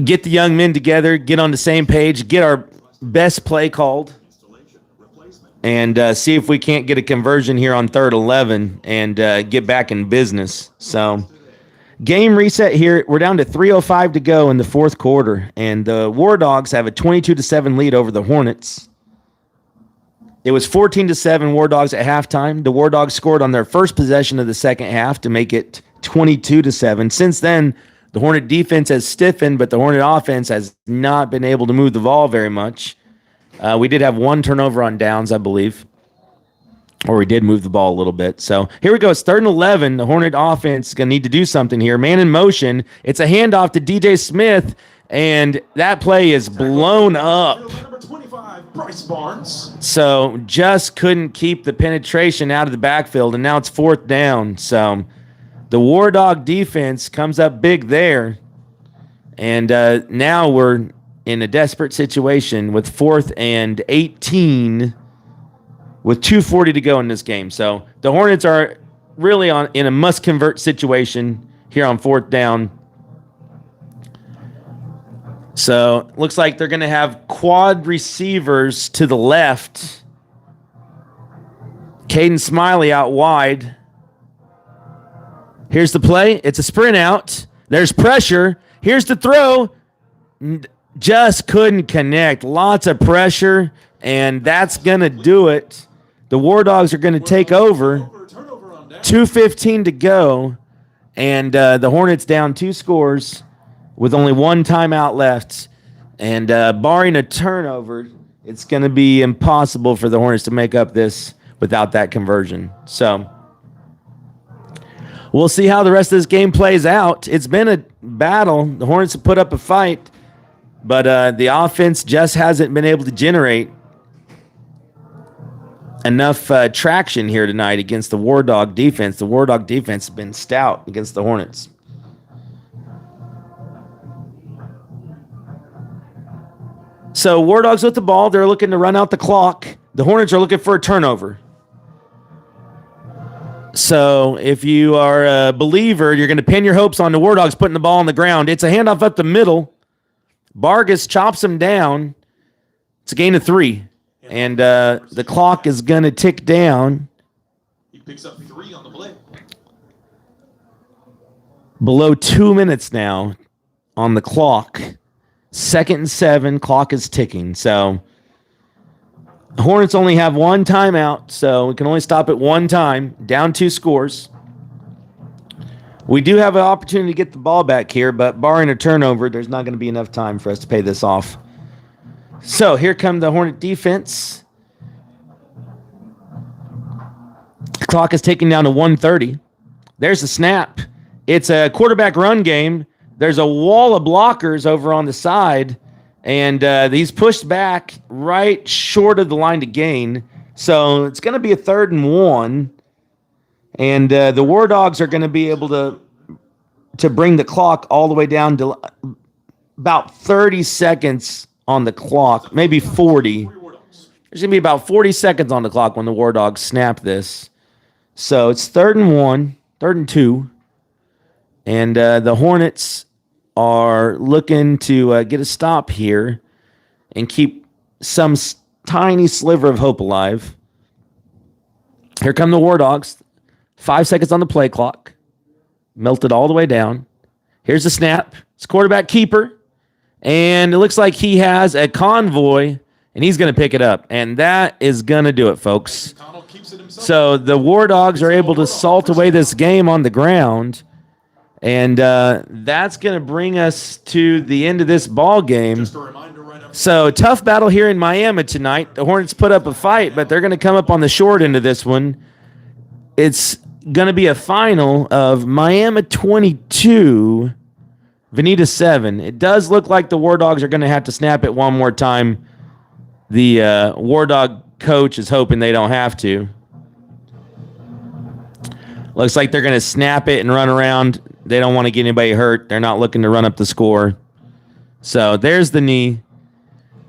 get the young men together, get on the same page, get our best play called, and see if we can't get a conversion here on 3rd 11 and get back in business. So game reset here. We're down to 3:05 to go in the 4th quarter, and the War Dogs have a 22-7 lead over the Hornets. It was 14-7 War Dogs at halftime. The War Dogs scored on their first possession of the second half to make it 22-7. Since then, the Hornet defense has stiffened, but the Hornet offense has not been able to move the ball very much. We did have 1 turnover on downs, I believe, or we did move the ball a little bit. So here we go. It's 3rd and 11. The Hornet offense is going to need to do something here. Man in motion. It's a handoff to DJ Smith, and that play is blown up. Number 25, Bryce Barnes. So just couldn't keep the penetration out of the backfield, and now it's 4th down. So the War Dog defense comes up big there, and now we're in a desperate situation with 4th and 18 with 2:40 to go in this game. So the Hornets are really in a must-convert situation here on 4th down. So looks like they're going to have quad receivers to the left. Caden Smiley out wide. Here's the play. It's a sprint out. There's pressure. Here's the throw. Just couldn't connect. Lots of pressure, and that's going to do it. The War Dogs are going to take over. 2:15 to go, and the Hornets down 2 scores with only 1 timeout left. And barring a turnover, it's going to be impossible for the Hornets to make up this without that conversion. So we'll see how the rest of this game plays out. It's been a battle. The Hornets have put up a fight, but the offense just hasn't been able to generate enough traction here tonight against the War Dog defense. The War Dog defense has been stout against the Hornets. So War Dogs with the ball. They're looking to run out the clock. The Hornets are looking for a turnover. So if you are a believer, you're going to pin your hopes on the War Dogs putting the ball on the ground. It's a handoff up the middle. Vargas chops him down. It's a gain of 3. And the clock is going to tick down. He picks up 3 on the play. Below 2 minutes now on the clock. 2nd and 7. Clock is ticking. So the Hornets only have 1 timeout, so we can only stop at 1 time. Down 2 scores. We do have an opportunity to get the ball back here, but barring a turnover, there's not going to be enough time for us to pay this off. So here come the Hornet defense. The clock is ticking down to 1:30. There's the snap. It's a quarterback run game. There's a wall of blockers over on the side, and he's pushed back right short of the line to gain. So it's going to be a 3rd and 1. And the War Dogs are going to be able to bring the clock all the way down to about 30 seconds on the clock, maybe 40. There's going to be about 40 seconds on the clock when the War Dogs snap this. So it's 3rd and 1, 3rd and 2. And the Hornets are looking to get a stop here and keep some tiny sliver of hope alive. Here come the War Dogs. 5 seconds on the play clock. Melted all the way down. Here's the snap. It's quarterback keeper. And it looks like he has a convoy, and he's going to pick it up. And that is going to do it, folks. So the War Dogs are able to salt away this game on the ground. And that's going to bring us to the end of this ball game. So tough battle here in Miami tonight. The Hornets put up a fight, but they're going to come up on the short end of this one. It's going to be a final of Miami 22, Veneta 7. It does look like the War Dogs are going to have to snap it one more time. The War Dog coach is hoping they don't have to. Looks like they're going to snap it and run around. They don't want to get anybody hurt. They're not looking to run up the score. So there's the knee.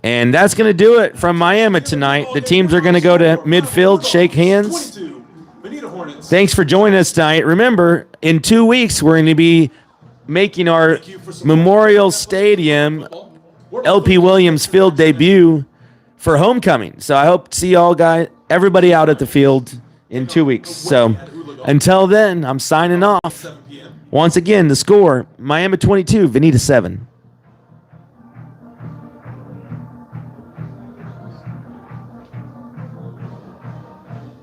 And that's going to do it from Miami tonight. The teams are going to go to midfield, shake hands. Thanks for joining us tonight. Remember, in 2 weeks, we're going to be making our Memorial Stadium LP Williams Field debut for homecoming. So I hope to see everybody out at the field in 2 weeks. So until then, I'm signing off. Once again, the score, Miami 22, Veneta 7.